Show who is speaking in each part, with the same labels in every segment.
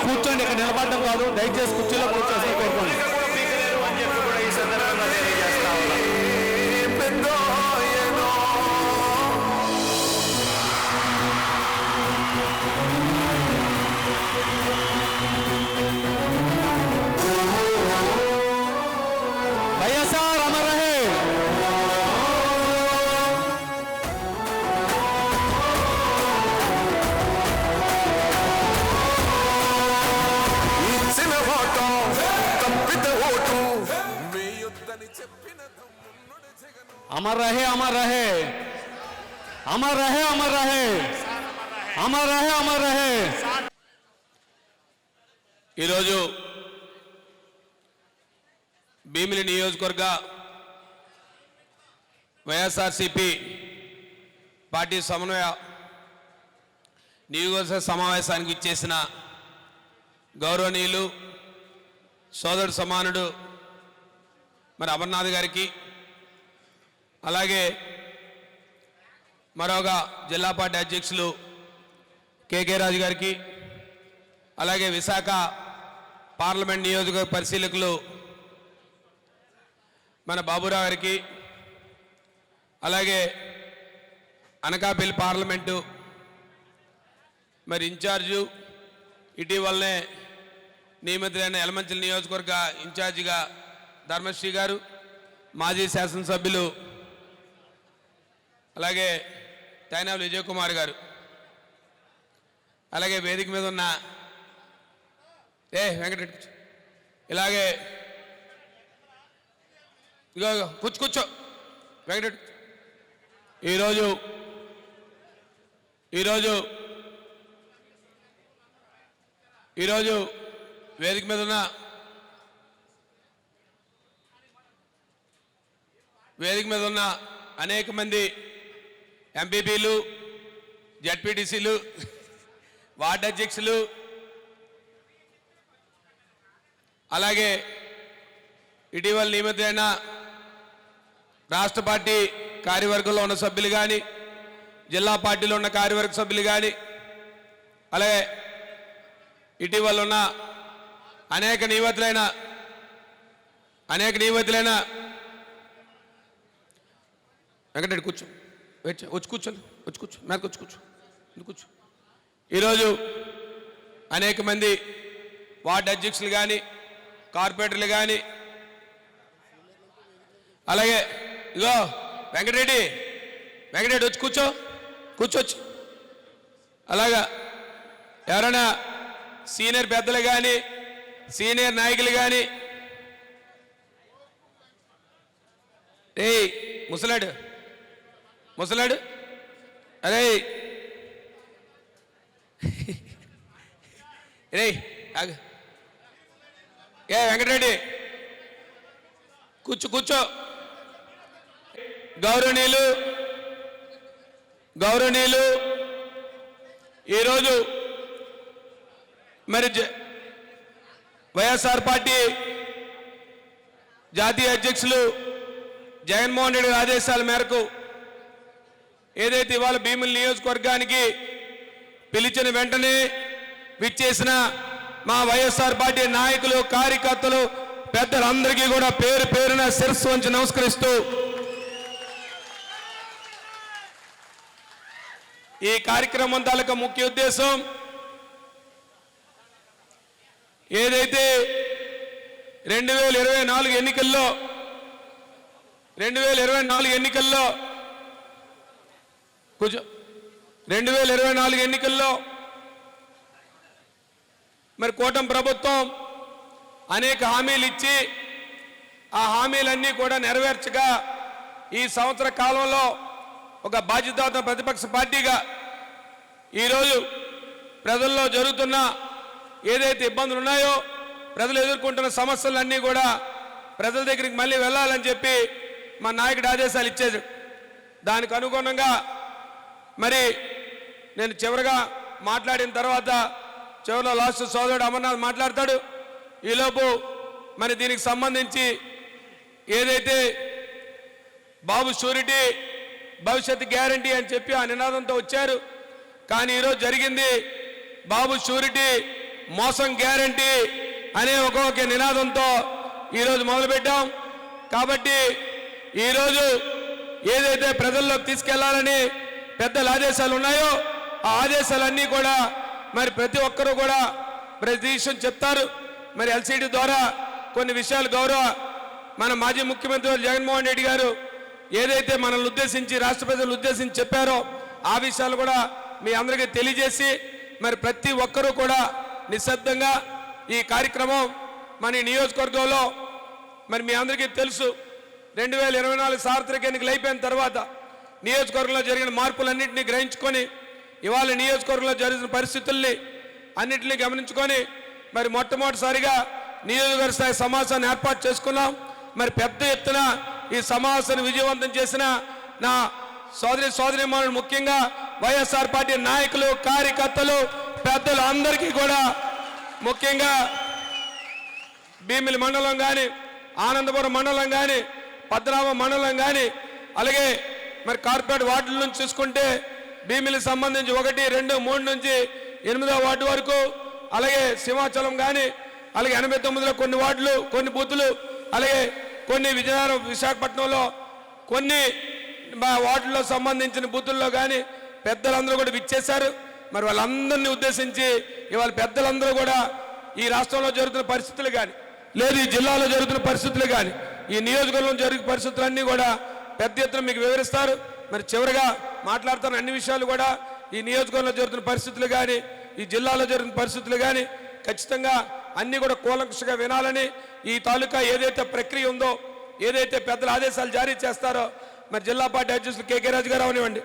Speaker 1: కూర్చోండి, ఇక్కడ నిలబడడం కాదు, దయచేసి కుర్చీలో కూర్చోసి కోరుకోండి.
Speaker 2: ఈ సందర్భంగా తెలియజేస్తా ఉన్నా.
Speaker 1: వైఎస్ఆర్ అమర్ రహే. अमर रहे अमर रहे अमर रहे अमर रहे अमर रहे अमर रहे.
Speaker 3: ఈరోజు భీమిలి నియోజకవర్గ వైఎస్ఆర్సీపీ పార్టీ సమన్వయ నియోజకవర్గ సమావేశానికి ఇచ్చేసిన గౌరవనీయులు సోదరుడు సమానుడు మరి అమర్నాథ్ గారికి, అలాగే మరొక జిల్లా పార్టీ అధ్యక్షులు కేకే రాజు గారికి, అలాగే విశాఖ పార్లమెంట్ నియోజకవర్గ పరిశీలకులు మన బాబురావు గారికి, అలాగే అనకాపల్లి పార్లమెంటు మరి ఇన్ఛార్జు ఇటీవలనే నియమితులైన యలమంచిలి నియోజకవర్గ ఇన్ఛార్జిగా ధర్మశ్రీ గారు, మాజీ శాసనసభ్యులు అలాగే తైనాల విజయ్ కుమార్ గారు, అలాగే వేదిక మీద ఉన్న వెంకటరెడ్డి, ఇలాగే ఇగో కూర్చో వెంకటరెడ్డి. ఈరోజు వేదిక మీద ఉన్న అనేక మంది ఎంపీపీలు, జడ్పీటీసీలు, వార్డు అధ్యక్షులు, అలాగే ఇటీవల నియమితులైన రాష్ట్ర పార్టీ కార్యవర్గంలో ఉన్న సభ్యులు కానీ, జిల్లా పార్టీలో ఉన్న కార్యవర్గ సభ్యులు కానీ, అలాగే ఇటీవల ఉన్న అనేక నియమితులైన వెంకటరెడ్డి కూర్చో, వచ్చి కూర్చో నాకు కూర్చో. ఈరోజు అనేక మంది వార్డు అధ్యక్షులు కానీ, కార్పొరేటర్లు కానీ, అలాగే ఇగో వెంకటరెడ్డి వచ్చి కూర్చోవచ్చు. అలాగా ఎవరైనా సీనియర్ పెద్దలు కానీ, సీనియర్ నాయకులు కానీ, ముసలాడు అరే వెంకటరెడ్డి కూర్చో. గౌరవనీయులు ఈరోజు మరి వైఎస్ఆర్ పార్టీ జాతీయ అధ్యక్షులు జగన్మోహన్ రెడ్డి ఆదేశాల మేరకు ఏదైతే ఇవాళ భీమిలి నియోజకవర్గానికి పిలిచిన వెంటనే విచ్చేసిన మా వైఎస్ఆర్ పార్టీ నాయకులు, కార్యకర్తలు, పెద్దలందరికీ కూడా పేరు పేరున శిరస్సు వంచి నమస్కరిస్తూ ఈ కార్యక్రమం తాలూకా ముఖ్య ఉద్దేశం ఏదైతే 2024 ఎన్నికల్లో మరి కూటమి ప్రభుత్వం అనేక హామీలు ఇచ్చి ఆ హామీలన్నీ కూడా నెరవేర్చగా ఈ సంవత్సర కాలంలో ఒక బాధ్యతాయుత ప్రతిపక్ష పార్టీగా ఈరోజు ప్రజల్లో జరుగుతున్న ఏదైతే ఇబ్బందులు ఉన్నాయో, ప్రజలు ఎదుర్కొంటున్న సమస్యలన్నీ కూడా ప్రజల దగ్గరికి మళ్ళీ వెళ్ళాలని చెప్పి మా నాయకుడు ఆదేశాలు ఇచ్చేది. దానికి అనుగుణంగా మరి నేను చివరిగా మాట్లాడిన తర్వాత చివరిలో లాస్ట్ సోదరుడు అమర్నాథ్ మాట్లాడతాడు. ఈలోపు మరి దీనికి సంబంధించి ఏదైతే బాబు షూరిటీ భవిష్యత్తు గ్యారంటీ అని చెప్పి ఆ నినాదంతో వచ్చారు. కానీ ఈరోజు జరిగింది బాబు షూరిటీ మోసం గ్యారంటీ అనే ఒక్కొక్క నినాదంతో ఈరోజు మొదలుపెట్టాం. కాబట్టి ఈరోజు ఏదైతే ప్రజల్లోకి తీసుకెళ్లాలని పెద్దల ఆదేశాలు ఉన్నాయో ఆ ఆదేశాలన్నీ కూడా మరి ప్రతి ఒక్కరూ కూడా ప్రతి విషయం చెప్తారు. మరి ఎల్సీడీ ద్వారా కొన్ని విషయాలు గౌరవ మన మాజీ ముఖ్యమంత్రి జగన్మోహన్ రెడ్డి గారు ఏదైతే మనల్ని ఉద్దేశించి రాష్ట్ర ప్రజలను ఉద్దేశించి చెప్పారో ఆ విషయాలు కూడా మీ అందరికీ తెలియజేసి మరి ప్రతి ఒక్కరూ కూడా నిశ్శబ్దంగా ఈ కార్యక్రమం మన నియోజకవర్గంలో మరి మీ అందరికీ తెలుసు 2024 సార్వత్రిక ఎన్నికలు అయిపోయిన తర్వాత నియోజకవర్గంలో జరిగిన మార్పులన్నింటినీ గ్రహించుకొని ఇవాళ నియోజకవర్గంలో జరిగిన పరిస్థితుల్ని అన్నింటినీ గమనించుకొని మరి మొట్టమొదటిసారిగా నియోజకవర్గ స్థాయి సమావేశాన్ని ఏర్పాటు చేసుకున్నాం. మరి పెద్ద ఎత్తున ఈ సమావేశాన్ని విజయవంతం చేసిన నా సోదరిమణులు ముఖ్యంగా వైఎస్ఆర్ పార్టీ నాయకులు కార్యకర్తలు పెద్దలు అందరికీ కూడా ముఖ్యంగా భీమిలి మండలం కానీ ఆనందపురం మండలం కానీ పద్మనాభ మండలం కానీ అలాగే మరి కార్పొరేట్ వార్డుల నుంచి చూసుకుంటే భీమిలికి సంబంధించి 1, 2, 3 నుంచి 8వ వార్డు వరకు అలాగే సింహాచలం కానీ అలాగే 89లో కొన్ని వార్డులు కొన్ని బూతులు అలాగే కొన్ని విశాఖపట్నంలో కొన్ని వార్డుల్లో సంబంధించిన బూతుల్లో కానీ పెద్దలందరూ కూడా విచ్చేశారు. మరి వాళ్ళందరినీ ఉద్దేశించి ఇవాళ పెద్దలందరూ కూడా ఈ రాష్ట్రంలో జరుగుతున్న పరిస్థితులు కానీ లేదు ఈ జిల్లాలో జరుగుతున్న పరిస్థితులు కానీ ఈ నియోజకవర్గంలో జరిగిన పరిస్థితులన్నీ కూడా పెద్ద ఎత్తున మీకు వివరిస్తారు. మరి చివరిగా మాట్లాడుతున్న అన్ని విషయాలు కూడా ఈ నియోజకవర్గంలో జరుగుతున్న పరిస్థితులు కానీ ఈ జిల్లాలో జరుగుతున్న పరిస్థితులు కానీ ఖచ్చితంగా అన్నీ కూడా కూలంకషంగా వినాలని ఈ తాలూకా ఏదైతే ప్రక్రియ ఉందో ఏదైతే పెద్దల ఆదేశాలు జారీ చేస్తారో మరి జిల్లా పార్టీ అధ్యక్షులు కేకే రాజు గారు అవనివ్వండి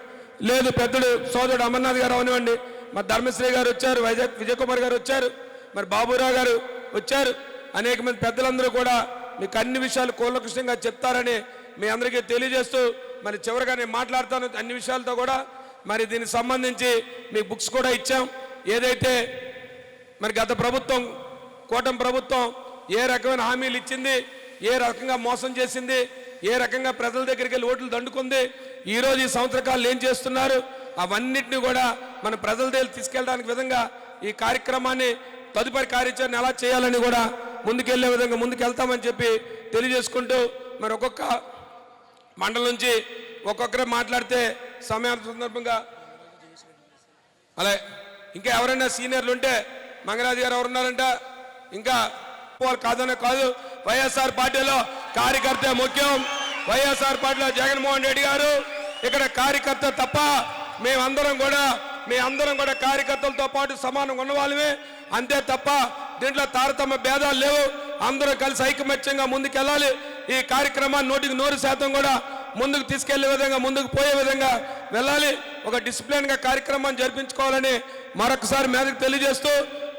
Speaker 3: లేదు పెద్దలు సోదరుడు అమర్నాథ్ గారు అవనివ్వండి మరి ధర్మశ్రీ గారు వచ్చారు విజయ్ కుమార్ గారు వచ్చారు మరి బాబురావు గారు వచ్చారు అనేక మంది పెద్దలందరూ కూడా మీకు అన్ని విషయాలు కూలంకషంగా చెప్తారని మీ అందరికీ తెలియజేస్తూ మరి చివరిగా నేను మాట్లాడతాను అన్ని విషయాలతో కూడా మరి దీనికి సంబంధించి మీకు బుక్స్ కూడా ఇచ్చాం. ఏదైతే మరి గత ప్రభుత్వం కూటమి ప్రభుత్వం ఏ రకమైన హామీలు ఇచ్చింది ఏ రకంగా మోసం చేసింది ఏ రకంగా ప్రజల దగ్గరికి వెళ్ళి ఓట్లు దండుకుంది ఈరోజు ఈ సంవత్సర కాలంలో ఏం చేస్తున్నారు అవన్నిటిని కూడా మన ప్రజల దగ్గర తీసుకెళ్ళడానికి విధంగా ఈ కార్యక్రమాన్ని తదుపరి కార్యాచరణ ఎలా చేయాలని కూడా ముందుకెళ్లే విధంగా ముందుకెళ్తామని చెప్పి తెలియజేసుకుంటూ మరి ఒక్కొక్క మండలం నుంచి ఒక్కొక్కరే మాట్లాడితే సమయం సందర్భంగా అలాగే ఇంకా ఎవరైనా సీనియర్లు ఉంటే మంగరాజు గారు ఎవరున్నారంట ఇంకా కాదనే కాదు వైఎస్ఆర్ పార్టీలో కార్యకర్త ముఖ్యం. వైఎస్ఆర్ పార్టీలో జగన్మోహన్ రెడ్డి గారు ఇక్కడ కార్యకర్త తప్ప మేమందరం కూడా కార్యకర్తలతో పాటు సమానంగా ఉన్న వాళ్ళమే అంతే తప్ప దీంట్లో తారతమ్య భేదాలు లేవు. అందరూ కలిసి ఐకమత్యంగా ముందుకెళ్ళాలి. ఈ కార్యక్రమాన్ని 100% కూడా ముందుకు తీసుకెళ్లే విధంగా ముందుకు పోయే విధంగా వెళ్ళాలి. ఒక డిసిప్లిన్గా కార్యక్రమాన్ని జరిపించుకోవాలని మరొకసారి మీదకి తెలియజేస్తూ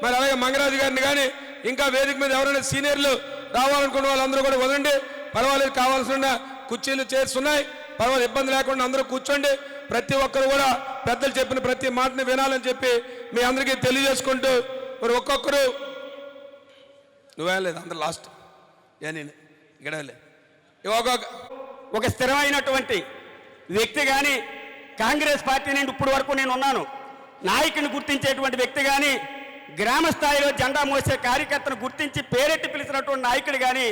Speaker 3: మరి అలాగే మంగరాజు గారిని కానీ ఇంకా వేదిక మీద ఎవరైనా సీనియర్లు రావాలనుకున్న వాళ్ళందరూ కూడా వదండి. పర్వాలేదు కావాల్సిన కుర్చీలు చైర్స్ ఉన్నాయి పర్వాలేదు ఇబ్బంది లేకుండా అందరూ కూర్చోండి. ప్రతి ఒక్కరు కూడా పెద్దలు చెప్పిన ప్రతి మాటని వినాలని చెప్పి మీ అందరికీ తెలియజేసుకుంటూ మరి ఒక్కొక్కరు నువ్వే లేదు అందరు లాస్ట్ నేను ఇక్కడ
Speaker 4: ఒక స్థిరమైనటువంటి వ్యక్తి కానీ కాంగ్రెస్ పార్టీ నుండి ఇప్పుడు వరకు నేను ఉన్నాను నాయకుని గుర్తించేటువంటి వ్యక్తి కానీ గ్రామ స్థాయిలో జెండా మోసే కార్యకర్తను గుర్తించి పేరెట్టి పిలిచినటువంటి నాయకుడు కానీ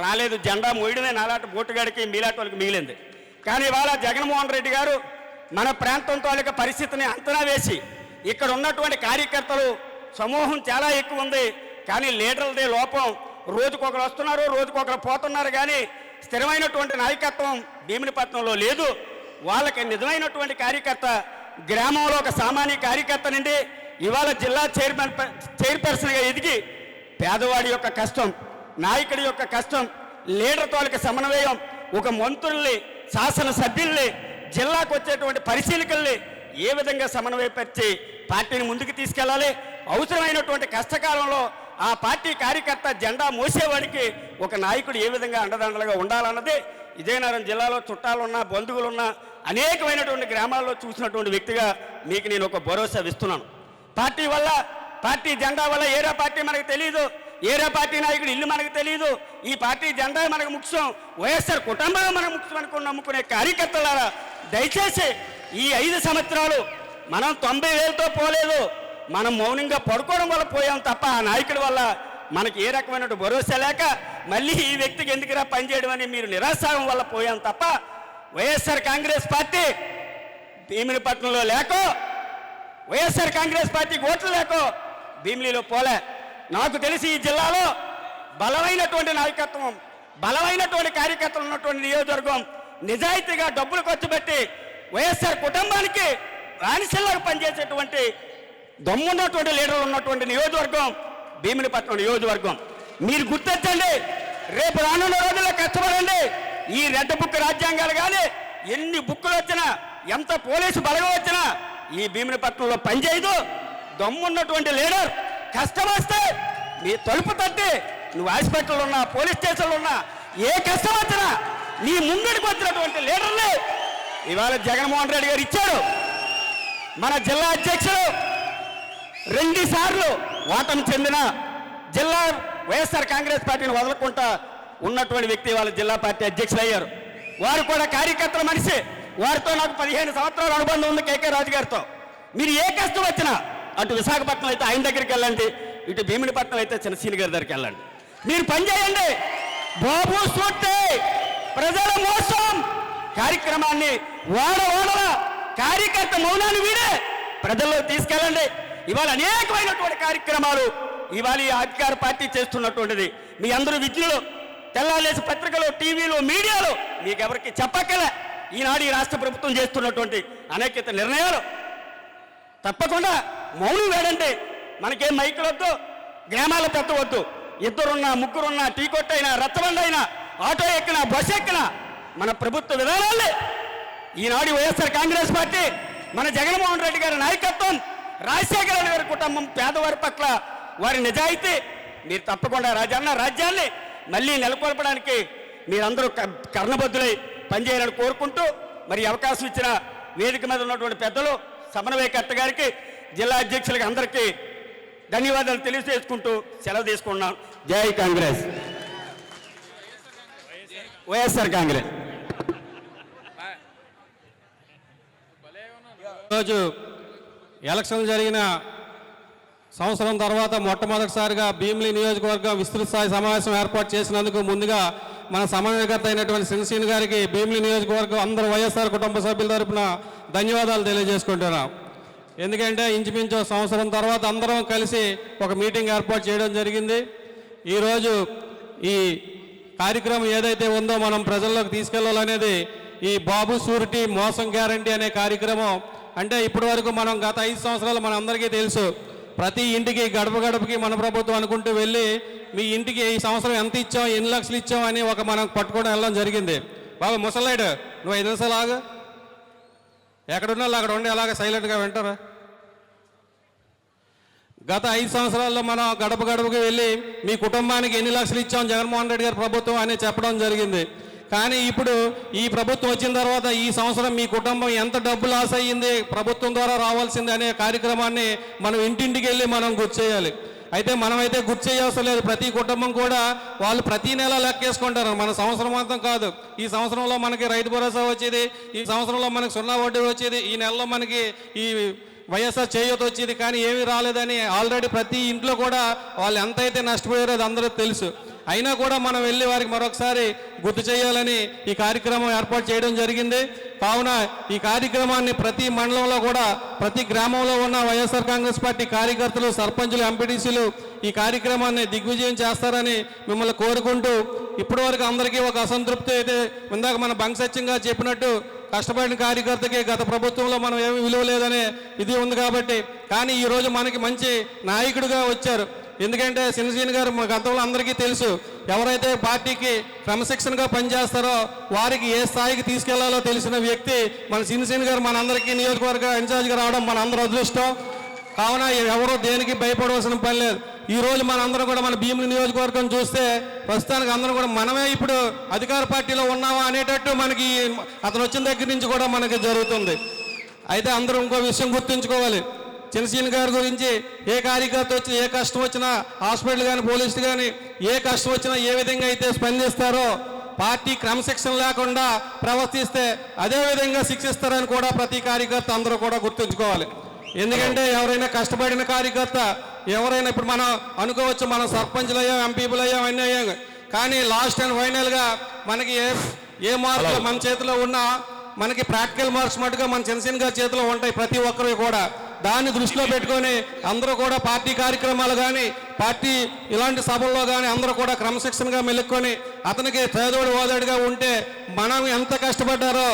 Speaker 4: రాలేదు. జెండా మోయడమే నాలాంటి బోటుగాడికి మీలాంటి వాళ్ళకి మిగిలింది. కానీ ఇవాళ జగన్మోహన్ రెడ్డి గారు మన ప్రాంతం తాలూకా పరిస్థితిని అంచనా వేసి ఇక్కడ ఉన్నటువంటి కార్యకర్తలు సమూహం చాలా ఎక్కువ ఉంది కానీ లీడర్లదే లోపం. రోజుకొకరు వస్తున్నారు రోజుకొకరు పోతున్నారు కానీ స్థిరమైనటువంటి నాయకత్వం భీమినిపట్నంలో లేదు. వాళ్ళకి నిజమైనటువంటి కార్యకర్త గ్రామంలో ఒక సామాన్య కార్యకర్త నుండి ఇవాళ జిల్లా చైర్పర్సన్గా ఎదిగి పేదవాడి యొక్క కష్టం నాయకుడి యొక్క కష్టం లీడర్ తాలూకా సమన్వయం ఒక మంత్రుల్ని శాసనసభ్యుల్ని జిల్లాకు వచ్చేటువంటి పరిశీలకుల్ని ఏ విధంగా సమన్వయపరిచి పార్టీని ముందుకు తీసుకెళ్లాలి. అవసరమైనటువంటి కష్టకాలంలో ఆ పార్టీ కార్యకర్త జెండా మోసేవాడికి ఒక నాయకుడు ఏ విధంగా అండదండలుగా ఉండాలన్నది విజయనగరం జిల్లాలో చుట్టాలున్నా బంధువులున్నా అనేకమైనటువంటి గ్రామాల్లో చూసినటువంటి వ్యక్తిగా మీకు నేను ఒక భరోసా ఇస్తున్నాను. పార్టీ వల్ల పార్టీ జెండా వల్ల ఏరా పార్టీ మనకు తెలియదు ఏరా పార్టీ నాయకుడు ఇల్లు మనకు తెలియదు ఈ పార్టీ జెండా మనకు ముఖ్యం వైఎస్ఆర్ కుటుంబం మనకు ముఖ్యం అనుకుని నమ్ముకునే కార్యకర్తలారా దయచేసి ఈ 5 సంవత్సరాలు మనం 90,000తో పోలేదు మనం మౌనంగా పడుకోవడం వల్ల పోయాం తప్ప ఆ నాయకుడి వల్ల మనకి ఏ రకమైన భరోసా లేక మళ్ళీ ఈ వ్యక్తికి ఎందుకురా పనిచేయడం అని మీరు నిరాశాగం వల్ల పోయాం తప్ప వైఎస్ఆర్ కాంగ్రెస్ పార్టీ భీమినిపట్నంలో లేకో వైఎస్ఆర్ కాంగ్రెస్ పార్టీకి ఓట్లు లేకో భీమిలిలో పోలే. నాకు తెలిసి ఈ జిల్లాలో బలమైనటువంటి నాయకత్వం, బలమైనటువంటి కార్యకర్తలు ఉన్నటువంటి నియోజకవర్గం, నిజాయితీగా డబ్బులు ఖర్చు పెట్టి వైఎస్ఆర్ కుటుంబానికి రాణిశల్లాగా పనిచేసేటువంటి దమ్మున్నటువంటి లీడర్లు ఉన్నటువంటి నియోజకవర్గం భీమినిపట్నం నియోజకవర్గం. మీరు గుర్తించండి, రేపు రానున్న రోజుల్లో కష్టపడండి. ఈ రెడ్ బుక్ రాజ్యాంగాలు కానీ ఎన్ని బుక్కులు వచ్చినా, ఎంత పోలీసు బలగం వచ్చినా ఈ భీమినిపట్నంలో పనిచేయదు. దమ్మున్నటువంటి లీడర్ కష్టం వస్తే నీ తలుపు తట్టి నువ్వు హాస్పిటల్లో ఉన్నా, పోలీస్ స్టేషన్లో ఉన్నా, ఏ కష్టం వచ్చినా నీ ముందుకు వచ్చినటువంటి లీడర్ని ఇవాళ జగన్మోహన్ రెడ్డి గారు ఇచ్చాడు. మన జిల్లా అధ్యక్షుడు 2 సార్లు ఓటమి చెందిన జిల్లా వైఎస్ఆర్ కాంగ్రెస్ పార్టీని వదలకుండా ఉన్నటువంటి వ్యక్తి వాళ్ళ జిల్లా పార్టీ అధ్యక్షులు అయ్యారు. వారు కూడా కార్యకర్తల మనిషి. వారితో నాకు 15 సంవత్సరాల అనుబంధం ఉంది కేకే రాజు గారితో. మీరు ఏ కష్టం వచ్చినా అటు విశాఖపట్నం అయితే ఆయన దగ్గరికి వెళ్ళండి, ఇటు భీమినిపట్నం అయితే చిన్నసీని గారి దగ్గరికి వెళ్ళండి. మీరు పనిచేయండి. బాబు సూటే ప్రజల మోసం కార్యక్రమాన్ని వాడవాడల కార్యకర్త మౌనాన్ని వీడే ప్రజల్లో తీసుకెళ్ళండి. ఇవాళ అనేకమైనటువంటి కార్యక్రమాలు ఇవాళ ఈ అధికార పార్టీ చేస్తున్నటువంటిది మీ అందరూ విద్యులు, తెల్లాలేసి పత్రికలు, టీవీలు, మీడియాలో మీకెవరికి చెప్పక్కలే. ఈనాడు ఈ రాష్ట్ర ప్రభుత్వం చేస్తున్నటువంటి అనేక నిర్ణయాలు తప్పకుండా మౌనం వేడండి. మనకేం మైకులు వద్దు, గ్రామాల పెట్టవద్దు. 2 3 టీ కొట్టైనా, రచ్చబండైనా, ఆటో ఎక్కినా, బస్సు ఎక్కినా మన ప్రభుత్వ విధానాలే. ఈనాడు వైఎస్ఆర్ కాంగ్రెస్ పార్టీ, మన జగన్మోహన్ రెడ్డి గారి నాయకత్వం, రాజశేఖర రెడ్డి గారి కుటుంబం, పేదవారి పట్ల వారి నిజాయితీ, మీరు తప్పకుండా రాజ్యాన్ని మళ్ళీ నెలకొల్పడానికి మీరందరూ కర్ణబద్ధులై పనిచేయాలని కోరుకుంటూ, మరి అవకాశం ఇచ్చిన వేదిక మీద ఉన్నటువంటి పెద్దలు, సమన్వయకర్త గారికి, జిల్లా అధ్యక్షులకి అందరికీ ధన్యవాదాలు తెలియజేసుకుంటూ సెలవు తీసుకున్నాం. జై కాంగ్రెస్, వైఎస్ఆర్ కాంగ్రెస్.
Speaker 1: ఈరోజు ఎలక్షన్ జరిగిన సంవత్సరం తర్వాత మొట్టమొదటిసారిగా భీమిలి నియోజకవర్గం విస్తృత స్థాయి సమావేశం ఏర్పాటు చేసినందుకు ముందుగా మన సమన్వయకర్త అయినటువంటి శ్రీనివాస్ గారికి భీమిలి నియోజకవర్గం అందరూ వైఎస్ఆర్ కుటుంబ సభ్యుల తరపున ధన్యవాదాలు తెలియజేసుకుంటున్నాం. ఎందుకంటే ఇంచుమించు సంవత్సరం తర్వాత అందరం కలిసి ఒక మీటింగ్ ఏర్పాటు చేయడం జరిగింది. ఈరోజు ఈ కార్యక్రమం ఏదైతే ఉందో మనం ప్రజల్లోకి తీసుకెళ్లాలనేది ఈ బాబు షూరిటీ మోసం గ్యారంటీ అనే కార్యక్రమం. అంటే ఇప్పటి వరకు మనం గత 5 సంవత్సరాలు మన అందరికీ తెలుసు, ప్రతి ఇంటికి గడప గడపకి మన ప్రభుత్వం అనుకుంటూ వెళ్ళి మీ ఇంటికి ఈ సంవత్సరం ఎంత ఇచ్చాం, ఎన్ని లక్షలు ఇచ్చాం అని ఒక మనం పట్టుకోవడం వెళ్ళడం జరిగింది. బాబు ముసలాడు, నువ్వు 5 నిమిషాలు ఆగు, ఎక్కడున్నా అక్కడ ఉండి అలాగే సైలెంట్గా వింటారా. గత 5 సంవత్సరాల్లో మనం గడప గడపకి వెళ్ళి మీ కుటుంబానికి ఎన్ని లక్షలు ఇచ్చాం జగన్మోహన్ రెడ్డి గారి ప్రభుత్వం అని చెప్పడం జరిగింది. కానీ ఇప్పుడు ఈ ప్రభుత్వం వచ్చిన తర్వాత ఈ సంవత్సరం మీ కుటుంబం ఎంత డబ్బు లాస్ అయ్యింది, ప్రభుత్వం ద్వారా రావాల్సింది అనే కార్యక్రమాన్ని మనం ఇంటింటికి వెళ్ళి మనం గుర్తు చేయాలి. అయితే మనమైతే గుర్తు చేయవలసిన లేదు, ప్రతి కుటుంబం కూడా వాళ్ళు ప్రతి నెల లెక్కేసుకుంటారు. మన సంవత్సరం మొత్తం కాదు, ఈ సంవత్సరంలో మనకి రైతు భరోసా వచ్చేది, ఈ సంవత్సరంలో మనకి 0 వడ్డీ వచ్చేది, ఈ నెలలో మనకి ఈ వైఎస్ఆర్ చేయూత వచ్చేది, కానీ ఏమీ రాలేదని ఆల్రెడీ ప్రతి ఇంట్లో కూడా వాళ్ళు ఎంతైతే నష్టపోయారో అది అందరూ తెలుసు. అయినా కూడా మనం వెళ్ళి వారికి మరొకసారి గుర్తు చేయాలని ఈ కార్యక్రమం ఏర్పాటు చేయడం జరిగింది. కావున ఈ కార్యక్రమాన్ని ప్రతి మండలంలో కూడా, ప్రతి గ్రామంలో ఉన్న వైఎస్ఆర్ కాంగ్రెస్ పార్టీ కార్యకర్తలు, సర్పంచులు, ఎంపీటీసీలు ఈ కార్యక్రమాన్ని దిగ్విజయం చేస్తారని మిమ్మల్ని కోరుకుంటూ, ఇప్పటివరకు అందరికీ ఒక అసంతృప్తి అయితే ఇందాక మన బంగసత్యంగా చెప్పినట్టు కష్టపడిన కార్యకర్తకి గత ప్రభుత్వంలో మనం ఏమీ విలువ లేదనే ఇది ఉంది కాబట్టి, కానీ ఈరోజు మనకి మంచి నాయకుడిగా వచ్చారు. ఎందుకంటే శ్రీనివాస్ గారు గతంలో అందరికీ తెలుసు, ఎవరైతే పార్టీకి క్రమశిక్షణగా పనిచేస్తారో వారికి ఏ స్థాయికి తీసుకెళ్లాలో తెలిసిన వ్యక్తి మన శ్రీనివాస్ గారు మనందరికీ నియోజకవర్గ ఇన్ఛార్జ్గా రావడం మన అందరూ అదృష్టం. కావున ఎవరో దేనికి భయపడవలసిన పని లేదు. ఈరోజు మనందరం కూడా మన భీమిలి నియోజకవర్గం చూస్తే ప్రస్తుతానికి అందరం కూడా మనమే ఇప్పుడు అధికార పార్టీలో ఉన్నామా అనేటట్టు మనకి అతను వచ్చిన దగ్గర నుంచి కూడా మనకి జరుగుతుంది. అయితే అందరూ ఇంకో విషయం గుర్తుంచుకోవాలి, చిన్నసీని గారి గురించి ఏ కార్యకర్త వచ్చి ఏ కష్టం వచ్చినా, హాస్పిటల్ కానీ పోలీసులు కానీ ఏ కష్టం వచ్చినా ఏ విధంగా అయితే స్పందిస్తారో, పార్టీ క్రమశిక్షణ లేకుండా ప్రవర్తిస్తే అదే విధంగా శిక్షిస్తారని కూడా ప్రతి కార్యకర్త అందరూ కూడా గుర్తుంచుకోవాలి. ఎందుకంటే ఎవరైనా కష్టపడిన కార్యకర్త ఎవరైనా ఇప్పుడు మనం అనుకోవచ్చు మనం సర్పంచ్లు అయ్యాం, ఎంపీలు అయ్యాం, అన్నీ అయ్యాం. కానీ లాస్ట్ అండ్ ఫైనల్గా మనకి ఏ మార్కులు మన చేతిలో ఉన్నా మనకి ప్రాక్టికల్ మార్క్స్ మటుగా మన జనసేన గారి చేతిలో ఉంటాయి ప్రతి ఒక్కరు కూడా. దాన్ని దృష్టిలో పెట్టుకొని అందరూ కూడా పార్టీ కార్యక్రమాలు కానీ పార్టీ ఇలాంటి సభల్లో కానీ అందరూ కూడా క్రమశిక్షణగా మెలుక్కొని అతనికి పేదోడు ఓదాడుగా ఉంటే మనం ఎంత కష్టపడ్డారో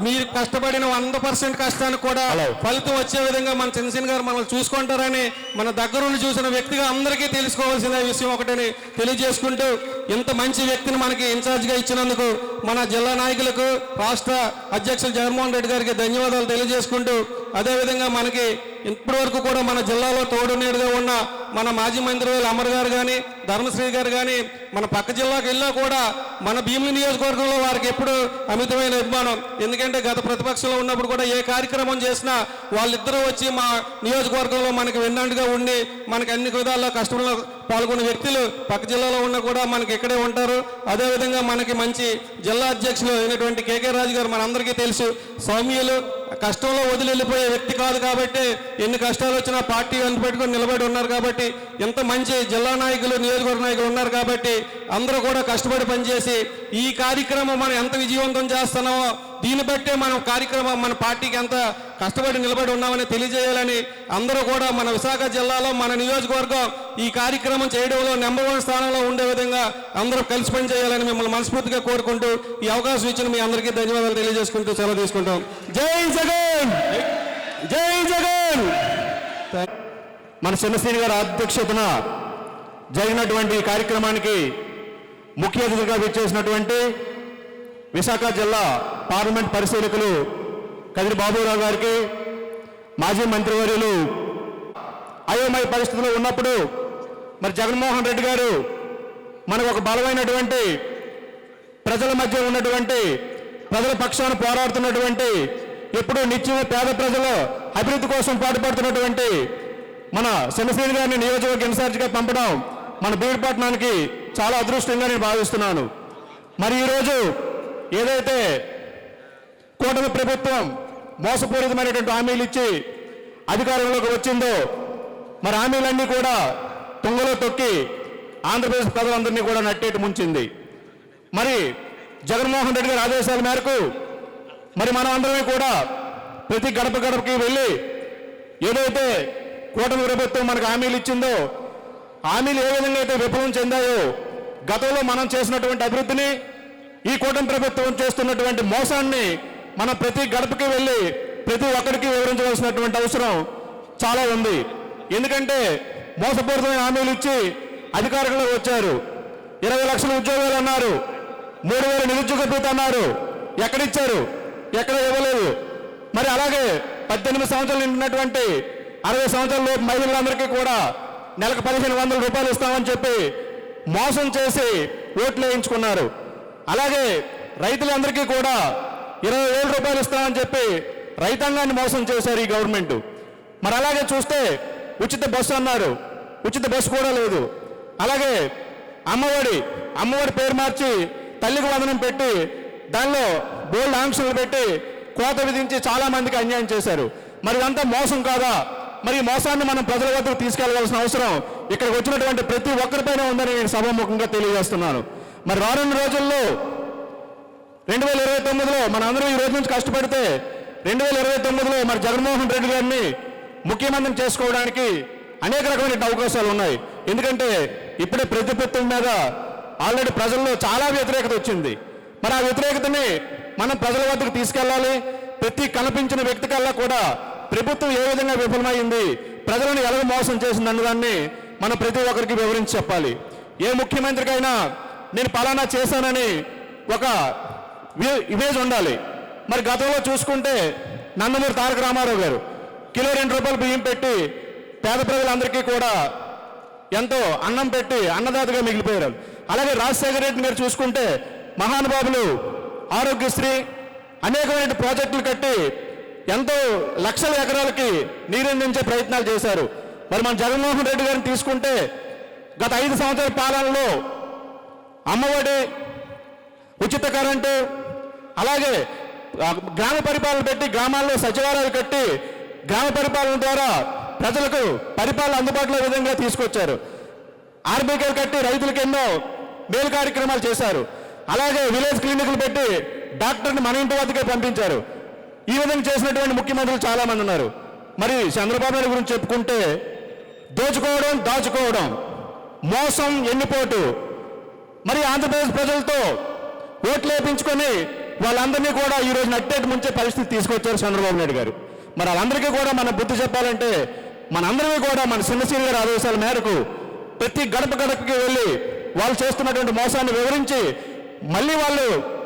Speaker 1: మీరు కష్టపడిన 100% కష్టానికి కూడా ఫలితం వచ్చే విధంగా మన జనసేన గారు మనల్ని చూసుకుంటారని మన దగ్గరుండి చూసిన వ్యక్తిగా అందరికీ తెలుసుకోవాల్సిన విషయం ఒకటని తెలియజేసుకుంటూ ఇంత మంచి వ్యక్తిని మనకి ఇన్ఛార్జ్గా ఇచ్చినందుకు మన జిల్లా నాయకులకు రాష్ట్ర అధ్యక్షులు జగన్మోహన్ రెడ్డి గారికి ధన్యవాదాలు తెలియజేసుకుంటూ అదేవిధంగా మనకి ఇప్పటి వరకు కూడా మన జిల్లాలో తోడునీడుగా ఉన్న మన మాజీ మంత్రి అమర్ గారు కానీ ధర్మశ్రీ గారు కానీ మన పక్క జిల్లాకు వెళ్ళా కూడా మన భీమిలి నియోజకవర్గంలో వారికి ఎప్పుడు అమితమైన అభిమానం. ఎందుకంటే గత ప్రతిపక్షంలో ఉన్నప్పుడు కూడా ఏ కార్యక్రమం చేసినా వాళ్ళిద్దరూ వచ్చి మా నియోజకవర్గంలో మనకి వెన్నంటుగా ఉండి మనకి అన్ని విధాల్లో కష్టంలో పాల్గొన్న వ్యక్తులు పక్క జిల్లాలో ఉన్నా కూడా మనకి ఇక్కడే ఉంటారు. అదేవిధంగా మనకి మంచి జిల్లా అధ్యక్షులు అయినటువంటి కేకే రాజు గారు మనందరికీ తెలుసు. సౌమ్యులు, కష్టంలో వదిలి వెళ్ళిపోయే వ్యక్తి కాదు కాబట్టి ఎన్ని కష్టాలు వచ్చినా పార్టీ వెంట పెట్టుకొని నిలబడి ఉన్నారు కాబట్టి ఎంత మంచి జిల్లా నాయకులు నియోజకవర్గ నాయకులు ఉన్నారు కాబట్టి అందరూ కూడా కష్టపడి పనిచేసి ఈ కార్యక్రమం మనం ఎంత విజయవంతం చేస్తున్నామో దీన్ని బట్టే మనం కార్యక్రమం మన పార్టీకి ఎంత కష్టపడి నిలబడి ఉన్నామని తెలియజేయాలని అందరూ కూడా మన విశాఖ జిల్లాలో మన నియోజకవర్గం ఈ కార్యక్రమం చేయడంలో నెంబర్ 1 స్థానంలో ఉండే విధంగా అందరూ కలిసి పని చేయాలని మిమ్మల్ని మనస్ఫూర్తిగా కోరుకుంటూ ఈ అవకాశం ఇచ్చిన మీ అందరికీ ధన్యవాదాలు తెలియజేసుకుంటూ సెలవు తీసుకుంటాం. జై జగన్, జై జగన్.
Speaker 5: మన చంద్రసేన గారి అధ్యక్షతన జరిగినటువంటి కార్యక్రమానికి ముఖ్య అతిథిగా విచ్చేసినటువంటి విశాఖ జిల్లా పార్లమెంట్ పరిశీలకులు కదిరి బాబురావు గారికి, మాజీ మంత్రివర్యులు అయోమయ పరిస్థితుల్లో ఉన్నప్పుడు మరి జగన్మోహన్ రెడ్డి గారు మనకు ఒక బలమైనటువంటి ప్రజల మధ్య ఉన్నటువంటి ప్రజల పక్షాన పోరాడుతున్నటువంటి ఎప్పుడూ నిత్యం పేద ప్రజల అభివృద్ధి కోసం పాటుపడుతున్నటువంటి మన చంద్రసేన గారిని నియోజకవర్గ ఇన్ఛార్జిగా పంపడం మన బీడుపట్నానికి చాలా అదృష్టంగా నేను భావిస్తున్నాను. మరి ఈరోజు ఏదైతే కూటమి ప్రభుత్వం మోసపూరితమైనటువంటి హామీలు ఇచ్చి అధికారంలోకి వచ్చిందో మరి హామీలన్నీ కూడా తుంగలో తొక్కి ఆంధ్రప్రదేశ్ ప్రజలందరినీ కూడా నట్టేటి ముంచింది. మరి జగన్మోహన్ రెడ్డి గారి ఆదేశాల మేరకు మరి మనం అందరమే కూడా ప్రతి గడప గడపకి వెళ్ళి ఏదైతే కూటమి ప్రభుత్వం మనకు హామీలు ఇచ్చిందో హామీలు ఏ విధంగా అయితే విఫలం చెందాయో గతంలో మనం చేసినటువంటి అభివృద్ధిని ఈ కూటమి ప్రభుత్వం చేస్తున్నటువంటి మోసాన్ని మనం ప్రతి గడపకి వెళ్ళి ప్రతి ఒక్కరికి వివరించవలసినటువంటి అవసరం చాలా ఉంది. ఎందుకంటే మోసపూరితమైన హామీలు ఇచ్చి అధికారంలోకి వచ్చారు. 20 లక్షల ఉద్యోగాలు అన్నారు, 3,000 నిరుద్యోగ భృతి అన్నారు. ఎక్కడిచ్చారు? ఎక్కడ ఇవ్వలేదు. మరి అలాగే 18 సంవత్సరాలు నిండినటువంటి 60 సంవత్సరాల లోపు మహిళలందరికీ కూడా నెలకు 1,500 రూపాయలు ఇస్తామని చెప్పి మోసం చేసి ఓట్లు వేయించుకున్నారు. అలాగే రైతులందరికీ కూడా 20,000 రూపాయలు ఇస్తామని చెప్పి రైతాంగాన్ని మోసం చేశారు ఈ గవర్నమెంట్. మరి అలాగే చూస్తే ఉచిత బస్సు అన్నారు, ఉచిత బస్సు కూడా లేదు. అలాగే అమ్మఒడి పేరు మార్చి తల్లికి వందనం పెట్టి దానిలో బోల్డ్ ఆంక్షలు పెట్టి కోత విధించి చాలా మందికి అన్యాయం చేశారు. మరి ఇదంతా మోసం కాదా? మరి ఈ మోసాన్ని మనం ప్రజల వద్దకు తీసుకెళ్లవలసిన అవసరం ఇక్కడికి వచ్చినటువంటి ప్రతి ఒక్కరిపైన ఉందని నేను సభాముఖంగా తెలియజేస్తున్నాను. మరి రానున్న రోజుల్లో 2029లో మన అందరూ ఈ రోజు నుంచి కష్టపడితే 2029లో మరి జగన్మోహన్ రెడ్డి గారిని ముఖ్యమంత్రిని చేసుకోవడానికి అనేక రకమైన అవకాశాలు ఉన్నాయి. ఎందుకంటే ఇప్పుడే ప్రభుత్వం మీద ఆల్రెడీ ప్రజల్లో చాలా వ్యతిరేకత వచ్చింది. మరి ఆ వ్యతిరేకతని మనం ప్రజల వద్దకు తీసుకెళ్ళాలి. ప్రతి కనిపించిన వ్యక్తి కల్లా కూడా ప్రభుత్వం ఏ విధంగా విఫలమైంది, ప్రజలను ఎలా మోసం చేసింది అన్నదాన్ని మనం ప్రతి ఒక్కరికి వివరించి చెప్పాలి. ఏ ముఖ్యమంత్రికైనా నేను పలానా చేశానని ఒక ఇమేజ్ ఉండాలి. మరి గతంలో చూసుకుంటే నందమూరి తారక రామారావు గారు కిలో 2 రూపాయలు బియ్యం పెట్టి పేద ప్రజలందరికీ కూడా ఎంతో అన్నం పెట్టి అన్నదాతగా మిగిలిపోయారు. అలాగే రాజశేఖర రెడ్డి గారు చూసుకుంటే మహానుభావులు ఆరోగ్యశ్రీ అనేకమైన ప్రాజెక్టులు కట్టి ఎంతో లక్షల ఎకరాలకి నీరందించే ప్రయత్నాలు చేశారు. మరి మన జగన్మోహన్ రెడ్డి గారిని తీసుకుంటే గత 5 సంవత్సరాల పాలనలో అమ్మఒడి, ఉచిత కరెంటు, అలాగే గ్రామ పరిపాలన పెట్టి గ్రామాల్లో సచివాలయాలు కట్టి గ్రామ పరిపాలన ద్వారా ప్రజలకు పరిపాలన అందుబాటులో విధంగా తీసుకొచ్చారు. ఆర్బీకేలు కట్టి రైతులకు ఎన్నో మేలు కార్యక్రమాలు చేశారు. అలాగే విలేజ్ క్లినిక్లు పెట్టి డాక్టర్ని మన ఇంటి వద్దకే పంపించారు. ఈ విధంగా చేసినటువంటి ముఖ్యమంత్రులు చాలా మంది ఉన్నారు. మరి చంద్రబాబు నాయుడు గురించి చెప్పుకుంటే దోచుకోవడం, దాచుకోవడం, మోసం, ఎన్నిపోటు, మరి ఆంధ్రప్రదేశ్ ప్రజలతో ఓట్లు వేయించుకొని వాళ్ళందరినీ కూడా ఈ రోజు నట్టేటి ముంచే పరిస్థితి తీసుకొచ్చారు చంద్రబాబు నాయుడు గారు. మరి వాళ్ళందరికీ కూడా మన బుద్ధి చెప్పాలంటే మనందరికీ కూడా మన చిన్నశ్రీని గారి ఆదేశాల మేరకు ప్రతి గడప గడపకి వెళ్ళి వాళ్ళు చేస్తున్నటువంటి మోసాన్ని వివరించి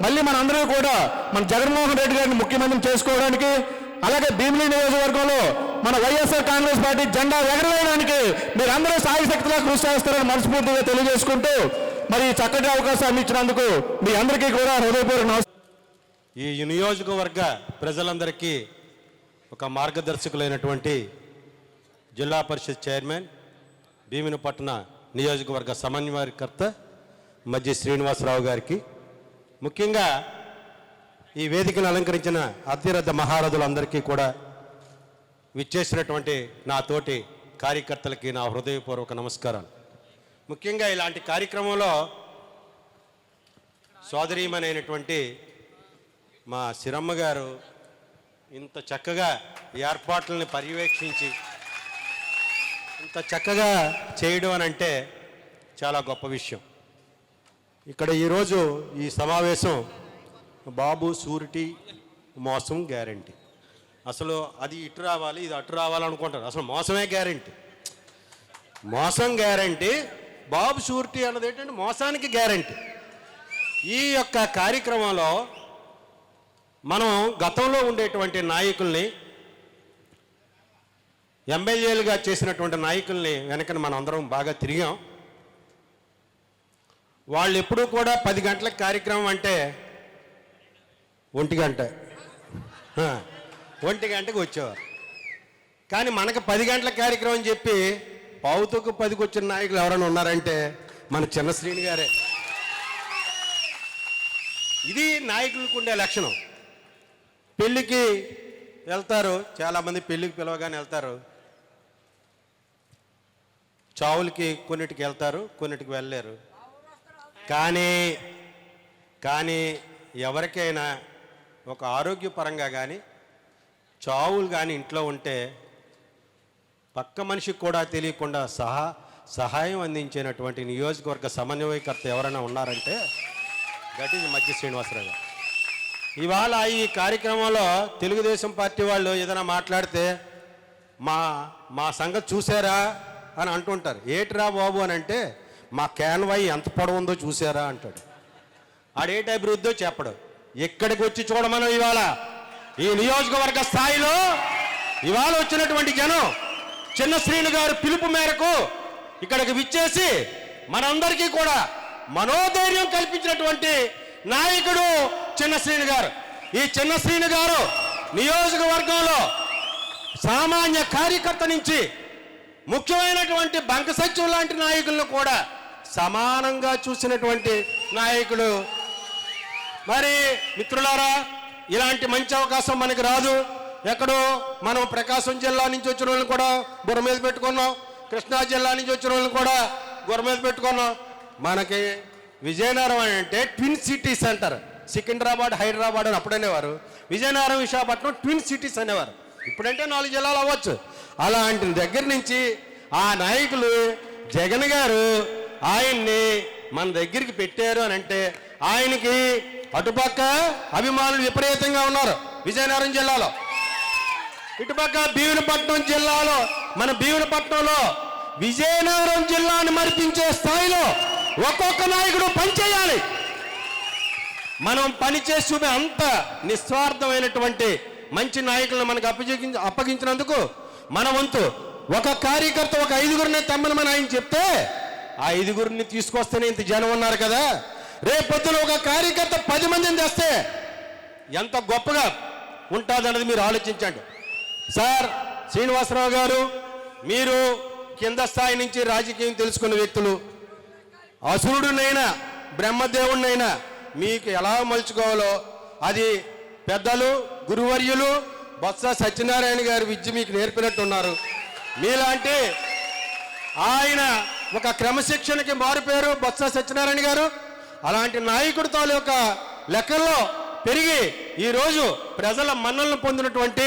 Speaker 5: మళ్ళీ మనందరికీ కూడా మన జగన్మోహన్ రెడ్డి గారిని ముఖ్యమంత్రిని చేసుకోవడానికి, అలాగే భీమిలి నియోజకవర్గంలో మన వైఎస్ఆర్ కాంగ్రెస్ పార్టీ జెండా ఎగరవేయడానికి మీరందరూ సాయశక్తిగా కృషి చేస్తారని మనస్ఫూర్తిగా తెలియజేసుకుంటూ మరి చక్కటి అవకాశాన్ని ఇచ్చినందుకు మీ అందరికీ కూడా హృదయపూర్వక నమస్కారం.
Speaker 6: ఈ నియోజకవర్గ ప్రజలందరికీ ఒక మార్గదర్శకులైనటువంటి జిల్లా పరిషత్ చైర్మన్, భీమినిపట్న నియోజకవర్గ సమన్వయకర్త మధ్య శ్రీనివాసరావు గారికి, ముఖ్యంగా ఈ వేదికను అలంకరించిన అతిరథ మహారథులందరికీ కూడా విచ్చేసినటువంటి నా తోటి కార్యకర్తలకి నా హృదయపూర్వక నమస్కారాలు. ముఖ్యంగా ఇలాంటి కార్యక్రమంలో సోదరీమణైనటువంటి మా శిరమ్మ గారు ఇంత చక్కగా ఏర్పాట్లని పర్యవేక్షించి ఇంత చక్కగా చేయడం అని అంటే చాలా గొప్ప విషయం. ఇక్కడ ఈరోజు ఈ సమావేశం బాబు షూరిటీ మోసం గ్యారంటీ. అసలు అది ఇటు రావాలి, ఇది అటు రావాలనుకుంటారు. అసలు మోసమే గ్యారంటీ. మోసం గ్యారంటీ, బాబు షూరిటీ అన్నది ఏంటంటే మోసానికి గ్యారంటీ. ఈ యొక్క కార్యక్రమంలో మనం గతంలో ఉండేటువంటి నాయకుల్ని, ఎమ్మెల్యేలుగా చేసినటువంటి నాయకుల్ని వెనకని మనం అందరం బాగా తిరిగాం. వాళ్ళు ఎప్పుడూ కూడా 10 గంటలకు కార్యక్రమం అంటే 1 గంట 1 గంటకు వచ్చేవారు. కానీ మనకు 10 గంటల కార్యక్రమం చెప్పి 9:10కి వచ్చిన నాయకులు ఎవరైనా ఉన్నారంటే మన చిన్న శ్రీని గారే. ఇది నాయకులకు ఉండే లక్షణం. పెళ్ళికి వెళ్తారు, చాలామంది పెళ్ళికి పిలవగానే వెళ్తారు. చావులకి కొన్నిటికి వెళ్తారు, కొన్నిటికి వెళ్ళలేరు. కానీ ఎవరికైనా ఒక ఆరోగ్యపరంగా కానీ చావులు కానీ ఇంట్లో ఉంటే పక్క మనిషికి కూడా తెలియకుండా సహాయం అందించినటువంటి నియోజకవర్గ సమన్వయకర్త ఎవరైనా ఉన్నారంటే దట్ ఈజ్ మధ్య శ్రీనివాసరావు గారు. ఇవాళ ఈ కార్యక్రమంలో తెలుగుదేశం పార్టీ వాళ్ళు ఏదైనా మాట్లాడితే మా సంగతి చూసారా అని అంటుంటారు. ఏటిరా బాబు అని అంటే మా క్యాన్వాయ్ ఎంత పొడవు ఉందో చూసారా అంటాడు. ఆడేటి అభివృద్ధో చెప్పడు. ఎక్కడికి వచ్చి చూడమనం ఇవాళ ఈ నియోజకవర్గ స్థాయిలో ఇవాళ వచ్చినటువంటి జనం చిన్న శ్రీను గారు పిలుపు మేరకు ఇక్కడికి విచ్చేసి మనందరికీ కూడా మనోధైర్యం కల్పించినటువంటి నాయకుడు చిన్న శ్రీను గారు. ఈ చిన్న శ్రీను గారు నియోజకవర్గంలో సామాన్య కార్యకర్త నుంచి ముఖ్యమైనటువంటి బంక సత్యం లాంటి నాయకులను కూడా సమానంగా చూసినటువంటి నాయకుడు. మరి మిత్రులారా, ఇలాంటి మంచి అవకాశం మనకి రాదు. ఎక్కడో మనం ప్రకాశం జిల్లా నుంచి వచ్చిన వాళ్ళని కూడా బుర్ర మీద పెట్టుకున్నాం, కృష్ణా జిల్లా నుంచి వచ్చిన వాళ్ళని కూడా బుర్ర మీద పెట్టుకున్నాం. మనకి విజయనగరం అంటే ట్విన్ సిటీస్ అంటారు. సికింద్రాబాద్, హైదరాబాద్ అని అప్పుడనేవారు. విజయనగరం, విశాఖపట్నం ట్విన్ సిటీస్ అనేవారు. ఇప్పుడంటే 4 జిల్లాలు అవ్వచ్చు. అలాంటి దగ్గర నుంచి ఆ నాయకులు జగన్ గారు ఆయన్ని మన దగ్గరికి పెట్టారు అని అంటే ఆయనకి అటుపక్క అభిమానులు విపరీతంగా ఉన్నారు విజయనగరం జిల్లాలో. ఇటుపక్క భీమునిపట్నం జిల్లాలో, మన భీమునిపట్నంలో విజయనగరం జిల్లాను మరిపించే స్థాయిలో ఒక్కొక్క నాయకుడు పనిచేయాలి. మనం పనిచేసి చూపే అంత నిస్వార్థమైనటువంటి మంచి నాయకులను మనకు అప్పగించినందుకు మన వంతు ఒక కార్యకర్త ఒక 5గురిని తెమ్మనమని ఆయన చెప్తే ఆ 5గురిని తీసుకొస్తేనే ఇంత జనం ఉన్నారు కదా. రేపొద్దున ఒక కార్యకర్త 10 మందిని తెస్తే ఎంత గొప్పగా ఉంటుందన్నది మీరు ఆలోచించండి. సార్ శ్రీనివాసరావు గారు, మీరు కింద స్థాయి నుంచి రాజకీయం తెలుసుకున్న వ్యక్తులు, అసురుడునైనా బ్రహ్మదేవుడినైనా మీకు ఎలా మలుచుకోవాలో అది పెద్దలు, గురువర్యులు, బొత్స సత్యనారాయణ గారి విద్య మీకు నేర్పినట్టున్నారు. మీలాంటి ఆయన ఒక క్రమశిక్షణకి మారుపేరు బొత్స సత్యనారాయణ గారు. అలాంటి నాయకుడి తాలూకా లెక్కల్లో పెరిగి ఈరోజు ప్రజల మన్నలను పొందినటువంటి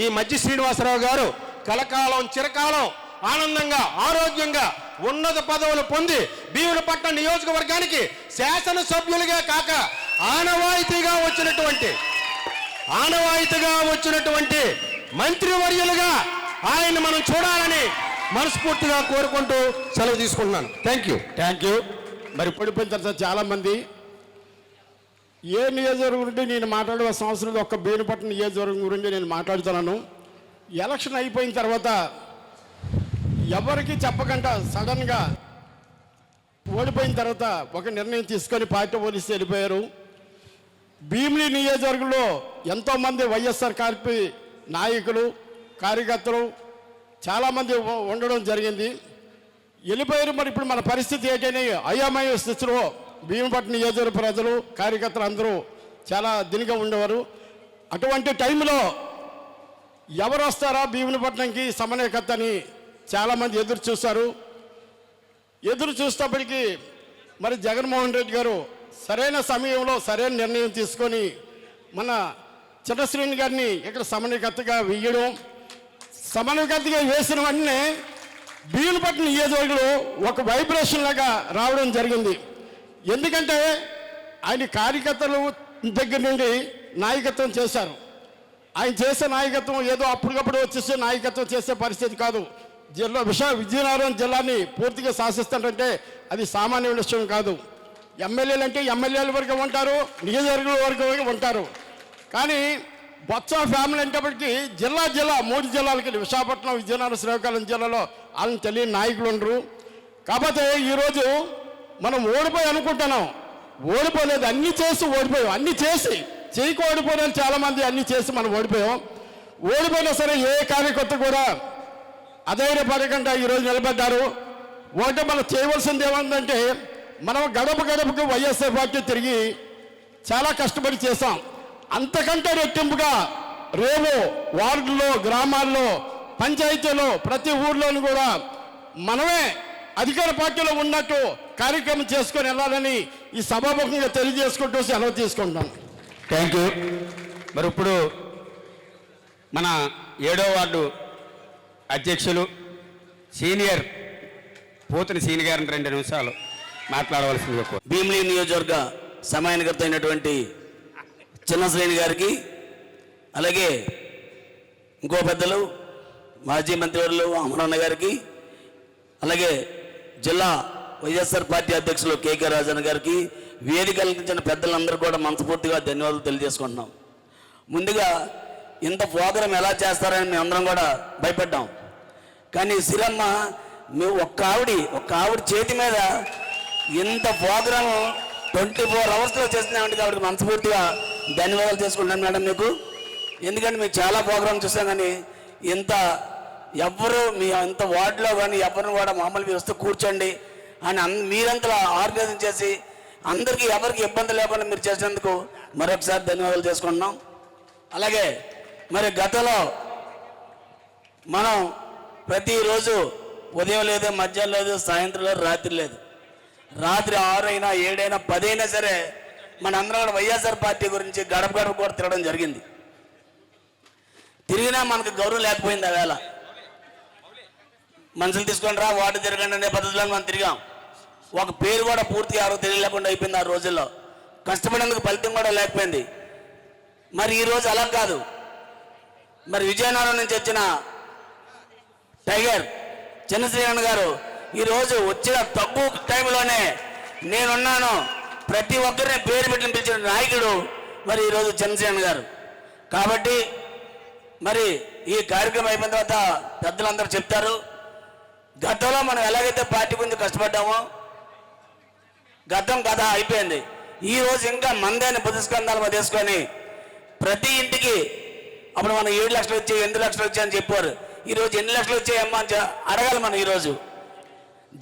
Speaker 6: ఈ మజ్జి శ్రీనివాసరావు గారు కలకాలం చిరకాలం ఆనందంగా ఆరోగ్యంగా ఉన్నత పదవులు పొంది భీమునిపట్నం నియోజకవర్గానికి శాసనసభ్యులుగా కాక ఆనవాయితీగా వచ్చినటువంటి మంత్రివర్యులుగా ఆయన మనం చూడాలని మనస్ఫూర్తిగా కోరుకుంటూ సెలవు తీసుకుంటున్నాను. Thank you.
Speaker 7: మరి పడిపోయిన తర్వాత చాలామంది ఏ నియోజకవర్గం గురించి నేను మాట్లాడవలసిన అవసరం లేదు. ఒక్క భీమునిపట్నం నియోజకవర్గం గురించి నేను మాట్లాడుతున్నాను. ఎలక్షన్ అయిపోయిన తర్వాత ఎవరికి చెప్పకుండా సడన్గా ఓడిపోయిన తర్వాత ఒక నిర్ణయం తీసుకొని పార్టీ పోలీసు వెళ్ళిపోయారు. భీమిలి నియోజకవర్గంలో ఎంతోమంది వైఎస్ఆర్ కాపీ నాయకులు కార్యకర్తలు చాలామంది ఉండడం జరిగింది. వెళ్ళిపోయారు. మరి ఇప్పుడు మన పరిస్థితి ఏంటని అయోమయ స్థితిలో భీమునిపట్నం నియోజకవర్గ ప్రజలు కార్యకర్తలు అందరూ చాలా దినిగా ఉండేవారు. అటువంటి టైంలో ఎవరు వస్తారా భీమునిపట్నంకి సమన్వయకర్త అని చాలామంది ఎదురు చూస్తారు. ఎదురు చూసేటప్పటికీ మరి జగన్మోహన్ రెడ్డి గారు సరైన సమయంలో సరైన నిర్ణయం తీసుకొని మన చిన్నశ్రేణి గారిని ఇక్కడ సమన్వయకర్తగా వేయడం, సమన్వయకర్తగా వేసిన వెంటనే భీమునిపట్నం నియోజకవర్గంలో ఒక వైబ్రేషన్ లాగా రావడం జరిగింది. ఎందుకంటే ఆయన కార్యకర్తలు దగ్గర నుండి నాయకత్వం చేశారు. ఆయన చేసే నాయకత్వం ఏదో అప్పటికప్పుడు వచ్చేసే నాయకత్వం చేసే పరిస్థితి కాదు. విజయనగరం జిల్లాని పూర్తిగా శాసిస్తుంటే అది సామాన్య విషయం కాదు. ఎమ్మెల్యేలు అంటే ఎమ్మెల్యేల వరకు ఉంటారు, నియోజకవర్గం వరకు ఉంటారు. కానీ బొత్స ఫ్యామిలీ అంటేప్పటికీ జిల్లా 3 జిల్లాలకి విశాఖపట్నం విజయనగరం శ్రీకాకుళం జిల్లాలో వాళ్ళని తెలియని నాయకులు ఉండరు. కాకపోతే ఈరోజు మనం ఓడిపోయి అనుకుంటున్నాం, ఓడిపోలేదు. అన్నీ చేసి ఓడిపోయాం, అన్నీ చేసి చేయకు ఓడిపోయిన చాలామంది అన్నీ చేసి మనం ఓడిపోయాం. ఓడిపోయినా సరే ఏ కార్యకర్త కూడా అధైర్యపడకుండా ఈరోజు నిలబడ్డారు. ఒకటి మనం చేయవలసింది ఏమందంటే మనం గడపకు వైఎస్ఆర్ పార్టీ తిరిగి చాలా కష్టపడి చేశాం. అంతకంటే రెట్టింపుగా రేపు వార్డుల్లో గ్రామాల్లో పంచాయతీలో ప్రతి ఊర్లోనూ కూడా మనమే అధికార పార్టీలో ఉన్నట్టు కార్యక్రమం చేసుకొని వెళ్ళాలని ఈ సభాముఖంగా తెలియజేసుకుంటూ సెలవు తీసుకుంటాం.
Speaker 4: Thank you. మరి ఇప్పుడు మన 7వ వార్డు అధ్యక్షులు సీనియర్ పోతుని సీని గారిని 2 నిమిషాలు మాట్లాడవలసింది.
Speaker 8: భీమిలి నియోజకవర్గ సమయానికర్త అయినటువంటి చిన్నశ్రేణి గారికి, అలాగే ఇంకో పెద్దలు మాజీ మంత్రివర్యులు అమరన్న గారికి, అలాగే జిల్లా వైఎస్ఆర్ పార్టీ అధ్యక్షులు కేకే రాజన్న గారికి, వేదిక కల్పించిన పెద్దలందరూ కూడా మనస్ఫూర్తిగా ధన్యవాదాలు తెలియజేసుకుంటున్నాం. ముందుగా ఇంత ప్రోగ్రాం ఎలా చేస్తారని మేము అందరం కూడా భయపడ్డాం. కానీ సిరమ్మ మేము ఒక్క ఆవిడ చేతి మీద ఇంత ప్రోగ్రాము 24 అవర్స్లో చేస్తున్నామంటే కాబట్టి మనస్ఫూర్తిగా ధన్యవాదాలు చేసుకుంటున్నాను మేడం మీకు. ఎందుకంటే మేము చాలా ప్రోగ్రాం చూసాం, కానీ ఇంత మీ ఇంత వార్డులో కానీ ఎవరిని కూడా మామూలు వస్తూ కూర్చోండి అని మీరంతా ఆర్గనైజింగ్ చేసి అందరికీ ఎవరికి ఇబ్బంది లేకుండా మీరు చేసినందుకు మరొకసారి ధన్యవాదాలు చేసుకుంటున్నాం. అలాగే మరి గతంలో మనం ప్రతిరోజు ఉదయం లేదు, మధ్యాహ్నం లేదు, సాయంత్రం లేదు, రాత్రి లేదు. రాత్రి 6 అయినా 7 అయినా 10 అయినా సరే మనందరం కూడా వైఎస్ఆర్ పార్టీ గురించి గడప కూడా తిరగడం జరిగింది. తిరిగినా మనకు గౌరవం లేకపోయింది. ఆ వేళ మనుషులు తీసుకొని రా వార్డు తిరగండి అనే పద్ధతిలో మనం తిరిగాం. ఒక పేరు కూడా పూర్తిగా ఎవరు తెలియలేకుండా అయిపోయింది. ఆ రోజుల్లో కష్టపడేందుకు ఫలితం కూడా లేకపోయింది. మరి ఈరోజు అలా కాదు. మరి విజయనగరం నుంచి వచ్చిన టైగర్ చిన్నశ్రీరణ గారు ఈరోజు వచ్చిన తక్కువ టైంలోనే నేనున్నాను, ప్రతి ఒక్కరిని పేరు పెట్టి పిలిచిన నాయకుడు మరి ఈరోజు చిన్నశ్రీరణ గారు. కాబట్టి మరి ఈ కార్యక్రమం అయిపోయిన తర్వాత పెద్దలందరూ చెప్తారు. గతంలో మనం ఎలాగైతే పార్టీ గురించి కష్టపడ్డామో గతం కథ అయిపోయింది. ఈరోజు ఇంకా మందైన ప్రతిస్కందాలు తీసుకొని ప్రతి ఇంటికి అప్పుడు మనం 7 లక్షలు వచ్చాయి 8 లక్షలు వచ్చాయని చెప్పారు. ఈరోజు ఎన్ని లక్షలు వచ్చాయమ్మా అని అడగాలి మనం. ఈరోజు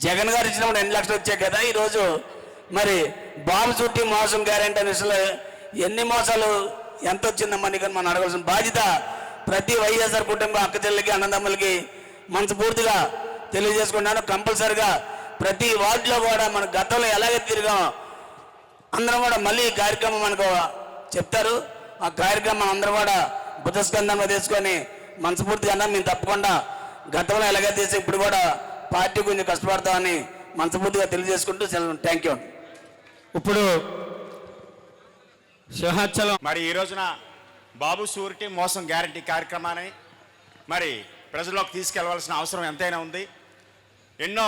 Speaker 8: జగన్ గారు ఇచ్చినప్పుడు 8 లక్షలు వచ్చాయి కదా. ఈరోజు మరి బాబు చుట్టి మోసం గ్యారెంటీ అనే విషయంలో ఎన్ని మోసాలు ఎంత వచ్చిందమ్మా నీకు మనం అడగాల్సిన బాధ్యత ప్రతి వైఎస్ఆర్ కుటుంబ అక్కచెల్లెలకి అన్నదమ్ములకి మనస్ఫూర్తిగా తెలియజేసుకున్నాను. కంపల్సరిగా ప్రతి వార్డులో కూడా మన గతంలో ఎలాగే తిరిగాం అందరం కూడా మళ్ళీ ఈ కార్యక్రమం మనకు చెప్తారు. ఆ కార్యక్రమం అందరూ కూడా బుధస్కంధంగా తీసుకొని మనస్ఫూర్తిగా అన్నా మేము తప్పకుండా గతంలో ఎలాగే తీసి ఇప్పుడు కూడా పార్టీ గురించి కష్టపడతామని మనస్ఫూర్తిగా తెలియజేసుకుంటూ థ్యాంక్ యూ.
Speaker 4: ఇప్పుడు సింహాచలం
Speaker 2: మరి ఈ రోజున బాబు షూరిటీ మోసం గ్యారంటీ కార్యక్రమాన్ని మరి ప్రజల్లోకి తీసుకెళ్లవలసిన అవసరం ఎంతైనా ఉంది. ఎన్నో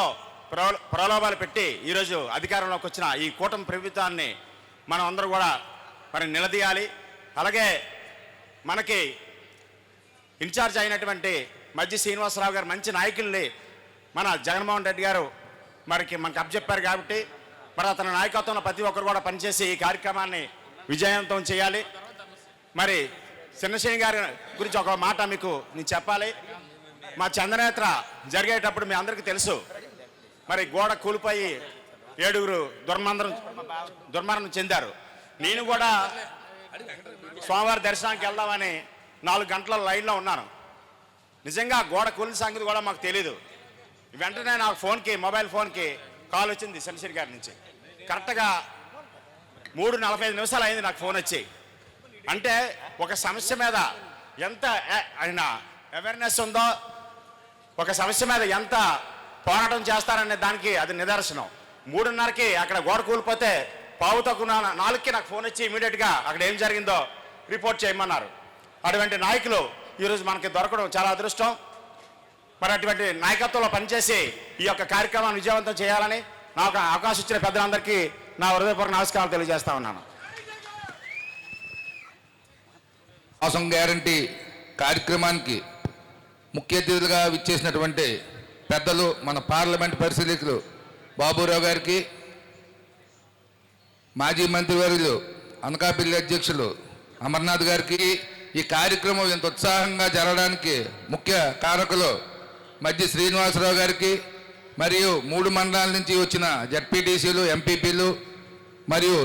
Speaker 2: ప్రలోభాలు పెట్టి ఈరోజు అధికారంలోకి వచ్చిన ఈ కూటమి ప్రభుత్వాన్ని మనం అందరూ కూడా మరి నిలదీయాలి. అలాగే మనకి ఇన్ఛార్జ్ అయినటువంటి మజ్జి శ్రీనివాసరావు గారు మంచి నాయకుల్ని మన జగన్మోహన్ రెడ్డి గారు మనకు అప్పచెప్పారు కాబట్టి మరి అతని నాయకత్వంలో ప్రతి ఒక్కరు కూడా పనిచేసి ఈ కార్యక్రమాన్ని విజయవంతం చేయాలి. మరి చిన్నశ్రేణి గారి గురించి ఒక మాట మీకు నేను చెప్పాలి. మా చందనేత్ర జరిగేటప్పుడు మీ అందరికీ తెలుసు, మరి గోడ కూలిపోయి 7 దుర్మరణం చెందారు. నేను కూడా స్వామివారి దర్శనానికి వెళ్దామని 4 గంటల లైన్లో ఉన్నాను. నిజంగా గోడ కూలిన సంగతి కూడా మాకు తెలీదు. వెంటనే నాకు మొబైల్ ఫోన్కి కాల్ వచ్చింది శనిశ్రీ గారి నుంచి. కరెక్ట్గా 3:45 నిమిషాలు అయింది నాకు ఫోన్ వచ్చి. అంటే ఒక సమస్య మీద ఎంత ఆయన అవేర్నెస్ ఉందో, ఒక సమస్య మీద ఎంత పోరాటం చేస్తారనే దానికి అది నిదర్శనం. 3:30కి అక్కడ గోడ కూలిపోతే 3:45కి నాకు ఫోన్ వచ్చి ఇమీడియట్గా అక్కడ ఏం జరిగిందో రిపోర్ట్ చేయమన్నారు. అటువంటి నాయకులు ఈరోజు మనకి దొరకడం చాలా అదృష్టం. మరి అటువంటి నాయకత్వంలో పనిచేసి ఈ యొక్క కార్యక్రమాన్ని విజయవంతం చేయాలని నాకు అవకాశం ఇచ్చిన పెద్దలందరికీ నా హృదయపూర్వక నమస్కారాలు తెలియజేస్తా ఉన్నాను.
Speaker 9: మోసం గ్యారంటీ కార్యక్రమానికి ముఖ్య అతిథులుగా విచ్చేసినటువంటి పెద్దలు మన పార్లమెంట్ పరిశీలకులు బాబురావు గారికి, మాజీ మంత్రివర్యులు అనకాపల్లి అధ్యక్షులు అమర్నాథ్ గారికి, ఈ కార్యక్రమం ఇంత ఉత్సాహంగా జరగడానికి ముఖ్య కారకులు మజ్జి శ్రీనివాసరావు గారికి, మరియు 3 మండలాల నుంచి వచ్చిన జడ్పీటీసీలు, ఎంపీపీలు మరియు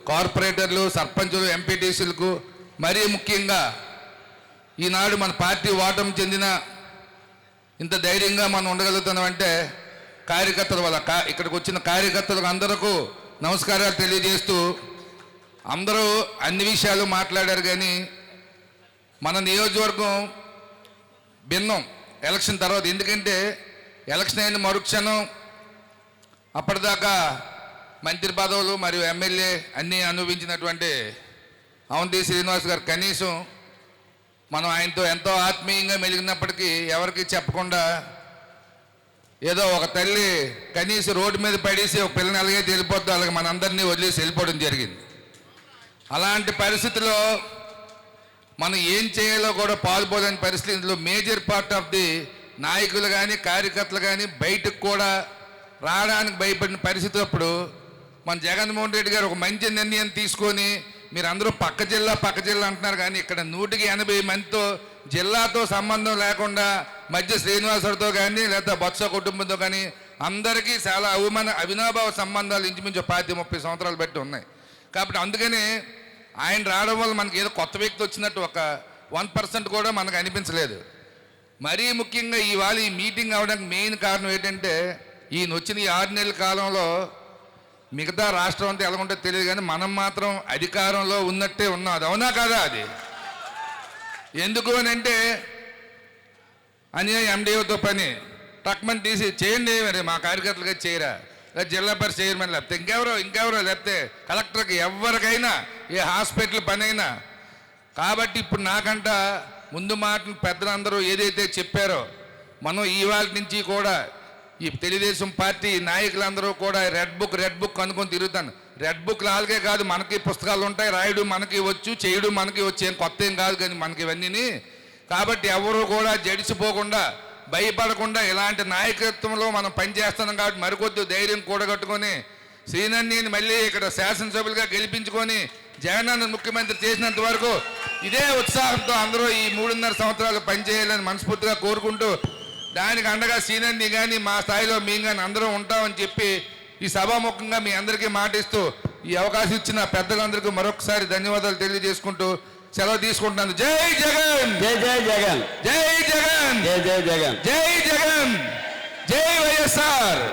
Speaker 9: కార్పొరేటర్లు, సర్పంచులు, ఎంపీటీసీలకు, మరీ ముఖ్యంగా ఈనాడు మన పార్టీ ఓటమి చెందిన ఇంత ధైర్యంగా మనం ఉండగలుగుతున్నామంటే కార్యకర్తల వల్ల. ఇక్కడికి వచ్చిన కార్యకర్తలకు అందరికీ నమస్కారాలు తెలియజేస్తూ, అందరూ అన్ని విషయాలు మాట్లాడారు. కానీ మన నియోజకవర్గం భిన్నం ఎలక్షన్ తర్వాత. ఎందుకంటే ఎలక్షన్ అయిన మరుక్షణం అప్పటిదాకా మంత్రి పదవులు మరియు ఎమ్మెల్యే అన్నీ అనుభవించినటువంటి అవంతి శ్రీనివాస్ గారు కనీసం మనం ఆయనతో ఎంతో ఆత్మీయంగా మెలిగినప్పటికీ ఎవరికి చెప్పకుండా ఏదో ఒక తల్లి కనీసం రోడ్డు మీద పడేసి ఒక పిల్లని అలాగే వెళ్ళిపోద్దు, అలాగే మనందరినీ వదిలేసి వెళ్ళిపోవడం జరిగింది. అలాంటి పరిస్థితిలో మనం ఏం చేయాలో కూడా పాల్పోలేని పరిస్థితుల్లో మేజర్ పార్ట్ ఆఫ్ ది నాయకులు కానీ కార్యకర్తలు కానీ బయటకు కూడా రావడానికి భయపడిన పరిస్థితి. అప్పుడు మన జగన్మోహన్ రెడ్డి గారు ఒక మంచి నిర్ణయం తీసుకొని, మీరు అందరూ పక్క జిల్లా అంటున్నారు కానీ ఇక్కడ 180 మందితో జిల్లాతో సంబంధం లేకుండా మధ్య శ్రీనివాసరావుతో కానీ లేదా బొత్స కుటుంబంతో కానీ అందరికీ చాలా అవినాభావ సంబంధాలు ఇంచుమించు 30 సంవత్సరాలు బట్టి ఉన్నాయి. కాబట్టి అందుకని ఆయన రావడం వల్ల మనకి ఏదో కొత్త వ్యక్తి వచ్చినట్టు ఒక 1% కూడా మనకు అనిపించలేదు. మరీ ముఖ్యంగా ఇవాళ ఈ మీటింగ్ అవడానికి మెయిన్ కారణం ఏంటంటే, ఈయన వచ్చిన ఈ 6 నెలల కాలంలో మిగతా రాష్ట్రం అంతా ఎలా ఉంటుందో తెలియదు కానీ మనం మాత్రం అధికారంలో ఉన్నట్టే ఉన్నాం. అది అవునా కాదా? అది ఎందుకు అని అంటే అన్యాయ ఎండిఓతో పని టక్మని తీసి చేయండి, మరి మా కార్యకర్తలుగా చేయరా, లేదా జిల్లా పరిషత్ చైర్మన్, లేకపోతే ఇంకెవరో లేకపోతే కలెక్టర్కి, ఎవరికైనా ఏ హాస్పిటల్ పని అయినా. కాబట్టి ఇప్పుడు నాకంట ముందు మాటను పెద్దలందరూ ఏదైతే చెప్పారో మనం ఇవాళ నుంచి కూడా ఈ తెలుగుదేశం పార్టీ నాయకులందరూ కూడా రెడ్ బుక్ అనుకొని తిరుగుతాను. రెడ్ బుక్ లాగే కాదు, మనకి పుస్తకాలు ఉంటాయి, రాయడం మనకి వచ్చు, చేయడం మనకి వచ్చి ఏం కొత్త ఏం కాదు కానీ మనకి ఇవన్నీ. కాబట్టి ఎవరు కూడా జడిసిపోకుండా భయపడకుండా ఇలాంటి నాయకత్వంలో మనం పనిచేస్తున్నాం. కాబట్టి మరికొద్ది ధైర్యం కూడగట్టుకొని శ్రీనన్నిని మళ్ళీ ఇక్కడ శాసనసభ్యులుగా గెలిపించుకొని జగనన్న ముఖ్యమంత్రి చేసినంత వరకు ఇదే ఉత్సాహంతో అందరూ ఈ 3.5 సంవత్సరాలు పనిచేయాలని మనస్ఫూర్తిగా కోరుకుంటూ, దానికి అండగా శ్రీనన్ని కానీ మా స్థాయిలో మేము కానీ అందరూ ఉంటామని చెప్పి ఈ సభాముఖంగా మీ అందరికీ మాటిస్తూ ఈ అవకాశం ఇచ్చిన పెద్దలందరికీ మరొకసారి ధన్యవాదాలు తెలియజేసుకుంటూ సెలవు తీసుకుంటున్నాను. జై జగన్,
Speaker 4: జై జై జగన్,
Speaker 9: జై జగన్,
Speaker 4: జై జై జగన్,
Speaker 9: జై జగన్, జై వైఎస్ఆర్.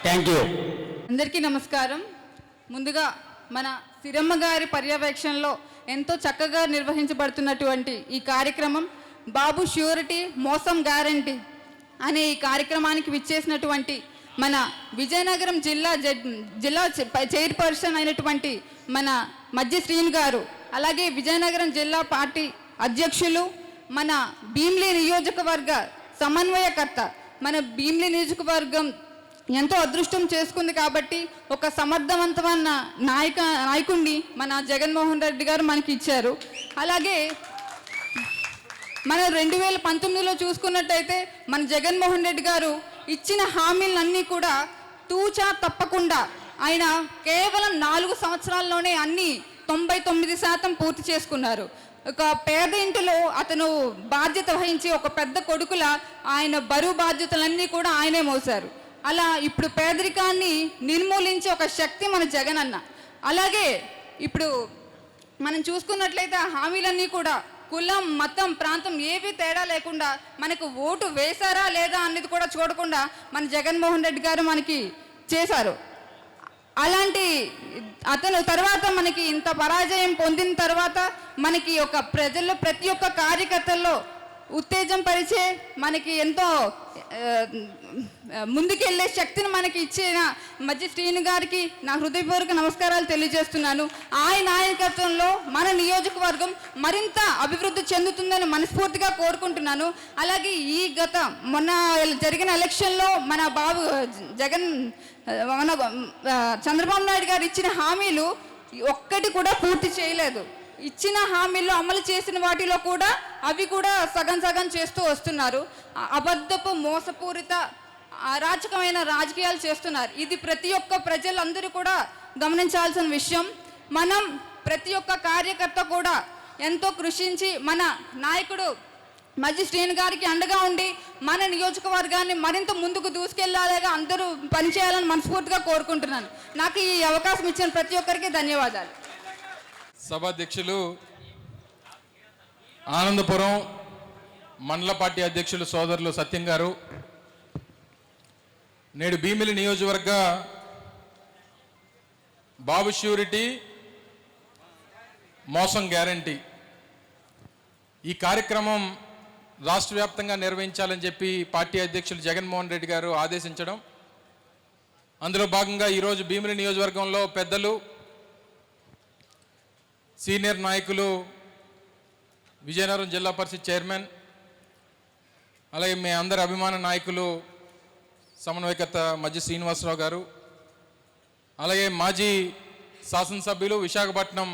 Speaker 4: Thank you.
Speaker 10: అందరికీ నమస్కారం. ముందుగా మన సిరమ్మ గారి పర్యవేక్షణలో ఎంతో చక్కగా నిర్వహించబడుతున్నటువంటి ఈ కార్యక్రమం బాబు ష్యూరిటీ మోసం గ్యారంటీ అనే ఈ కార్యక్రమానికి విచ్చేసినటువంటి మన విజయనగరం జిల్లా చైర్పర్సన్ అయినటువంటి మన మధ్య శ్రీను గారు, అలాగే విజయనగరం జిల్లా పార్టీ అధ్యక్షులు, మన భీమిలి నియోజకవర్గ సమన్వయకర్త, మన భీమిలి నియోజకవర్గం ఎంతో అదృష్టం చేసుకుంది కాబట్టి ఒక సమర్థవంతమైన నాయకుడిని మన జగన్మోహన్ రెడ్డి గారు మనకి ఇచ్చారు. అలాగే మన 2019లో చూసుకున్నట్టయితే మన జగన్మోహన్ రెడ్డి గారు ఇచ్చిన హామీలన్నీ కూడా తూచా తప్పకుండా ఆయన కేవలం 4 సంవత్సరాల్లోనే అన్ని 99% పూర్తి చేసుకున్నారు. ఒక పేద ఇంటిలో అతను బాధ్యత వహించి ఒక పెద్ద కొడుకుల ఆయన బరువు బాధ్యతలన్నీ కూడా ఆయనే మోశారు. అలా ఇప్పుడు పేదరికాన్ని నిర్మూలించే ఒక శక్తి మన జగన్ అన్న. అలాగే ఇప్పుడు మనం చూసుకున్నట్లయితే ఆ హామీలన్నీ కూడా కులం, మతం, ప్రాంతం ఏవి తేడా లేకుండా మనకు ఓటు వేశారా లేదా అనేది కూడా చూడకుండా మన జగన్మోహన్ రెడ్డి గారు మనకి చేశారు. అలాంటి అతను తర్వాత మనకి ఇంత పరాజయం పొందిన తర్వాత మనకి ఒక ప్రజల్లో ప్రతి ఒక్క కార్యకర్తల్లో ఉత్తేజం పరిచే మనకి ఎంతో ముందుకెళ్ళే శక్తిని మనకి ఇచ్చిన మధ్య శ్రీను గారికి నా హృదయపూర్వక నమస్కారాలు తెలియజేస్తున్నాను. ఆయన నాయకత్వంలో మన నియోజకవర్గం మరింత అభివృద్ధి చెందుతుందని మనస్ఫూర్తిగా కోరుకుంటున్నాను. అలాగే ఈ మొన్న జరిగిన ఎలక్షన్లో మన చంద్రబాబు నాయుడు గారు ఇచ్చిన హామీలు ఒక్కటి కూడా పూర్తి చేయలేదు. ఇచ్చిన హామీల్లో అమలు చేసిన వాటిలో కూడా అవి కూడా సగం సగం చేస్తూ వస్తున్నారు. అబద్ధపు మోసపూరిత అరాచకమైన రాజకీయాలు చేస్తున్నారు. ఇది ప్రతి ఒక్క ప్రజలందరూ కూడా గమనించాల్సిన విషయం. మనం ప్రతి ఒక్క కార్యకర్త కూడా ఎంతో కృషించి మన నాయకుడు మధ్య శ్రీను గారికి అండగా ఉండి మన నియోజకవర్గాన్ని మరింత ముందుకు దూసుకెళ్లాలిగా అందరూ పనిచేయాలని మనస్ఫూర్తిగా కోరుకుంటున్నాను. నాకు ఈ అవకాశం ఇచ్చిన ప్రతి ఒక్కరికి ధన్యవాదాలు.
Speaker 1: సభాధ్యక్షులు ఆనందపురం మండల పార్టీ అధ్యక్షులు సోదరులు సత్యం గారు, నేడు భీమిలి నియోజకవర్గ బాబు ష్యూరిటీ మోసం గ్యారంటీ ఈ కార్యక్రమం రాష్ట్ర వ్యాప్తంగా నిర్వహించాలని చెప్పి పార్టీ అధ్యక్షులు జగన్మోహన్ రెడ్డి గారు ఆదేశించడం, అందులో భాగంగా ఈరోజు భీమిలి నియోజకవర్గంలో పెద్దలు, సీనియర్ నాయకులు, విజయనగరం జిల్లా పరిషత్ చైర్మన్, అలాగే మీ అందరి అభిమాన నాయకులు సమన్వయకర్త మధ్య శ్రీనివాసరావు గారు, అలాగే మాజీ శాసనసభ్యులు, విశాఖపట్నం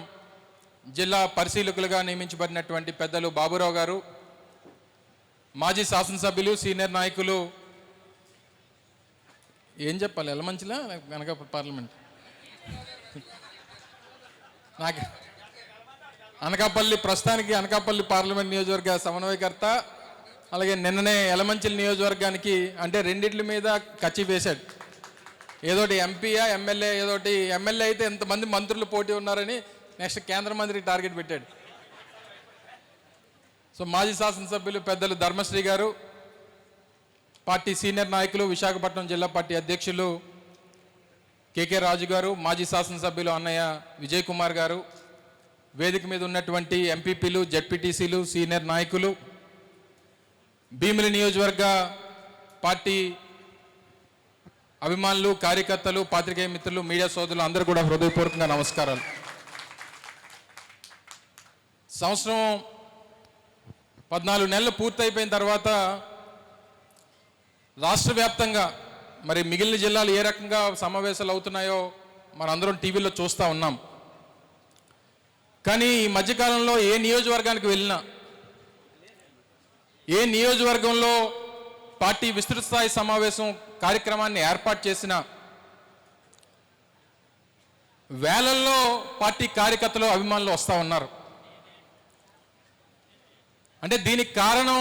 Speaker 1: జిల్లా పరిశీలకులుగా నియమించబడినటువంటి పెద్దలు బాబురావు గారు, మాజీ శాసనసభ్యులు, సీనియర్ నాయకులు, ఏం చెప్పాలి ఎలమంచిలా అనకాపల్లి పార్లమెంట్, నాకు అనకాపల్లి ప్రస్తుతానికి అనకాపల్లి పార్లమెంట్ నియోజకవర్గ సమన్వయకర్త, అలాగే నిన్ననే ఎలమంచిలి నియోజకవర్గానికి అంటే రెండిట్ల మీద కచ్చి వేశాడు. ఏదోటి ఎంపీయా ఎమ్మెల్యే, ఏదోటి ఎమ్మెల్యే అయితే ఎంతమంది మంత్రులు పోటీ ఉన్నారని నెక్స్ట్ కేంద్ర మంత్రికి టార్గెట్ పెట్టాడు. సో మాజీ శాసనసభ్యులు పెద్దలు ధర్మశ్రీ గారు, పార్టీ సీనియర్ నాయకులు, విశాఖపట్నం జిల్లా పార్టీ అధ్యక్షులు కేకే రాజు గారు, మాజీ శాసనసభ్యులు అన్నయ్య విజయ్ కుమార్ గారు, వేదిక మీద ఉన్నటువంటి ఎంపీపీలు, జెడ్పీటీసీలు, సీనియర్ నాయకులు, భీమిలి నియోజకవర్గ పార్టీ అభిమానులు, కార్యకర్తలు, పాత్రికేయ మిత్రులు, మీడియా సోదరులు అందరూ కూడా హృదయపూర్వకంగా నమస్కారాలు. సంవత్సరం 14 నెలలు పూర్తయిపోయిన తర్వాత రాష్ట్ర వ్యాప్తంగా మరి మిగిలిన జిల్లాలు ఏ రకంగా సమావేశాలు అవుతున్నాయో మనందరం టీవీలో చూస్తూ ఉన్నాం. కానీ ఈ మధ్యకాలంలో ఏ నియోజకవర్గానికి వెళ్ళినా, ఏ నియోజకవర్గంలో పార్టీ విస్తృత స్థాయి సమావేశం కార్యక్రమాన్ని ఏర్పాటు చేసినా వేలల్లో పార్టీ కార్యకర్తలు, అభిమానులు వస్తూ ఉన్నారు. అంటే దీనికి కారణం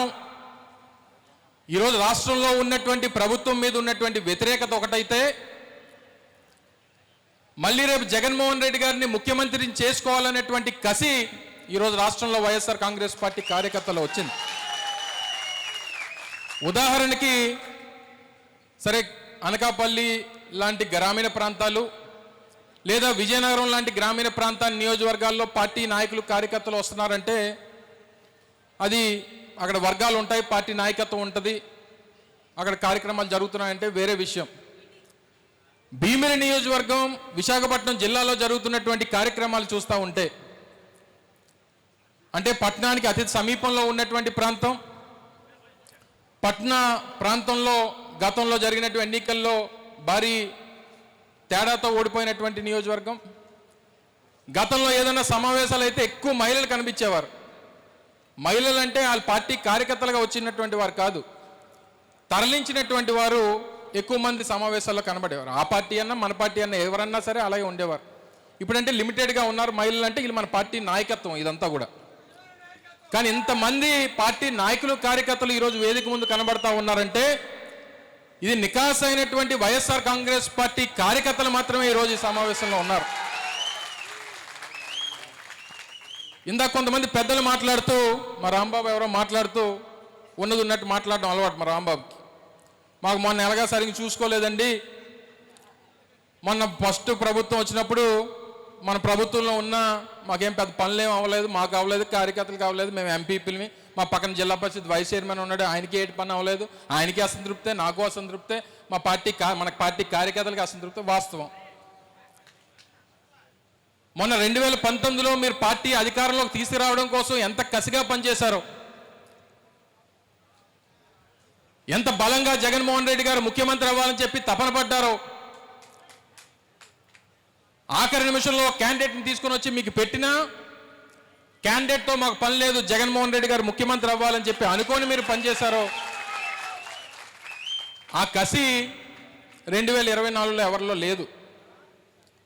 Speaker 1: ఈరోజు రాష్ట్రంలో ఉన్నటువంటి ప్రభుత్వం మీద ఉన్నటువంటి వ్యతిరేకత ఒకటైతే, మళ్ళీ రేపు జగన్మోహన్ రెడ్డి గారిని ముఖ్యమంత్రిని చేసుకోవాలనేటువంటి కసి
Speaker 11: ఈరోజు రాష్ట్రంలో వైఎస్ఆర్ కాంగ్రెస్ పార్టీ కార్యకర్తలు వచ్చింది. ఉదాహరణకి సరే అనకాపల్లి లాంటి గ్రామీణ ప్రాంతాలు లేదా విజయనగరం లాంటి గ్రామీణ ప్రాంతాల నియోజకవర్గాల్లో పార్టీ నాయకులు కార్యకర్తలు వస్తున్నారంటే అది అక్కడ వర్గాలు ఉంటాయి, పార్టీ నాయకత్వం ఉంటుంది, అక్కడ కార్యక్రమాలు జరుగుతున్నాయంటే వేరే విషయం. భీమిలి నియోజకవర్గం విశాఖపట్నం జిల్లాలో జరుగుతున్నటువంటి కార్యక్రమాలు చూస్తూ ఉంటే అంటే పట్టణానికి అతి సమీపంలో ఉన్నటువంటి ప్రాంతం, పట్టణ ప్రాంతంలో గతంలో జరిగినటువంటి ఎన్నికల్లో భారీ తేడాతో ఓడిపోయినటువంటి నియోజకవర్గం. గతంలో ఏదైనా సమావేశాలు అయితే ఎక్కువ మహిళలు కనిపించేవారు. మహిళలు అంటే వాళ్ళ పార్టీ కార్యకర్తలుగా వచ్చినటువంటి వారు కాదు, తరలించినటువంటి వారు ఎక్కువ మంది సమావేశాల్లో కనబడేవారు. ఆ పార్టీ అన్నా మన పార్టీ అన్నా ఎవరన్నా సరే అలాగే ఉండేవారు. ఇప్పుడంటే లిమిటెడ్గా ఉన్నారు మహిళలు, అంటే వీళ్ళు మన పార్టీ నాయకత్వం ఇదంతా కూడా. కానీ ఇంతమంది పార్టీ నాయకులు కార్యకర్తలు ఈరోజు వేదిక ముందు కనబడతా ఉన్నారంటే ఇది నికాస్ అయినటువంటి వైఎస్ఆర్ కాంగ్రెస్ పార్టీ కార్యకర్తలు మాత్రమే ఈరోజు ఈ సమావేశంలో ఉన్నారు. ఇందాక కొంతమంది పెద్దలు మాట్లాడుతూ, మా రాంబాబు ఎవరో మాట్లాడుతూ ఉన్నది ఉన్నట్టు మాట్లాడడం అలవాటు మా రాంబాబుకి. మాకు మొన్న ఎలాగా సరిగ్గా చూసుకోలేదండి, మొన్న ఫస్ట్ ప్రభుత్వం వచ్చినప్పుడు మన ప్రభుత్వంలో ఉన్న మాకేం పెద్ద పనులేం అవ్వలేదు, మాకు అవ్వలేదు, కార్యకర్తలకు అవ్వలేదు, మేము ఎంపీపీలని, మా పక్కన జిల్లా పరిషత్ వైస్ చైర్మన్ ఉన్నాడు, ఆయనకి ఏటి పని అవ్వలేదు, ఆయనకి అసంతృప్తే, నాకు అసంతృప్తే, మన పార్టీ కార్యకర్తలకు అసంతృప్తే. వాస్తవం. మొన్న 2019లో మీరు పార్టీ అధికారంలోకి తీసుకురావడం కోసం ఎంత కసిగా పనిచేశారో, ఎంత బలంగా జగన్మోహన్ రెడ్డి గారు ముఖ్యమంత్రి అవ్వాలని చెప్పి తపన పడ్డారో, ఆఖరి నిమిషంలో క్యాండిడేట్ని తీసుకుని వచ్చి మీకు పెట్టినా క్యాండిడేట్తో మాకు పని లేదు, జగన్మోహన్ రెడ్డి గారు ముఖ్యమంత్రి అవ్వాలని చెప్పి అనుకొని మీరు పనిచేశారో, ఆ కసి 2024లో ఎవరిలో లేదు.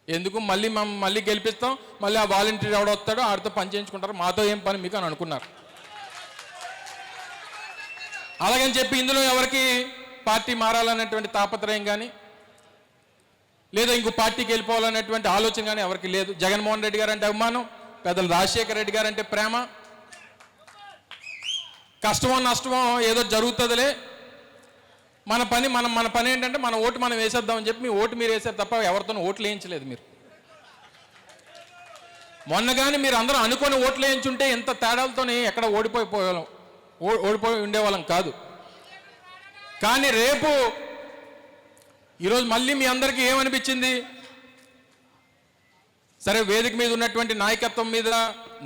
Speaker 11: ఎందుకు మళ్ళీ గెలిపిస్తాం, మళ్ళీ ఆ వాలంటీర్ ఎవడో వస్తాడో ఆడితో పని చేయించుకుంటారు, మాతో ఏం పని మీకు అని అనుకున్నారు. అలాగని చెప్పి ఇందులో ఎవరికి పార్టీ మారాలనేటువంటి తాపత్రయం కానీ లేదా ఇంకో పార్టీకి వెళ్ళిపోవాలనేటువంటి ఆలోచన కానీ ఎవరికి లేదు. జగన్మోహన్ రెడ్డి గారు అంటే అభిమానం, పెద్దలు రాజశేఖర రెడ్డి గారు అంటే ప్రేమ. కష్టమో నష్టమో ఏదో జరుగుతుందిలే, మన పని ఏంటంటే మన ఓటు మనం వేసేద్దామని చెప్పి మీ ఓటు మీరు వేసారు తప్ప ఎవరితోనూ ఓట్లు వేయించలేదు మీరు. మొన్న కానీ మీరు అందరూ అనుకొని ఓట్లు వేయించుంటే ఎంత తేడాలతోనే ఎక్కడ ఓడిపోయి ఉండేవాళ్ళం కాదు. కానీ రేపు ఈరోజు మళ్ళీ మీ అందరికీ ఏమనిపించింది? సరే, వేదిక మీద ఉన్నటువంటి నాయకత్వం మీద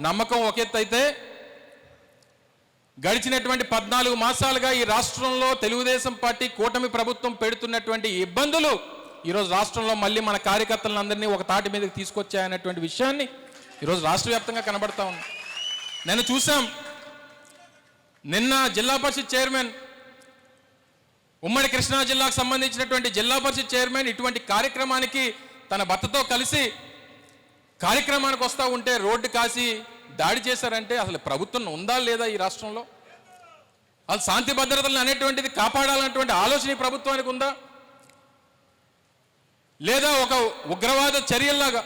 Speaker 11: నమ్మకం ఒక ఎత్తు అయితే, గడిచినటువంటి 14 మాసాలుగా ఈ రాష్ట్రంలో తెలుగుదేశం పార్టీ కూటమి ప్రభుత్వం పెడుతున్నటువంటి ఇబ్బందులు ఈరోజు రాష్ట్రంలో మళ్ళీ మన కార్యకర్తలందరినీ ఒక తాటి మీదకి తీసుకొచ్చాయనేటువంటి విషయాన్ని ఈరోజు రాష్ట్ర వ్యాప్తంగా కనబడతా ఉంది. నేను చూసాం, నిన్న జిల్లా పరిషత్ చైర్మన్, ఉమ్మడి కృష్ణా జిల్లాకు సంబంధించినటువంటి జిల్లా పరిషత్ చైర్మన్ ఇటువంటి కార్యక్రమానికి తన భర్తతో కలిసి కార్యక్రమానికి వస్తూ ఉంటే రోడ్డు కాసి దాడి చేశారంటే అసలు ప్రభుత్వం ఉందా లేదా ఈ రాష్ట్రంలో? అసలు శాంతి భద్రతలను అనేటువంటిది కాపాడాలన్నటువంటి ఆలోచన ఈ ప్రభుత్వానికి ఉందా? లేదా ఒక ఉగ్రవాద చర్యల్లాగా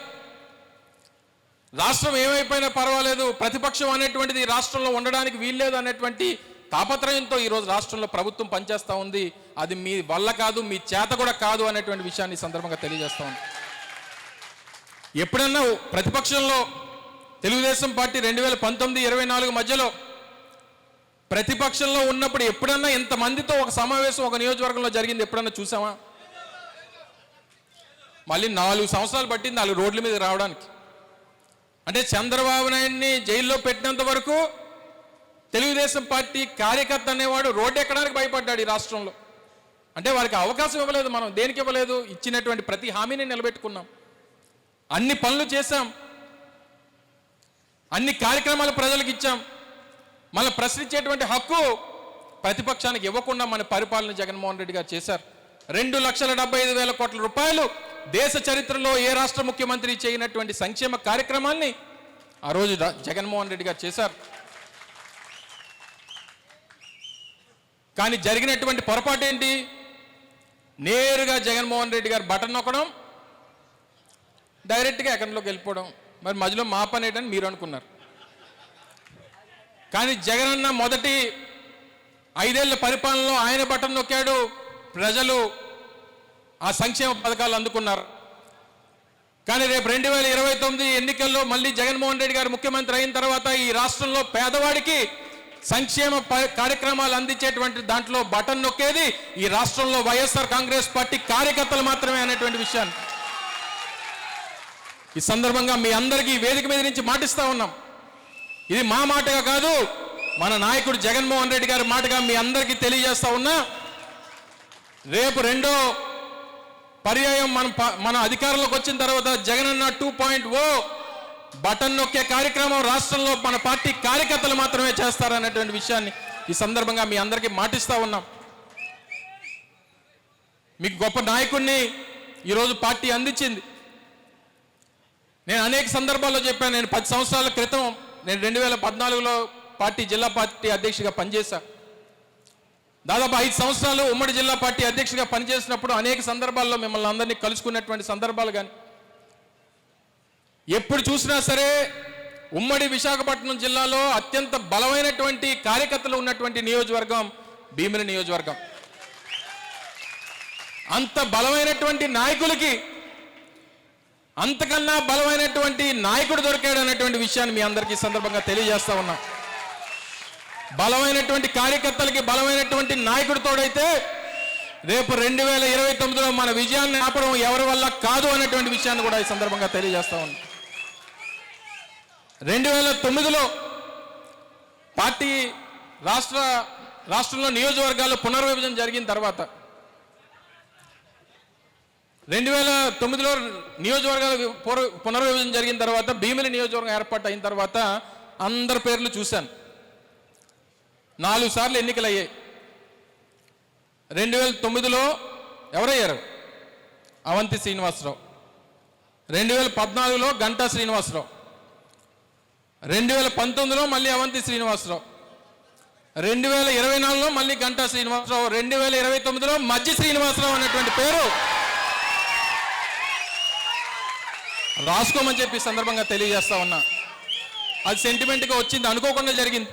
Speaker 11: రాష్ట్రం ఏమైపోయినా పర్వాలేదు, ప్రతిపక్షం అనేటువంటిది ఈ రాష్ట్రంలో ఉండడానికి వీల్లేదు అనేటువంటి తాపత్రయంతో ఈరోజు రాష్ట్రంలో ప్రభుత్వం పనిచేస్తూ ఉంది. అది మీ వల్ల కాదు, మీ చేత కూడా కాదు అనేటువంటి విషయాన్ని ఈ సందర్భంగా తెలియజేస్తా ఉంది. ఎప్పుడన్నా ప్రతిపక్షంలో తెలుగుదేశం పార్టీ 2019-24 మధ్యలో ప్రతిపక్షంలో ఉన్నప్పుడు ఎప్పుడన్నా ఇంతమందితో ఒక సమావేశం ఒక నియోజకవర్గంలో జరిగింది ఎప్పుడన్నా చూసామా? మళ్ళీ 4 సంవత్సరాలు పట్టింది 4 రోడ్ల మీద రావడానికి. అంటే చంద్రబాబు నాయుడిని జైల్లో పెట్టినంత వరకు తెలుగుదేశం పార్టీ కార్యకర్త అనేవాడు రోడ్డు ఎక్కడానికి భయపడ్డాడు ఈ రాష్ట్రంలో. అంటే వారికి అవకాశం ఇవ్వలేదు. మనం దేనికి ఇవ్వలేదు? ఇచ్చినటువంటి ప్రతి హామీని నిలబెట్టుకున్నాం, అన్ని పనులు చేశాం, అన్ని కార్యక్రమాలు ప్రజలకు ఇచ్చాం. మన ప్రశ్నించేటువంటి హక్కు ప్రతిపక్షానికి ఇవ్వకుండా మన పరిపాలన జగన్మోహన్ రెడ్డి గారు చేశారు. 2,75,000 కోట్ల రూపాయలు దేశ చరిత్రలో ఏ రాష్ట్ర ముఖ్యమంత్రి చేయనటువంటి సంక్షేమ కార్యక్రమాన్ని ఆ రోజు జగన్మోహన్ రెడ్డి గారు చేశారు. కానీ జరిగినటువంటి పొరపాటు ఏంటి? నేరుగా జగన్మోహన్ రెడ్డి గారు బటన్ నొక్కడం, డైరెక్ట్గా అకౌంట్లోకి వెళ్ళిపోవడం. మరి మధ్యలో మా పని ఏంటని మీరు అనుకున్నారు. కానీ జగనన్న మొదటి 5 ఏళ్ల పరిపాలనలో ఆయన బటన్ నొక్కాడు, ప్రజలు ఆ సంక్షేమ పథకాలు అందుకున్నారు. కానీ రేపు 2029 ఎన్నికల్లో మళ్ళీ జగన్మోహన్ రెడ్డి గారు ముఖ్యమంత్రి అయిన తర్వాత ఈ రాష్ట్రంలో పేదవాడికి సంక్షేమ కార్యక్రమాలు అందించేటువంటి దాంట్లో బటన్ నొక్కేది ఈ రాష్ట్రంలో వైఎస్ఆర్ కాంగ్రెస్ పార్టీ కార్యకర్తలు మాత్రమే అనేటువంటి విషయాన్ని ఈ సందర్భంగా మీ అందరికీ వేదిక మీద నుంచి మాటిస్తా ఉన్నాం. ఇది మా మాటగా కాదు, మన నాయకుడు జగన్మోహన్ రెడ్డి గారి మాటగా మీ అందరికీ తెలియజేస్తా ఉన్నా. రేపు రెండో పర్యాయం మన అధికారంలోకి వచ్చిన తర్వాత జగనన్న 2.0 బటన్ నొక్కే కార్యక్రమం రాష్ట్రంలో మన పార్టీ కార్యకర్తలు మాత్రమే చేస్తారనేటువంటి విషయాన్ని ఈ సందర్భంగా మీ అందరికీ మాటిస్తా ఉన్నాం. మీకు గొప్ప నాయకుడిని ఈరోజు పార్టీ అందించింది. నేను అనేక సందర్భాల్లో చెప్పాను. నేను 10 సంవత్సరాల క్రితం నేను 2014లో జిల్లా పార్టీ అధ్యక్షుడిగా పనిచేశా. దాదాపు 5 సంవత్సరాలు ఉమ్మడి జిల్లా పార్టీ అధ్యక్షుడిగా పనిచేసినప్పుడు అనేక సందర్భాల్లో మిమ్మల్ని అందరినీ కలుసుకున్నటువంటి సందర్భాలు కానీ, ఎప్పుడు చూసినా సరే ఉమ్మడి విశాఖపట్నం జిల్లాలో అత్యంత బలమైనటువంటి కార్యకర్తలు ఉన్నటువంటి నియోజకవర్గం భీమిలి నియోజకవర్గం. అంత బలమైనటువంటి నాయకులకి అంతకన్నా బలమైనటువంటి నాయకుడు దొరికాడు అనేటువంటి విషయాన్ని మీ అందరికీ సందర్భంగా తెలియజేస్తా ఉన్నా. బలమైనటువంటి కార్యకర్తలకి బలమైనటువంటి నాయకుడు తోడైతే రేపు 2029లో మన విజయాన్ని ఆపడం ఎవరి వల్ల కాదు అనేటువంటి విషయాన్ని కూడా ఈ సందర్భంగా తెలియజేస్తా ఉన్నా. 2009లో పార్టీ రాష్ట్రంలో నియోజకవర్గాల్లో పునర్విభజన జరిగిన తర్వాత 2009లో నియోజకవర్గాల పునర్విభజన జరిగిన తర్వాత భీమిలి నియోజకవర్గం ఏర్పాటు అయిన తర్వాత అందరి పేర్లు చూశాను. 4 సార్లు ఎన్నికలు అయ్యాయి. 2009లో ఎవరయ్యారు? అవంతి శ్రీనివాసరావు. 2014లో గంటా శ్రీనివాసరావు. 2019లో మళ్ళీ అవంతి శ్రీనివాసరావు. 2024లో మళ్ళీ గంటా శ్రీనివాసరావు. 2029లో మజ్జి శ్రీనివాసరావు అనేటువంటి పేరు రాసుకోమని చెప్పి సందర్భంగా తెలియజేస్తా ఉన్నా. అది సెంటిమెంట్గా వచ్చింది, అనుకోకుండా జరిగింది.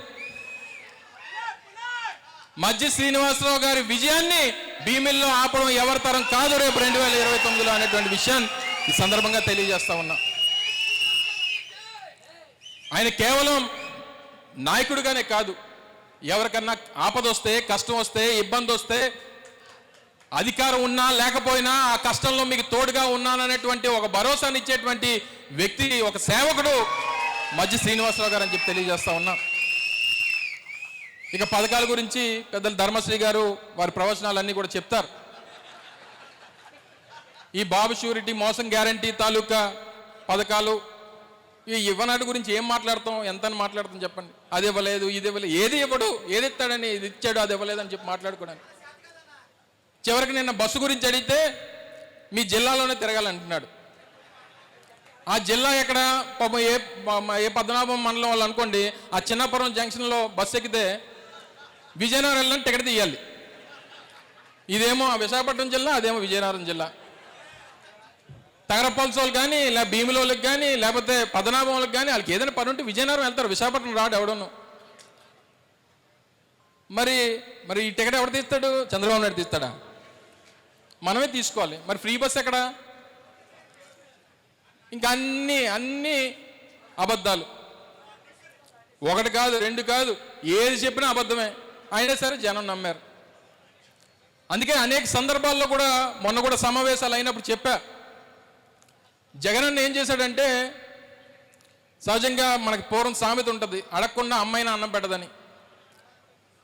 Speaker 11: మజ్జి శ్రీనివాసరావు గారి విజయాన్ని భీమిల్లో ఆపడం ఎవరి తరం కాదు రేపు 2029లో అనేటువంటి విషయాన్ని ఈ సందర్భంగా తెలియజేస్తా ఉన్నా. ఆయన కేవలం నాయకుడిగానే కాదు, ఎవరికన్నా ఆపద వస్తే, కష్టం వస్తే, ఇబ్బంది వస్తే, అధికారం ఉన్నా లేకపోయినా ఆ కష్టంలో మీకు తోడుగా ఉన్నాననేటువంటి ఒక భరోసాని ఇచ్చేటువంటి వ్యక్తి, ఒక సేవకుడు మజ్జి శ్రీనివాసరావు గారు అని చెప్పి తెలియజేస్తా ఉన్నా. ఇక పథకాల గురించి పెద్దలు ధర్మశ్రీ గారు వారి ప్రవచనాలన్నీ కూడా చెప్తారు. ఈ బాబు షూరిటీ, మోసం గ్యారంటీ తాలూకా పథకాలు, ఈ ఇవ్వనాటి గురించి ఏం మాట్లాడతాం, ఎంత మాట్లాడతాం చెప్పండి. అది ఇవ్వలేదు, ఇది ఇవ్వలేదు, ఏది ఇవ్వడు, ఏది ఇస్తాడని, ఇది ఇచ్చాడు, అది ఇవ్వలేదు అని చెప్పి మాట్లాడుకోవడానికి. చివరికి నిన్న బస్సు గురించి అడిగితే మీ జిల్లాలోనే తిరగాలంటున్నాడు. ఆ జిల్లా ఎక్కడ? పాపం ఏ పద్మనాభం మండలం వాళ్ళు అనుకోండి, ఆ చిన్నపురం జంక్షన్లో బస్సు ఎక్కితే విజయనగరం వెళ్ళని టికెట్ తీయాలి. ఇదేమో విశాఖపట్నం జిల్లా, అదేమో విజయనగరం జిల్లా. తగరపల్స్ వాళ్ళు కానీ, లేదా భీమిలి వాళ్ళకి కానీ, లేకపోతే పద్మనాభం వాళ్ళకి కానీ, వాళ్ళకి ఏదైనా పని ఉంటే విజయనగరం వెళ్తారు, విశాఖపట్నం రాడు ఎవడను. మరి ఈ టికెట్ ఎవరు తీస్తాడు? చంద్రబాబు నాయుడు తీస్తాడా? మనమే తీసుకోవాలి. మరి ఫ్రీ బస్ ఎక్కడ? ఇంకా అన్ని అబద్ధాలు. ఒకటి కాదు, రెండు కాదు, ఏది చెప్పినా అబద్ధమే. అయినా సరే జనం నమ్మారు. అందుకే అనేక సందర్భాల్లో కూడా, మొన్న కూడా సమావేశాలు అయినప్పుడు చెప్పా, జగనన్న ఏం చేశాడంటే, సహజంగా మనకి పూర్వం సామెత ఉంటుంది, అడగకుండా అమ్మాయినా అన్నం పెట్టదని.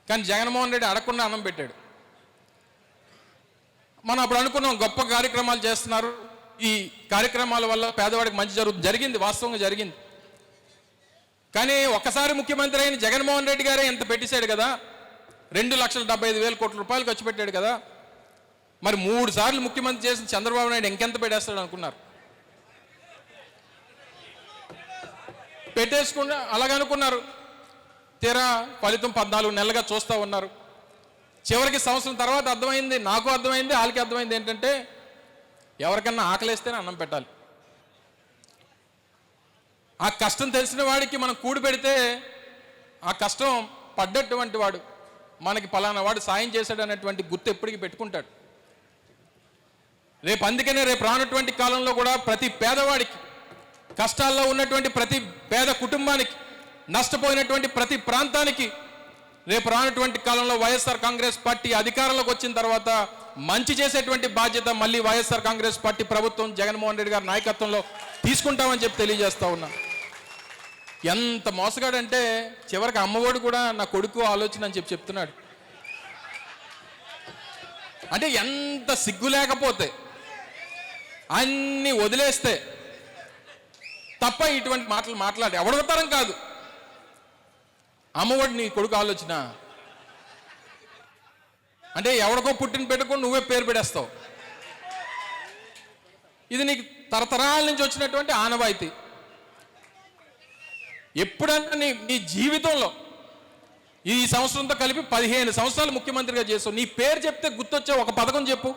Speaker 11: కానీ జగన్మోహన్ రెడ్డి అడగకుండా అన్నం పెట్టాడు. మనం అప్పుడు అనుకున్నాం గొప్ప కార్యక్రమాలు చేస్తున్నారు, ఈ కార్యక్రమాల వల్ల పేదవాడికి మంచి జరిగింది, వాస్తవంగా జరిగింది. కానీ ఒక్కసారి ముఖ్యమంత్రి అయిన జగన్మోహన్ రెడ్డి గారే ఎంత పెట్టేశాడు కదా, 2,75,000 కోట్ల రూపాయలు ఖర్చు పెట్టాడు కదా. మరి 3 సార్లు ముఖ్యమంత్రి చేసిన చంద్రబాబు నాయుడు ఇంకెంత పెట్టేస్తాడు అనుకున్నారు. పెట్టేసుకున్నా అలాగనుకున్నారు. తీరా ఫలితం 14 నెలలుగా చూస్తూ ఉన్నారు. చివరికి సంవత్సరం తర్వాత అర్థమైంది, నాకు అర్థమైంది, వాళ్ళకి అర్థమైంది ఏంటంటే, ఎవరికన్నా ఆకలేస్తేనే అన్నం పెట్టాలి. ఆ కష్టం తెలిసిన వాడికి మనం కూడి పెడితే ఆ కష్టం పడ్డటువంటి వాడు మనకి పలానా వాడు సాయం చేశాడు అనేటువంటి గుర్తు ఎప్పటికీ పెట్టుకుంటాడు. రేపు అందుకనే రేపు రానటువంటి కాలంలో కూడా ప్రతి పేదవాడికి, కష్టాల్లో ఉన్నటువంటి ప్రతి పేద కుటుంబానికి, నష్టపోయినటువంటి ప్రతి ప్రాంతానికి రేపు రానటువంటి కాలంలో వైఎస్ఆర్ కాంగ్రెస్ పార్టీ అధికారంలోకి వచ్చిన తర్వాత మంచి చేసేటువంటి బాధ్యత మళ్ళీ వైఎస్ఆర్ కాంగ్రెస్ పార్టీ ప్రభుత్వం జగన్మోహన్ రెడ్డి గారి నాయకత్వంలో తీసుకుంటామని చెప్పి తెలియజేస్తా ఉన్నా. ఎంత మోసగాడంటే చివరికి అమ్మఒడు కూడా నా కొడుకు ఆలోచన అని చెప్పి చెప్తున్నాడు. అంటే ఎంత సిగ్గు లేకపోతే, అన్ని వదిలేస్తే తప్ప ఇటువంటి మాటలు మాట్లాడి ఎవడగొట్టారం కాదు. అమ్మఒడి నీ కొడుకు ఆలోచన అంటే ఎవడికో పుట్టిన పెట్టుకొని నువ్వే పేరు పెడేస్తావు. ఇది నీకు తరతరాల నుంచి వచ్చినటువంటి ఆనవాయితీ. ఎప్పుడన్నా నీ జీవితంలో ఈ సంవత్సరంతో కలిపి 15 సంవత్సరాలు ముఖ్యమంత్రిగా చేస్తావు, నీ పేరు చెప్తే గుర్తొచ్చే ఒక పథకం చెప్పు.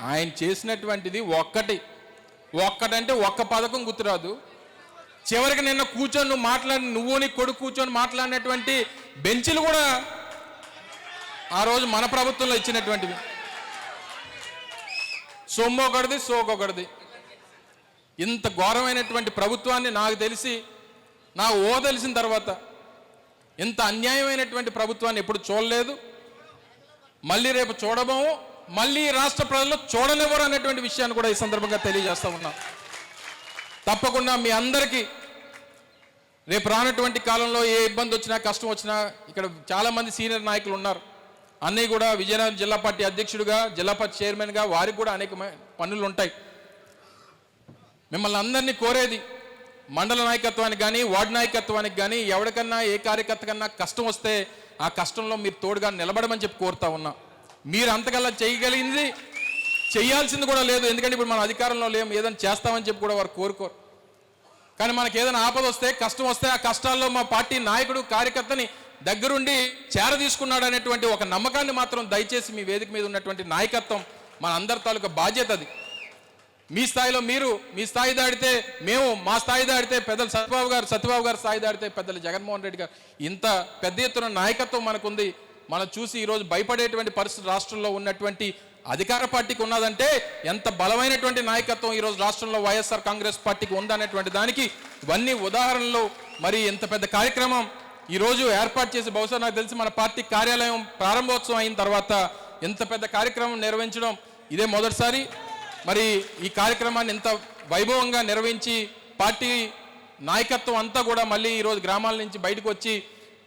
Speaker 11: ఆయన చేసినటువంటిది ఒక్కటంటే ఒక్క పథకం గుర్తురాదు. చివరికి నిన్న కూర్చొని నువ్వు నీ కొడుకు కూర్చొని మాట్లాడినటువంటి బెంచ్లు కూడా ఆ రోజు మన ప్రభుత్వంలో ఇచ్చినటువంటివి. సొమ్మొకటిది సోకొకటిది. ఇంత ఘోరమైనటువంటి ప్రభుత్వాన్ని నాకు తెలిసిన తర్వాత ఇంత అన్యాయమైనటువంటి ప్రభుత్వాన్ని ఎప్పుడు చూడలేదు, మళ్ళీ రేపు చూడబోము, మళ్ళీ రాష్ట్ర ప్రజలు చూడనివ్వరు అనేటువంటి విషయాన్ని కూడా ఈ సందర్భంగా తెలియజేస్తా ఉన్నాం. తప్పకుండా మీ అందరికీ రేపు రానటువంటి కాలంలో ఏ ఇబ్బంది వచ్చినా, కష్టం వచ్చినా, ఇక్కడ చాలామంది సీనియర్ నాయకులు ఉన్నారు. అన్నయ్య కూడా విజయనగరం జిల్లా పార్టీ అధ్యక్షుడిగా, జిల్లా పార్టీ చైర్మన్గా వారికి కూడా అనేక పనులు ఉంటాయి. మిమ్మల్ని అందరినీ కోరేది, మండల నాయకత్వానికి కానీ, వార్డు నాయకత్వానికి కానీ, ఎవరికన్నా ఏ కార్యకర్త కన్నా కష్టం వస్తే ఆ కష్టంలో మీరు తోడుగా నిలబడమని చెప్పి కోరుతా ఉన్నా. మీరు అంతకల్లా చేయగలిగింది చేయాల్సింది కూడా లేదు, ఎందుకంటే ఇప్పుడు మనం అధికారంలో లేము, ఏదైనా చేస్తామని చెప్పి కూడా వారు కోరుకోరు. కానీ మనకి ఏదైనా ఆపద వస్తే, కష్టం వస్తే ఆ కష్టాల్లో మా పార్టీ నాయకుడు, కార్యకర్తని దగ్గరుండి తీసుకున్నాడు అనేటువంటి ఒక నమ్మకాన్ని మాత్రం దయచేసి మీ వేదిక మీద ఉన్నటువంటి నాయకత్వం మన అందరి తాలూకా బాధ్యత అది. మీ స్థాయిలో మీరు మీ స్థాయి దాడితే మేము, మా స్థాయి దాడితే పెద్దలు సత్యబాబు గారు స్థాయి దాడితే పెద్దలు జగన్మోహన్ రెడ్డి గారు, ఇంత పెద్ద ఎత్తున నాయకత్వం మనకుంది. మనం చూసి ఈరోజు భయపడేటువంటి పరిస్థితి రాష్ట్రంలో ఉన్నటువంటి అధికార పార్టీకి ఉన్నదంటే ఎంత బలమైనటువంటి నాయకత్వం ఈరోజు రాష్ట్రంలో వైఎస్ఆర్ కాంగ్రెస్ పార్టీకి ఉందనేటువంటి దానికి ఇవన్నీ ఉదాహరణలు. మరి ఎంత పెద్ద కార్యక్రమం ఈరోజు ఏర్పాటు చేసి, బహుశా నాకు తెలిసి మన పార్టీ కార్యాలయం ప్రారంభోత్సవం అయిన తర్వాత ఎంత పెద్ద కార్యక్రమం నిర్వహించడం ఇదే మొదటిసారి. మరి ఈ కార్యక్రమాన్ని ఇంత వైభవంగా నిర్వహించి పార్టీ నాయకత్వం అంతా కూడా మళ్ళీ ఈరోజు గ్రామాల నుంచి బయటకు వచ్చి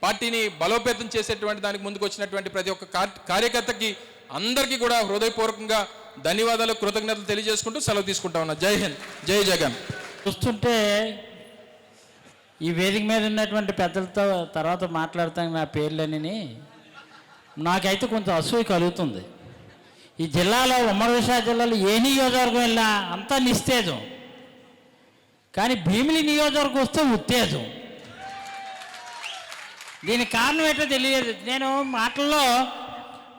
Speaker 11: పార్టీని బలోపేతం చేసేటువంటి దానికి ముందుకు వచ్చినటువంటి ప్రతి ఒక్క కార్యకర్తకి అందరికీ కూడా హృదయపూర్వకంగా ధన్యవాదాలు, కృతజ్ఞతలు తెలియజేసుకుంటూ సెలవు తీసుకుంటా ఉన్నా. జై హింద్, జై జగన్.
Speaker 12: చూస్తుంటే ఈ వేదిక మీద ఉన్నటువంటి పెద్దలతో తర్వాత మాట్లాడతాను నా పేర్లన్నీ, నాకైతే కొంచెం అసూయ కలుగుతుంది. ఈ జిల్లాలో, ఉమ్మడి విశాఖ జిల్లాలో ఏ నియోజకవర్గం వెళ్ళినా అంతా నిస్తేజం, కానీ భీమిలి నియోజకవర్గం వస్తే ఉత్తేజం. దీనికి కారణం ఏంటో తెలియదు. నేను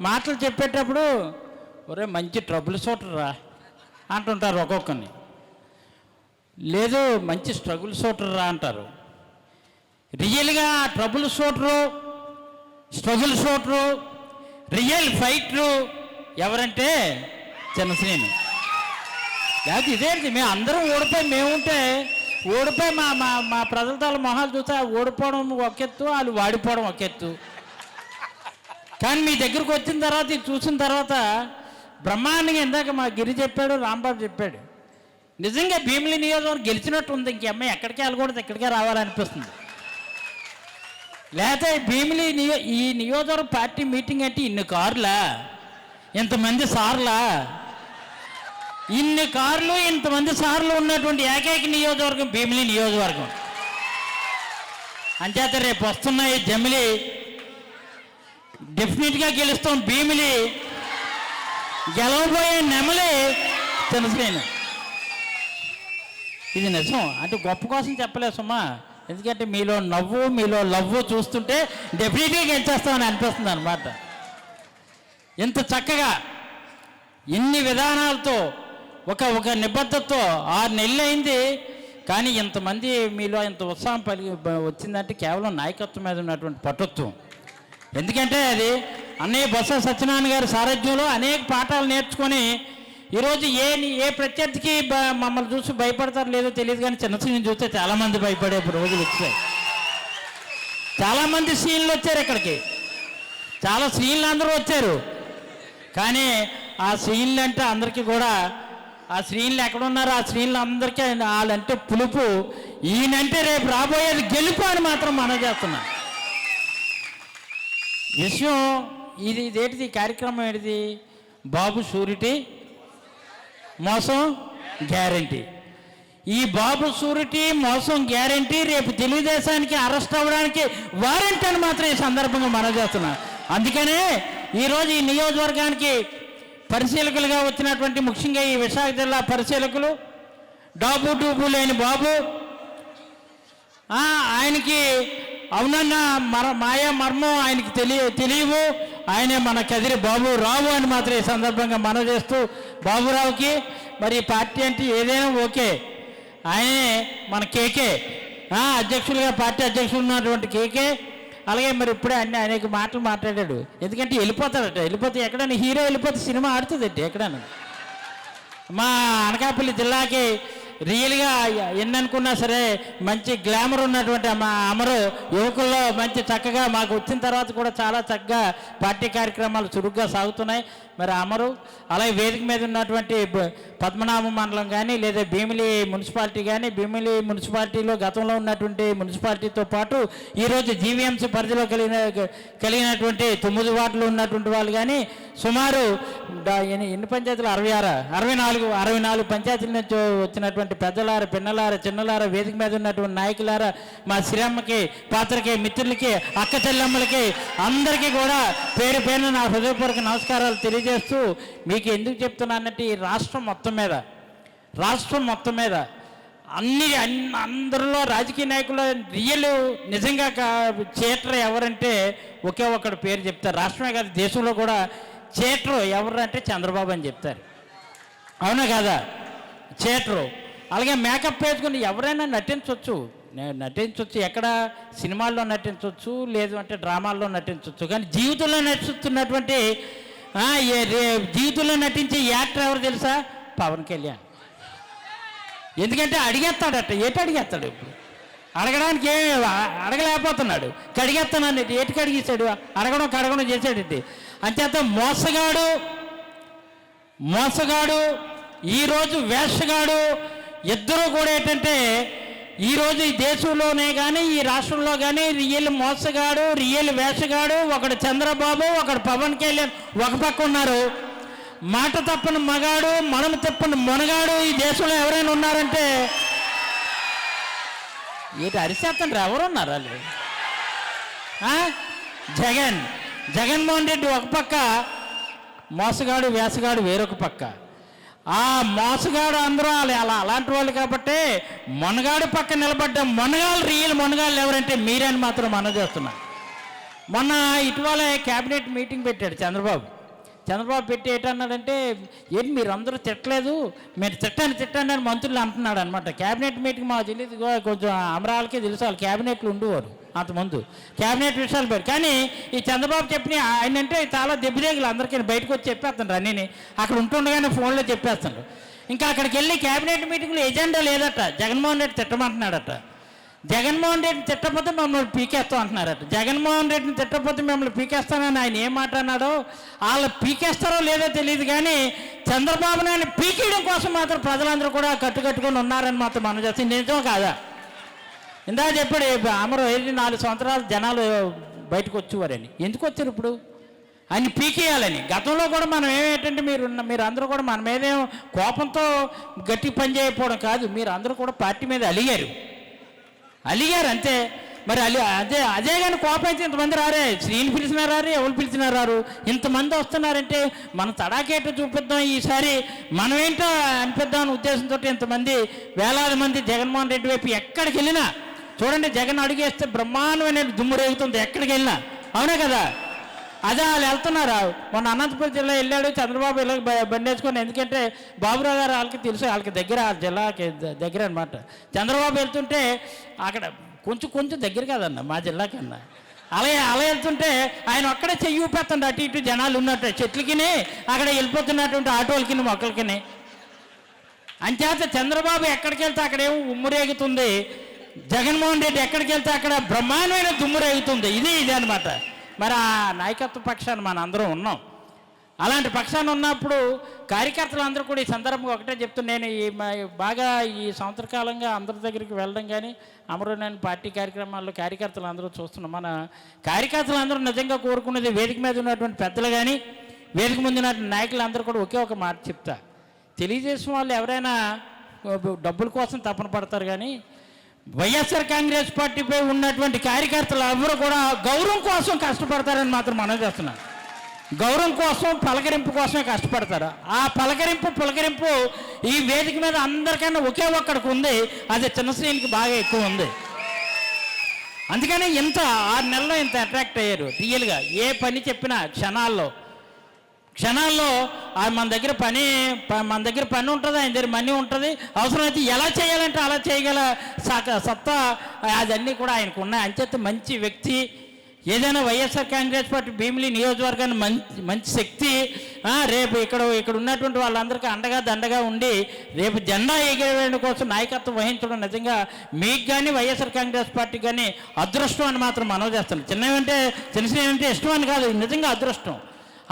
Speaker 12: మాటలు చెప్పేటప్పుడు ఒరే మంచి ట్రబుల్ షూటర్ రా అంటుంటారు ఒక్కొక్కరిని, లేదు మంచి స్ట్రగుల్ షూటర్ రా అంటారు. రియల్గా trouble shooter, struggle shooter, real fighter ఎవరంటే చిన్నశ్రీని. లేకపోతే ఇదేంటి, మేము అందరం ఓడిపోయి మా ప్రజలతో మొహాలు చూస్తే ఓడిపోవడం ఒక ఎత్తు, వాళ్ళు వాడిపోవడం ఒక ఎత్తు. కానీ మీ దగ్గరకు వచ్చిన తర్వాత, ఇది చూసిన తర్వాత బ్రహ్మాండంగా ఇందాక మా గిరి చెప్పాడు, రాంబాబు చెప్పాడు, నిజంగా భీమిలి నియోజకవర్గం గెలిచినట్టు ఉంది. ఇంక అమ్మాయి ఎక్కడికి వెళ్ళకూడదు, ఇక్కడికే రావాలనిపిస్తుంది. లేకపోతే భీమిలి ఈ నియోజకవర్గ పార్టీ మీటింగ్ అంటే ఇన్ని కార్లా, ఇంతమంది సార్లా, ఇన్ని కార్లు ఇంతమంది సార్లు ఉన్నటువంటి ఏకైక నియోజకవర్గం భీమిలి నియోజకవర్గం. అంచేత రేపు వస్తున్న ఈ జమిలి డెఫినెట్గా గెలుస్తాం. భీమిలి గెలవబోయే నెమలి చిన్నశ్రేణి. ఇది నిజం, అంటే గొప్ప కోసం చెప్పలేదు సుమా, ఎందుకంటే మీలో లవ్వు చూస్తుంటే డెఫినెట్గా గెలిచేస్తామని అనిపిస్తుంది అనమాట. ఇంత చక్కగా ఇన్ని విధానాలతో ఒక నిబద్ధతతో 6 నెలలు అయింది. కానీ ఇంతమంది మీలో ఇంత ఉత్సాహం వచ్చిందంటే కేవలం నాయకత్వం మీద ఉన్నటువంటి పటుత్వం. ఎందుకంటే అది అన్నయ్య బొత్స సత్యనారాయణ గారి సారథ్యంలో అనేక పాఠాలు నేర్చుకొని ఈరోజు ఏ ప్రత్యర్థికి మమ్మల్ని చూసి భయపడతారో లేదో తెలియదు, కానీ చిన్నశ్రీని చూస్తే చాలామంది భయపడే రోజులు వచ్చాయి. చాలామంది శ్రీలు వచ్చారు ఇక్కడికి, చాలా శ్రీలు అందరూ వచ్చారు. కానీ ఆ శ్రీలు అంటే అందరికీ కూడా ఆ శ్రీలు ఎక్కడున్నారో ఆ శ్రీలు అందరికీ వాళ్ళంటే పులుపు, ఈయనంటే రేపు రాబోయేది గెలుపు అని మాత్రం మనం చేస్తున్నాం. విషయం ఇదేంటిది కార్యక్రమం ఏంటిది? బాబు షూరిటీ మోసం గ్యారంటీ. ఈ బాబు షూరిటీ మోసం గ్యారంటీ రేపు తెలుగుదేశానికి అరెస్ట్ అవ్వడానికి వారెంట్ అని మాత్రం ఈ సందర్భంగా మనం చేస్తున్నాం. అందుకనే ఈరోజు ఈ నియోజకవర్గానికి పరిశీలకులుగా వచ్చినటువంటి ముఖ్యంగా ఈ విశాఖ జిల్లా పరిశీలకులు డూబు లేని బాబు, ఆయనకి అవునన్న మాయా మర్మం ఆయనకి తెలియవు, ఆయనే మన కదిరి బాబు రావు అని మాత్రం ఈ సందర్భంగా మనం చేస్తూ, బాబురావుకి మరి పార్టీ అంటే ఏదైనా ఓకే, ఆయనే మన కేకే అధ్యక్షులుగా పార్టీ అధ్యక్షులు ఉన్నటువంటి కేకే. అలాగే మరి ఇప్పుడే అనేక మాటలు మాట్లాడాడు. ఎందుకంటే వెళ్ళిపోతాడట, వెళ్ళిపోతే ఎక్కడైనా హీరో వెళ్ళిపోతే సినిమా ఆడుతుందండి ఎక్కడైనా. మా అనకాపల్లి జిల్లాకి రియల్గా ఎన్ననుకున్నా సరే మంచి గ్లామర్ ఉన్నటువంటి మా అమరు యువకుల్లో మంచి చక్కగా మాకు వచ్చిన తర్వాత కూడా చాలా చక్కగా పార్టీ కార్యక్రమాలు చురుగ్గా సాగుతున్నాయి. మరి అమరు అలాగే వేదిక మీద ఉన్నటువంటి పద్మనాభ మండలం కానీ లేదా భీమిలి మున్సిపాలిటీ కానీ, భీమిలి మున్సిపాలిటీలో గతంలో ఉన్నటువంటి మున్సిపాలిటీతో పాటు ఈరోజు జీవీఎంసీ పరిధిలో కలిగినటువంటి 9 వార్డులు ఉన్నటువంటి వాళ్ళు కానీ సుమారు ఎన్ని పంచాయతీలు 64 పంచాయతీల నుంచి వచ్చినటువంటి పెద్దలార, పిన్నలార, చిన్నలార, వేదిక మీద ఉన్నటువంటి నాయకులారా, మా శ్రీరమ్మకి, పాత్రకి, మిత్రులకి, అక్క చెల్లెమ్మలకి అందరికీ కూడా పేరు పేరున నా హృదయపూర్వక నమస్కారాలు తెలియజేస్తూ, మీకు ఎందుకు చెప్తున్నానంటే ఈ రాష్ట్రం మొత్తం మీద అందరిలో రాజకీయ నాయకులు రియల్ నిజంగా చీటర్ ఎవరంటే ఒకే ఒక్కడి పేరు చెప్తారు. రాష్ట్రమే కాదు దేశంలో కూడా చీటర్ ఎవరంటే చంద్రబాబు అని చెప్తారు. అవునా కాదా? చీటరు. అలాగే మేకప్ వేసుకుని ఎవరైనా నటించవచ్చు, ఎక్కడ సినిమాల్లో నటించవచ్చు, లేదు అంటే డ్రామాల్లో నటించవచ్చు, కానీ జీవితంలో నటిస్తున్నటువంటి జీవితంలో నటించే యాక్టర్ ఎవరు తెలుసా? పవన్ కళ్యాణ్. ఎందుకంటే అడిగేస్తాడట, అడిగేస్తాడు ఇప్పుడు అడగడానికి అడగలేకపోతున్నాడు, కడిగేస్తానని ఏటి కడిగేశాడు, అడగడం చేశాడండి. అంచేత మోసగాడు ఈరోజు వేషగాడు ఇద్దరు కూడా ఏంటంటే ఈరోజు ఈ దేశంలోనే కానీ ఈ రాష్ట్రంలో కానీ రియల్ మోసగాడు, రియల్ వేషగాడు ఒకడు చంద్రబాబు, ఒకడు పవన్ కళ్యాణ్ ఒక పక్క ఉన్నారు. మాట తప్పని మగాడు, మనం తప్పని మొనగాడు ఈ దేశంలో ఎవరైనా ఉన్నారంటే అరిసేతండ్రి ఎవరున్నారు వాళ్ళు? జగన్మోహన్ రెడ్డి ఒక పక్క, మోసగాడు వేసగాడు వేరొక పక్క. ఆ మోసగాడు అందరూ అలాంటి వాళ్ళు కాబట్టి మొనగాడు పక్క నిలబడ్డ మొనగాళ్ళు రియల్ మొనగాళ్ళు ఎవరంటే మీరని మాత్రం మనం చేస్తున్నాం. మొన్న ఇటీవల క్యాబినెట్ మీటింగ్ పెట్టాడు చంద్రబాబు పెట్టి ఏంటన్నాడంటే, ఏంటి మీరు అందరూ తిట్టలేదు, మీరు తిట్టండి అని మంత్రులు అంటున్నాడు అనమాట. క్యాబినెట్ మీటింగ్ మాకు తెలియదు, కొంచెం అమరాలకే తెలుసు, వాళ్ళు క్యాబినెట్లు ఉండేవారు అంతకుముందు క్యాబినెట్ విషయాలు పెట్టి. కానీ ఈ చంద్రబాబు చెప్పిన ఆయన అంటే చాలా దెబ్బదేగులు అందరికీ బయటకు వచ్చి చెప్పేస్తాను అన్నీ, అక్కడ ఉంటుండగానే ఫోన్లో చెప్పేస్తాడు. ఇంకా అక్కడికి వెళ్ళి క్యాబినెట్ మీటింగ్లో ఎజెండా లేదట, జగన్మోహన్ రెడ్డి తిట్టమంటున్నాడట. జగన్మోహన్ రెడ్డిని తిట్టకపోతే మమ్మల్ని పీకేస్తాం అంటున్నారట. జగన్మోహన్ రెడ్డిని తిట్టకపోతే మిమ్మల్ని పీకేస్తానని ఆయన ఏం మాట్లాడినాడో, వాళ్ళు పీకేస్తారో లేదో తెలియదు, కానీ చంద్రబాబు నాయుడు పీకేయడం కోసం మాత్రం ప్రజలందరూ కూడా కట్టుకొని ఉన్నారని మాత్రం మనం చేస్తుంది. నిజం కాదా? ఇందాక చెప్పాడు అమరు 4 సంవత్సరాలు జనాలు బయటకు వచ్చేవారని. ఎందుకు వచ్చారు ఇప్పుడు? ఆయన పీకేయాలని. గతంలో కూడా మనం ఏమేంటంటే మీరు అందరూ కూడా మన మీదేం కోపంతో గట్టి పని చేయకపోవడం కాదు, మీరు అందరూ కూడా పార్టీ మీద అలిగారు అంతే. మరి అదే కానీ కోపం అయితే ఇంతమంది రారే, శ్రీని పిలిచినా రారు, ఎవరు పిలిచినా రారు, ఇంతమంది వస్తున్నారంటే మనం తడాకేటో చూపిద్దాం, ఈసారి మనం ఏంటో అనిపిద్దామని ఉద్దేశంతో ఇంతమంది వేలాది మంది జగన్మోహన్ రెడ్డి వైపు ఎక్కడికి వెళ్ళినా చూడండి, జగన్ అడిగేస్తే బ్రహ్మాండమైన దుమ్ము రేగుతుంది ఎక్కడికి వెళ్ళినా. అవునా కదా? అదే వాళ్ళు వెళ్తున్నారు. మొన్న అనంతపురం జిల్లా వెళ్ళాడు చంద్రబాబు ఇలా బండి వేసుకొని. ఎందుకంటే బాబురావు గారు వాళ్ళకి తెలుసు, వాళ్ళకి దగ్గర, ఆ జిల్లాకి దగ్గర అనమాట. చంద్రబాబు వెళ్తుంటే అక్కడ కొంచెం దగ్గర కాదన్న మా జిల్లాకన్నా. అలా వెళ్తుంటే ఆయన ఒక్కడే చెయ్యి ఊపేస్తుండే అటు ఇటు జనాలు ఉన్నట్టు చెట్లకిని అక్కడ వెళ్ళిపోతున్నటువంటి ఆటోలకి మొక్కలకి. అంచేత చంద్రబాబు ఎక్కడికి వెళ్తే అక్కడేమో ఉమ్మురేగుతుంది, జగన్మోహన్ రెడ్డి ఎక్కడికి వెళ్తే అక్కడ బ్రహ్మాండమైన దుమ్మురేగుతుంది. ఇది అనమాట. మరి ఆ నాయకత్వ పక్షాన్ని మన అందరం ఉన్నాం. అలాంటి పక్షాన్ని ఉన్నప్పుడు కార్యకర్తలు అందరూ కూడా ఈ సందర్భంగా ఒకటే చెప్తున్నా. నేను బాగా ఈ సంవత్సర కాలంగా అందరి దగ్గరికి వెళ్ళడం కానీ అమరనేని పార్టీ కార్యక్రమాల్లో కార్యకర్తలు అందరూ చూస్తున్నాం. మన కార్యకర్తలు అందరూ నిజంగా కోరుకున్నది వేదిక మీద ఉన్నటువంటి పెద్దలు కానీ వేదిక ముందు ఉన్నటువంటి నాయకులు అందరూ కూడా ఒకే ఒక మాట చెప్తా. తెలుగుదేశం వాళ్ళు ఎవరైనా డబ్బుల కోసం తపన పడతారు కానీ వైఎస్ఆర్ కాంగ్రెస్ పార్టీపై ఉన్నటువంటి కార్యకర్తలు ఎవరు కూడా గౌరవం కోసం కష్టపడతారని మాత్రం మనం చేస్తున్నాం. గౌరవం కోసం, పలకరింపు కోసమే కష్టపడతారు. ఆ పులకరింపు ఈ వేదిక మీద అందరికన్నా ఒకే ఒక్కడికి ఉంది, అది చిన్నశ్రేణికి బాగా ఎక్కువ ఉంది. అందుకని 6 నెలల్లో ఇంత అట్రాక్ట్ అయ్యారు. రియల్గా ఏ పని చెప్పినా క్షణాల్లో మన దగ్గర పని ఉంటుంది, ఆయన దగ్గర మనీ ఉంటుంది. అవసరమైతే ఎలా చేయాలంటే అలా చేయగల సత్తా అదన్నీ కూడా ఆయనకు ఉన్నాయి. అంచేత మంచి వ్యక్తి. ఏదైనా వైఎస్ఆర్ కాంగ్రెస్ పార్టీ భీమిలి నియోజకవర్గాన్ని మంచి శక్తి. రేపు ఇక్కడ ఉన్నటువంటి వాళ్ళందరికీ అండగా దండగా ఉండి రేపు జెండా ఎగిరేయడం కోసం నాయకత్వం వహించడం నిజంగా మీకు కానీ వైఎస్ఆర్ కాంగ్రెస్ పార్టీకి కానీ అదృష్టం అని మాత్రం మనవి చేస్తాను. చిన్నశ్రేణి అంటే ఇష్టం అని కాదు, నిజంగా అదృష్టం.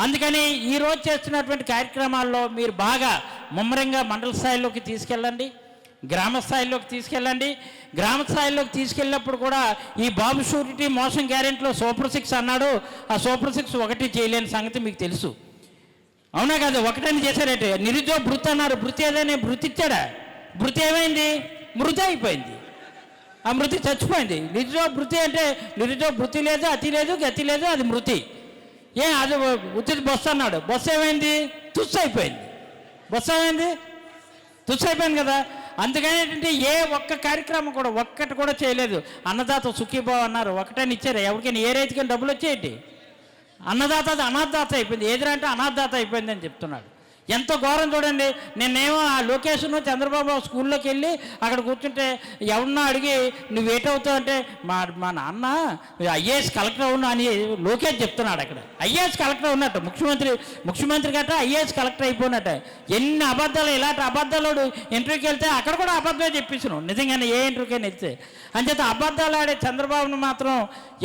Speaker 12: అందుకని ఈరోజు చేస్తున్నటువంటి కార్యక్రమాల్లో మీరు బాగా ముమ్మరంగా మండల స్థాయిలోకి తీసుకెళ్ళండి, గ్రామ స్థాయిలోకి తీసుకెళ్ళండి. గ్రామ స్థాయిలోకి తీసుకెళ్ళినప్పుడు కూడా ఈ బాబు షూరిటీ మోసం గ్యారెంటీలో సూపర్ 6 అన్నాడు. ఆ సూపర్ 6 ఒకటి చేయలేని సంగతి మీకు తెలుసు, అవునా కాదు? ఒకటని చేశారంటే నిరుద్యోగ భృతి అన్నారు. భృతి ఏదైనా భృతి ఇచ్చాడా? భృతి ఏమైంది? మృతి అయిపోయింది. ఆ మృతి చచ్చిపోయింది. నిరుద్యోగ భృతి అంటే నిరుద్యోగ భృతి లేదు, అతి లేదు, గతి లేదు, అది మృతి. అది ఉచిత బస్సు అన్నాడు. బస్సు ఏమైంది? తుస్సు అయిపోయింది. బస్సు ఏమైంది? తుస్సు అయిపోయింది కదా. అందుకని ఏంటంటే ఏ ఒక్క కార్యక్రమం కూడా ఒక్కటి కూడా చేయలేదు. అన్నదాత సుఖీభావ అన్నారు, ఒకటని ఇచ్చారు. ఎవరికైనా ఏ రైతుకైనా డబ్బులు వచ్చేయండి. అన్నదాత అది అనాథదాత అయిపోయింది. ఏదిరా అంటే అనాథదాత అయిపోయింది అని చెప్తున్నాడు. ఎంతో ఘోరం చూడండి. నేనేమో ఆ లొకేషన్ చంద్రబాబు స్కూల్లోకి వెళ్ళి అక్కడ కూర్చుంటే ఎవరన్నా అడిగి నువ్వు ఏటవుతావు అంటే మా నాన్న ఐఏఎస్ కలెక్టర్ అవును అని లోకేష్ చెప్తున్నాడు. అక్కడ ఐఏఎస్ కలెక్టర్ ఉన్నట్టు ముఖ్యమంత్రి గట్రా ఐఏఎస్ కలెక్టర్ అయిపోయినట్ట. ఎన్ని అబద్ధాలు, ఇలాంటి అబద్ధాలు ఇంటర్వ్యూకి వెళ్తే అక్కడ కూడా అబద్ధమే చెప్పేసాను. నిజంగానే ఏ ఇంటర్వ్యూకైనా వెళ్తే. అంచేత అబద్ధాలు ఆడే చంద్రబాబును మాత్రం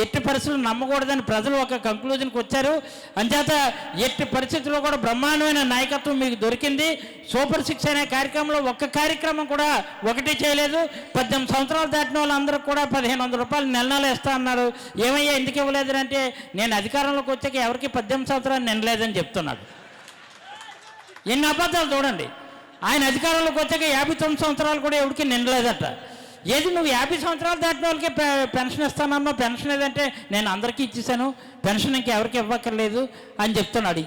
Speaker 12: ఎట్టి పరిస్థితులు నమ్మకూడదని ప్రజలు ఒక కంక్లూజన్కి వచ్చారు. అంచేత ఎట్టి పరిస్థితుల్లో కూడా బ్రహ్మాండమైన నాయకత్వం మీకు దొరికింది. సూపర్ 6 అనే కార్యక్రమంలో ఒక్క కార్యక్రమం కూడా ఒకటి చేయలేదు. 18 సంవత్సరాలు దాటిన వాళ్ళందరికీ కూడా 1500 రూపాయలు నెల ఇస్తా అన్నారు. ఏమయ్యా ఎందుకు ఇవ్వలేదు అంటే నేను అధికారంలోకి వచ్చాక ఎవరికి 18 సంవత్సరాలు నిండలేదని చెప్తున్నాడు. ఎన్ని అబద్ధాలు చూడండి. ఆయన అధికారంలోకి వచ్చాక 59 సంవత్సరాలు కూడా ఎవరికి నిండలేదట. ఏది నువ్వు 50 సంవత్సరాలు దాటిన వాళ్ళకి పెన్షన్ ఇస్తానమ్మా, పెన్షన్ ఏదంటే నేను అందరికీ ఇచ్చేసాను, పెన్షన్ ఇంకెవరికి ఇవ్వక్కర్లేదు అని చెప్తున్నాడు.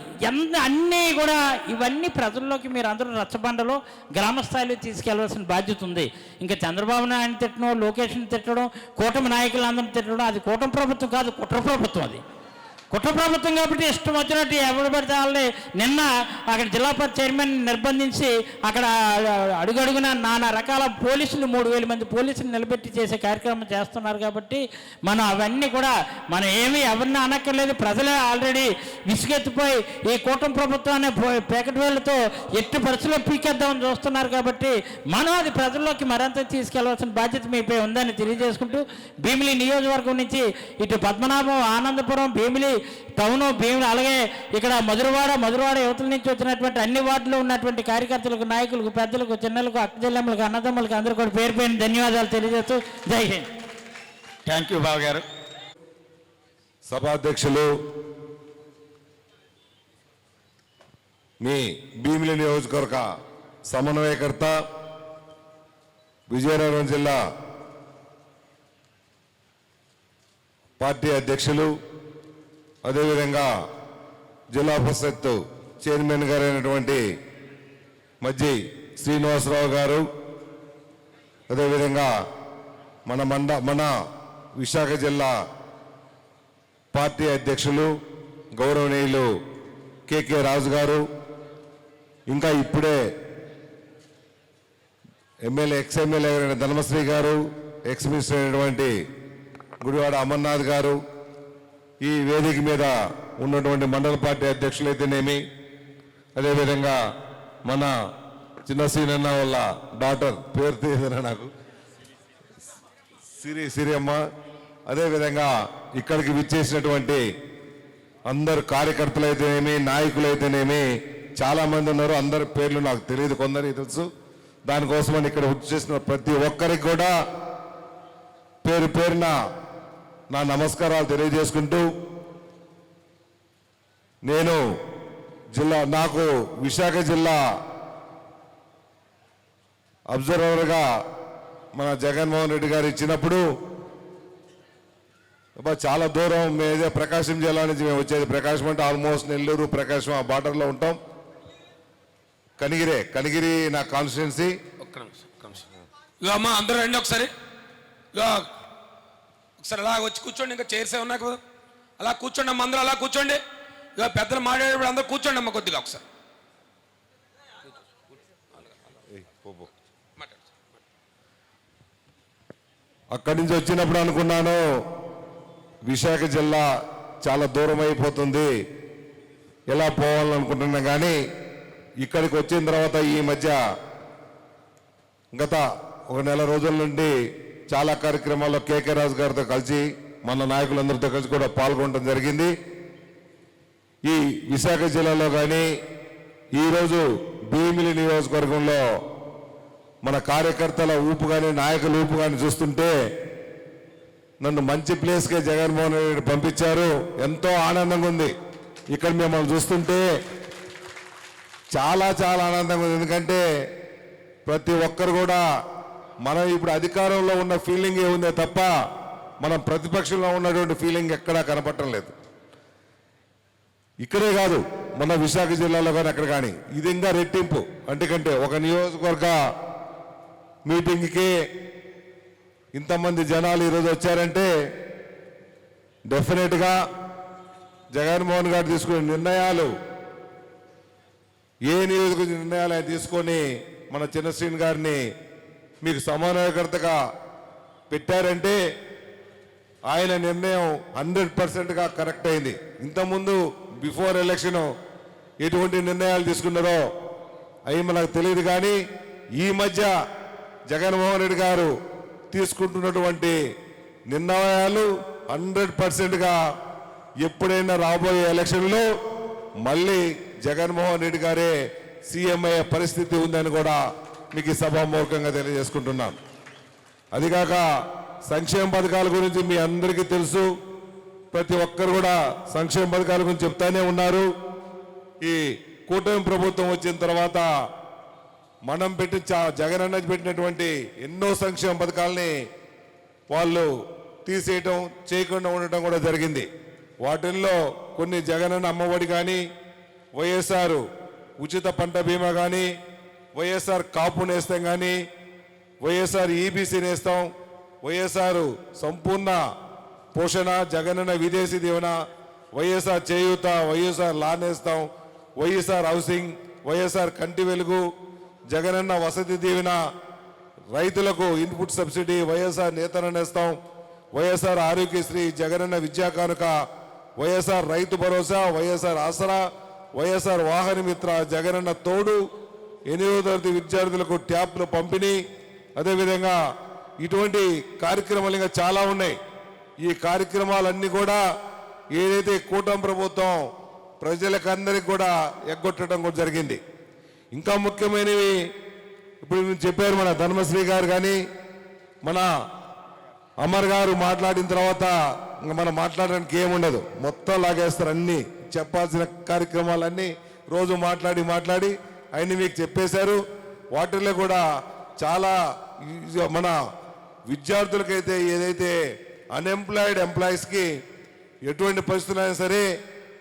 Speaker 12: అన్నీ కూడా ఇవన్నీ ప్రజల్లోకి మీరు అందరూ రచ్చబండలో గ్రామ స్థాయిలో తీసుకెళ్లవలసిన బాధ్యత ఉంది. ఇంకా చంద్రబాబు నాయుడు తిట్టడం, లోకేష్ని తిట్టడం, కూటమి నాయకులందరినీ తిట్టడం, అది కూటమి ప్రభుత్వం కాదు, కుట్ర ప్రభుత్వం. అది కుట్ర ప్రభుత్వం కాబట్టి ఇష్టం వచ్చినట్టు ఎవరు పడితే వాళ్ళని నిన్న అక్కడ జిల్లా పరిషత్ చైర్మన్ నిర్బంధించి అక్కడ అడుగడుగున నానా రకాల పోలీసులు 3000 మంది పోలీసులు నిలబెట్టి చేసే కార్యక్రమం చేస్తున్నారు. కాబట్టి మనం అవన్నీ కూడా మనం ఏమీ ఎవరిని అనక్కర్లేదు. ప్రజలే ఆల్రెడీ విసుగెత్తిపోయి ఈ కూటమి ప్రభుత్వాన్ని పేకటి వేళ్లతో ఎట్టి పరిస్థితుల్లో పీకేద్దామని చూస్తున్నారు. కాబట్టి మనం అది ప్రజల్లోకి మరింత తీసుకెళ్లవలసిన బాధ్యత మీపై ఉందని తెలియజేసుకుంటూ భీమిలి నియోజకవర్గం నుంచి ఇటు పద్మనాభం, ఆనందపురం, భీమిలి టౌను, భీములు, అలాగే ఇక్కడ మధురవాడ యువతల నుంచి వచ్చినటువంటి అన్ని వార్డులో ఉన్నటువంటి కార్యకర్తలకు, నాయకులకు, పెద్దలకు, చిన్నలకు, అక్కచెల్లెమ్మలకు, అన్నదమ్ములకు అందరూ కూడా పేరు పేరు ధన్యవాదాలు తెలియజేస్తూ జై హింద్.
Speaker 13: థ్యాంక్ యూ బాబు గారు.
Speaker 14: సభాధ్యక్షులు, మీ భీమిలి నియోజకవర్గ సమన్వయకర్త, విజయనగరం జిల్లా పార్టీ అధ్యక్షులు, అదేవిధంగా జిల్లా పరిషత్ చైర్మన్ గారైనటువంటి మజ్జి శ్రీనివాసరావు గారు, అదేవిధంగా మన విశాఖ జిల్లా పార్టీ అధ్యక్షులు గౌరవనీయులు కేకే రాజు గారు, ఇంకా ఇప్పుడే ఎక్స్ ఎమ్మెల్యే అయిన ధర్మశ్రీ గారు, ఎక్స్ మినిస్టర్ అయినటువంటి గుడివాడ అమర్నాథ్ గారు, ఈ వేదిక మీద ఉన్నటువంటి మండల పార్టీ అధ్యక్షులైతేనేమి, అదేవిధంగా మన చిన్న సీనన్న వాళ్ళ డాటర్ పేరు తెలియదురా నాకు, సిరియమ్మ, అదేవిధంగా ఇక్కడికి విచ్చేసినటువంటి అందరు కార్యకర్తలైతేనేమి, నాయకులైతేనేమి చాలామంది ఉన్నారు. అందరి పేర్లు నాకు తెలియదు, కొందరికి తెలుసు. దానికోసమని ఇక్కడ వచ్చేసిన ప్రతి ఒక్కరికి కూడా పేరు పేరున నా నమస్కారాలు తెలియజేసుకుంటూ, నేను నాకు విశాఖ జిల్లా అబ్జర్వర్గా మన జగన్మోహన్ రెడ్డి గారు ఇచ్చినప్పుడు చాలా దూరం, మేదే ప్రకాశం జిల్లా నుంచి మేము వచ్చేది. ప్రకాశం అంటే ఆల్మోస్ట్ నెల్లూరు ప్రకాశం ఆ బార్డర్లో ఉంటాం. కనిగిరి నా కాన్స్టిట్యున్సీ.
Speaker 3: ఇక అమ్మ అందరూ రండి ఒకసారి, ఇక ఒకసారి అలా వచ్చి కూర్చోండి. ఇంకా చైర్స్ ఉన్నాయి కదా, అలా కూర్చోండి అమ్మ, అందరూ అలా కూర్చోండి. ఇక పెద్దలు మాట్లాడేటప్పుడు అందరూ కూర్చోండి అమ్మ కొద్దిగా ఒకసారి.
Speaker 14: అక్కడి నుంచి వచ్చినప్పుడు అనుకున్నాను విశాఖ జిల్లా చాలా దూరం అయిపోతుంది, ఎలా పోవాలనుకుంటున్నా. కానీ ఇక్కడికి వచ్చిన తర్వాత ఈ మధ్య గత ఒక నెల రోజుల నుండి చాలా కార్యక్రమాల్లో కేకే రాజు గారితో కలిసి మన నాయకులందరితో కలిసి కూడా పాల్గొనడం జరిగింది. ఈ విశాఖ జిల్లాలో కానీ ఈరోజు భీమిలి నియోజకవర్గంలో మన కార్యకర్తల ఊపు కానీ నాయకుల ఊపు కానీ చూస్తుంటే నన్ను మంచి ప్లేస్కే జగన్మోహన్ రెడ్డి పంపించారు. ఎంతో ఆనందంగా ఉంది ఇక్కడ మిమ్మల్ని చూస్తుంటే, చాలా చాలా ఆనందంగా ఉంది. ఎందుకంటే ప్రతి ఒక్కరు కూడా మనం ఇప్పుడు అధికారంలో ఉన్న ఫీలింగ్ ఉందే తప్ప మనం ప్రతిపక్షంలో ఉన్నటువంటి ఫీలింగ్ ఎక్కడా కనపడటం లేదు. ఇక్కడే కాదు, మన విశాఖ జిల్లాలో కానీ అక్కడ కానీ ఇది ఇంకా రెట్టింపు. అంటే ఒక నియోజకవర్గ మీటింగ్కి ఇంతమంది జనాలు ఈరోజు వచ్చారంటే డెఫినెట్గా జగన్మోహన్ గారు తీసుకునే నిర్ణయాలు, ఏ నియోజకవర్గ నిర్ణయాలు ఆయన తీసుకొని మన చిన్నశ్రీని గారిని మీకు సమన్వయకర్తగా పెట్టారంటే ఆయన నిర్ణయం 100%గా కరెక్ట్ అయింది. ఇంతకుముందు బిఫోర్ ఎలక్షన్ ఎటువంటి నిర్ణయాలు తీసుకున్నారో అవి మనకు తెలియదు. కానీ ఈ మధ్య జగన్మోహన్ రెడ్డి గారు తీసుకుంటున్నటువంటి నిర్ణయాలు 100%గా ఎప్పుడైనా రాబోయే ఎలక్షన్లో మళ్ళీ జగన్మోహన్ రెడ్డి గారే సీఎం అయ్యే పరిస్థితి ఉందని కూడా మీకు సభాముఖంగా తెలియజేసుకుంటున్నాను. అదిగాక సంక్షేమ పథకాల గురించి మీ అందరికీ తెలుసు. ప్రతి ఒక్కరు కూడా సంక్షేమ పథకాల గురించి చెప్తానే ఉన్నారు. ఈ కూటమి ప్రభుత్వం వచ్చిన తర్వాత మనం జగనన్న పెట్టినటువంటి ఎన్నో సంక్షేమ పథకాలని వాళ్ళు తీసేయటం, చేయకుండా ఉండటం కూడా జరిగింది. వాటిల్లో కొన్ని జగనన్న అమ్మఒడి కానీ, వైఎస్ఆర్ ఉచిత పంట బీమా కానీ, వైఎస్ఆర్ కాపు నేస్తం కానీ, వైఎస్ఆర్ ఈబీసీ నేస్తం, వైఎస్ఆర్ సంపూర్ణ పోషణ, జగనన్న విదేశీ దీవెన, వైఎస్ఆర్ చేయూత, వైఎస్ఆర్ లా నేస్తం, వైఎస్ఆర్ హౌసింగ్, వైఎస్ఆర్ కంటి వెలుగు, జగనన్న వసతి దీవెన, రైతులకు ఇన్పుట్ సబ్సిడీ, వైఎస్ఆర్ నేతన నేస్తం, వైఎస్ఆర్ ఆరోగ్యశ్రీ, జగనన్న విద్యా కానుక, వైఎస్ఆర్ రైతు భరోసా, వైఎస్ఆర్ ఆసరా, వైఎస్ఆర్ వాహన మిత్ర, జగనన్న తోడు, 8వ తరగతి విద్యార్థులకు ట్యాబ్లు పంపిణీ, అదేవిధంగా ఇటువంటి కార్యక్రమాలు ఇంకా చాలా ఉన్నాయి. ఈ కార్యక్రమాలన్నీ కూడా ఏదైతే కూటమి ప్రభుత్వం ప్రజలకందరికీ కూడా ఎగ్గొట్టడం కూడా జరిగింది. ఇంకా ముఖ్యమైనవి ఇప్పుడు చెప్పారు మన ధర్మశ్రీ గారు కానీ, మన అమర్ గారు మాట్లాడిన తర్వాత ఇంకా మనం మాట్లాడడానికి ఏముండదు, మొత్తం లాగేస్తారు. అన్నీ చెప్పాల్సిన కార్యక్రమాలన్నీ రోజు మాట్లాడి అన్ని మీకు చెప్పేశారు. వాటిల్లో కూడా చాలా మన విద్యార్థులకైతే ఏదైతే అన్ఎంప్లాయిడ్ ఎంప్లాయీస్కి ఎటువంటి పరిస్థితులైనా సరే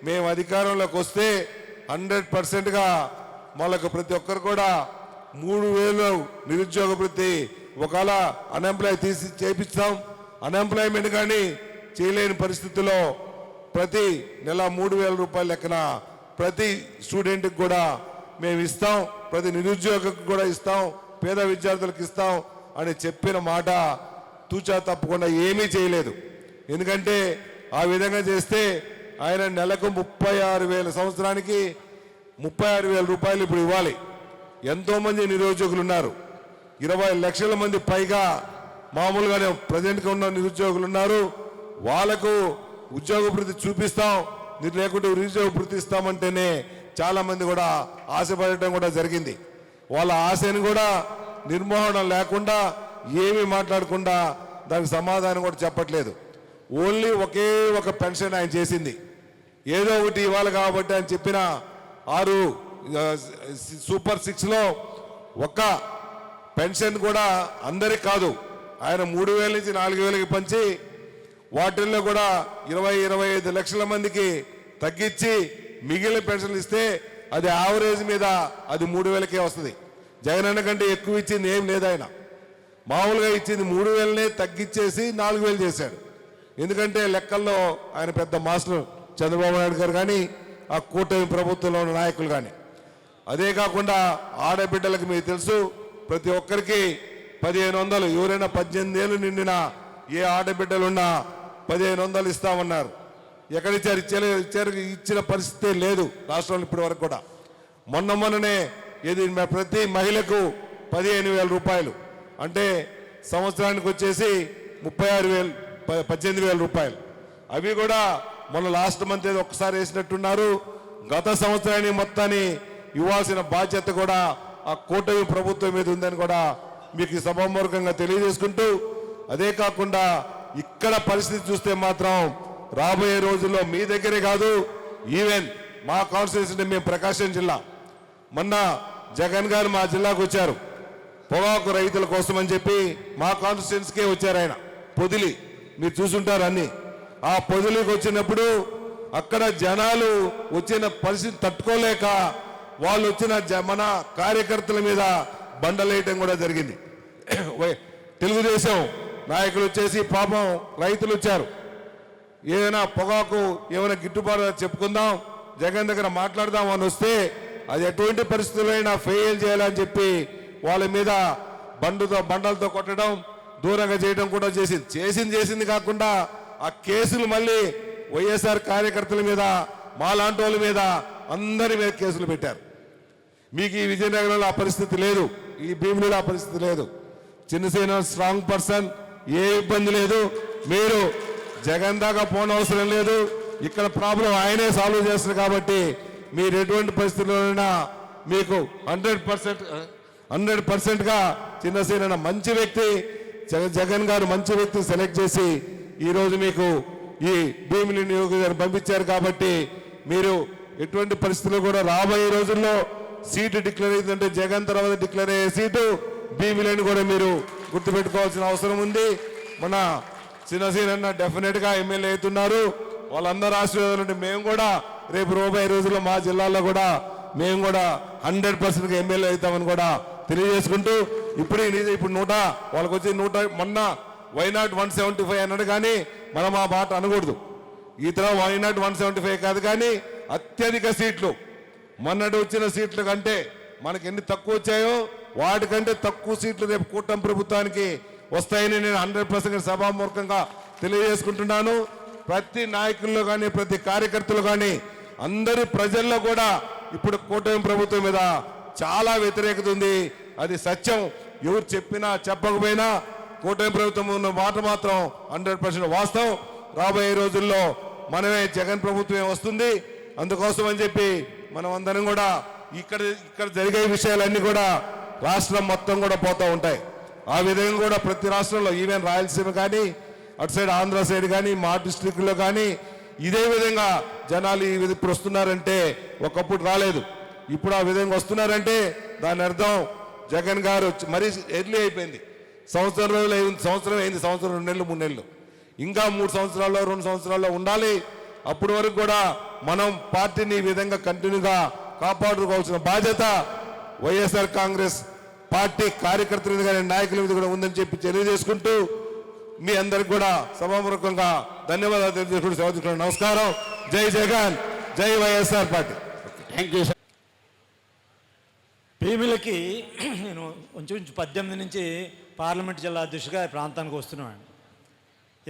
Speaker 14: మేము అధికారంలోకి వస్తే 100%గా వాళ్ళకు ప్రతి ఒక్కరు కూడా 3,000 నిరుద్యోగ వృత్తి, ఒకవేళ అన్ఎంప్లాయ్ తీసి చేపిస్తాం. అన్ఎంప్లాయ్మెంట్ కానీ చేయలేని పరిస్థితుల్లో ప్రతి నెల 3,000 రూపాయల లెక్కన ప్రతి స్టూడెంట్కి కూడా మేము ఇస్తాం, ప్రతి నిరుద్యోగికి కూడా ఇస్తాం, పేద విద్యార్థులకు ఇస్తాం అని చెప్పిన మాట తూచా తప్పకుండా ఏమీ చేయలేదు. ఎందుకంటే ఆ విధంగా చేస్తే ఆయన నెలకు 36,000 సంవత్సరానికి 36,000 రూపాయలు ఇప్పుడు ఇవ్వాలి. ఎంతోమంది నిరుద్యోగులు ఉన్నారు, 20 లక్షల మంది పైగా మామూలుగానే ప్రజెంట్గా ఉన్న నిరుద్యోగులు ఉన్నారు. వాళ్ళకు ఉద్యోగ వృత్తి చూపిస్తాం, మీరు లేకుంటే నిరుద్యోగ వృత్తి ఇస్తామంటేనే చాలామంది కూడా ఆశపడటం కూడా జరిగింది. వాళ్ళ ఆశని కూడా నిర్మోహణ లేకుండా ఏమీ మాట్లాడకుండా దానికి సమాధానం కూడా చెప్పట్లేదు. ఓన్లీ ఒకే ఒక పెన్షన్ ఆయన చేసింది, ఏదో ఒకటి ఇవ్వాలి కాబట్టి అని చెప్పిన 6 సూపర్ 6లో ఒక్క పెన్షన్ కూడా అందరికి కాదు, ఆయన 3,000 నుంచి 4,000కి పంచి వాటిల్లో కూడా 20-25 లక్షల మందికి తగ్గించి మిగిలిన పెన్షన్లు ఇస్తే అది యావరేజ్ మీద అది 3,000కే వస్తుంది. జగనన్న కంటే ఎక్కువ ఇచ్చింది ఏం లేదు. ఆయన మామూలుగా ఇచ్చింది 3,000నే తగ్గించేసి 4,000 చేశాడు. ఎందుకంటే లెక్కల్లో ఆయన పెద్ద మాస్టర్ చంద్రబాబు నాయుడు గారు కానీ ఆ కూటమి ప్రభుత్వంలో ఉన్న నాయకులు కానీ. అదే కాకుండా ఆడబిడ్డలకు మీకు తెలుసు, ప్రతి ఒక్కరికి 1,500, ఎవరైనా 18 ఏళ్ళు నిండిన ఏ ఆడబిడ్డలున్నా 1,500 ఇస్తామన్నారు. ఎక్కడిచ్చారు? ఇచ్చిన పరిస్థితే లేదు రాష్ట్రంలో ఇప్పటి వరకు కూడా. మొన్ననే ఇది ప్రతి మహిళకు 15,000 రూపాయలు, అంటే సంవత్సరానికి వచ్చేసి 18,000 రూపాయలు. అవి కూడా మొన్న లాస్ట్ మంత్ ఏదో ఒక్కసారి వేసినట్టున్నారు. గత సంవత్సరాన్ని మొత్తాన్ని ఇవ్వాల్సిన బాధ్యత కూడా ఆ కూటమి ప్రభుత్వం మీద ఉందని కూడా మీకు సభామూలకంగా తెలియజేసుకుంటూ, అదే కాకుండా ఇక్కడ పరిస్థితి చూస్తే మాత్రం రాబోయే రోజుల్లో మీ దగ్గరే కాదు, ఈవెన్ మా కాన్స్టిట్యూన్సీ మేము ప్రకాశం జిల్లా, మొన్న జగన్ గారు మా జిల్లాకు వచ్చారు పొగాకు రైతుల కోసం అని చెప్పి మా కాన్స్టిట్యూన్సీకే వచ్చారు. ఆయన పొదిలి మీరు చూసుంటారు అన్ని. ఆ పొదిలికి వచ్చినప్పుడు అక్కడ జనాలు వచ్చిన పరిస్థితి తట్టుకోలేక వాళ్ళు వచ్చిన మన కార్యకర్తల మీద బండలేయటం కూడా జరిగింది. తెలుగుదేశం నాయకులు వచ్చేసి పాపం రైతులు వచ్చారు, ఏదైనా పొగాకు ఏమైనా గిట్టుబాటు చెప్పుకుందాం, జగన్ దగ్గర మాట్లాడదాం అని వస్తే అది ఎటువంటి పరిస్థితులైనా ఫెయిల్ చేయాలని చెప్పి వాళ్ళ మీద బండలతో కొట్టడం, దూరంగా చేయడం కూడా చేసింది కాకుండా ఆ కేసులు మళ్ళీ వైఎస్ఆర్ కార్యకర్తల మీద, మాలాంటి వాళ్ళ మీద, అందరి మీద కేసులు పెట్టారు. మీకు ఈ విజయనగరంలో ఆ పరిస్థితి లేదు, ఈ భీములలో ఆ పరిస్థితి లేదు. చిన్నసేన స్ట్రాంగ్ పర్సన్, ఏ ఇబ్బంది లేదు. మీరు జగన్ దాకా పోనవసరం లేదు, ఇక్కడ ప్రాబ్లం ఆయనే సాల్వ్ చేస్తారు కాబట్టి మీరు ఎటువంటి పరిస్థితుల్లోనైనా మీకు 100%గా చిన్నసేన మంచి వ్యక్తి, జగన్ గారు మంచి వ్యక్తి సెలెక్ట్ చేసి ఈరోజు మీకు ఈ భీమిలి నియోజకవర్గం పంపించారు కాబట్టి మీరు ఎటువంటి పరిస్థితుల్లో కూడా రాబోయే రోజుల్లో సీటు డిక్లేర్ అయిందంటే జగన్ తర్వాత డిక్లేర్ అయ్యే సీటు భీమిలిని కూడా మీరు గుర్తుపెట్టుకోవాల్సిన అవసరం ఉంది. మన చిన్నసేన డెఫినెట్గా ఎమ్మెల్యే అవుతున్నారు. వాళ్ళందరూ ఆశీర్వాదాలు మేము కూడా రేపు రాబోయే రోజుల్లో మా జిల్లాలో కూడా మేము కూడా 100%గా ఎమ్మెల్యే అవుతామని కూడా తెలియజేసుకుంటూ, ఇప్పుడు వాళ్ళకి వచ్చి మొన్న వైనాట్ 175 అన్నాడు కానీ మనం ఆ మాట అనకూడదు. ఈ తరం వైనాట్ 175 కాదు కానీ అత్యధిక సీట్లు, మొన్నటి వచ్చిన సీట్ల కంటే మనకి ఎన్ని తక్కువ వచ్చాయో వాటికంటే తక్కువ సీట్లు రేపు కూటమి ప్రభుత్వానికి వస్తాయని నేను 100% సభామూలకంగా తెలియజేసుకుంటున్నాను. ప్రతి నాయకుల్లో కానీ ప్రతి కార్యకర్తలు కానీ అందరి ప్రజల్లో కూడా ఇప్పుడు కూటమి ప్రభుత్వం మీద చాలా వ్యతిరేకత ఉంది. అది సత్యం, ఎవరు చెప్పినా చెప్పకపోయినా కూటమి ప్రభుత్వం ఉన్న మాట మాత్రం 100% వాస్తవం. రాబోయే రోజుల్లో మనమే జగన్ ప్రభుత్వం వస్తుంది. అందుకోసం అని చెప్పి మనం అందరం కూడా ఇక్కడ జరిగే విషయాలన్నీ కూడా రాష్ట్రం మొత్తం కూడా పోతూ ఉంటాయి. ఆ విధంగా కూడా ప్రతి రాష్ట్రంలో ఈవెన్ రాయలసీమ కానీ అటు సైడ్ ఆంధ్ర సైడ్ కానీ మా డిస్ట్రిక్ట్లో కానీ ఇదే విధంగా జనాలు ఇప్పుడు వస్తున్నారంటే ఒకప్పుడు రాలేదు, ఇప్పుడు ఆ విధంగా వస్తున్నారంటే దాని అర్థం జగన్ గారు మరీ ఎర్లీ అయిపోయింది. సంవత్సరం అయింది, 2 నెలలు 3 నెలలు, ఇంకా 3 సంవత్సరాల్లో 2 సంవత్సరాల్లో ఉండాలి. అప్పటి వరకు కూడా మనం పార్టీని ఈ విధంగా కంటిన్యూగా కాపాడుకోవాల్సిన బాధ్యత వైఎస్ఆర్ కాంగ్రెస్ పార్టీ కార్యకర్తల మీద కానీ నాయకుల మీద కూడా ఉందని చెప్పి తెలియజేసుకుంటూ మీ అందరికి కూడా సభాపూర్వకంగా ధన్యవాదాలు తెలియజేసుకుంటూ సెలవు తీసుకుంటున్నాను. నమస్కారం. జై జగన్, జై YSR party.
Speaker 13: Thank you sir. భీములకి నేను కొంచెం 18 నుంచి పార్లమెంట్ జిల్లా అధ్యక్షుడిగా ఈ ప్రాంతానికి వస్తున్నాను.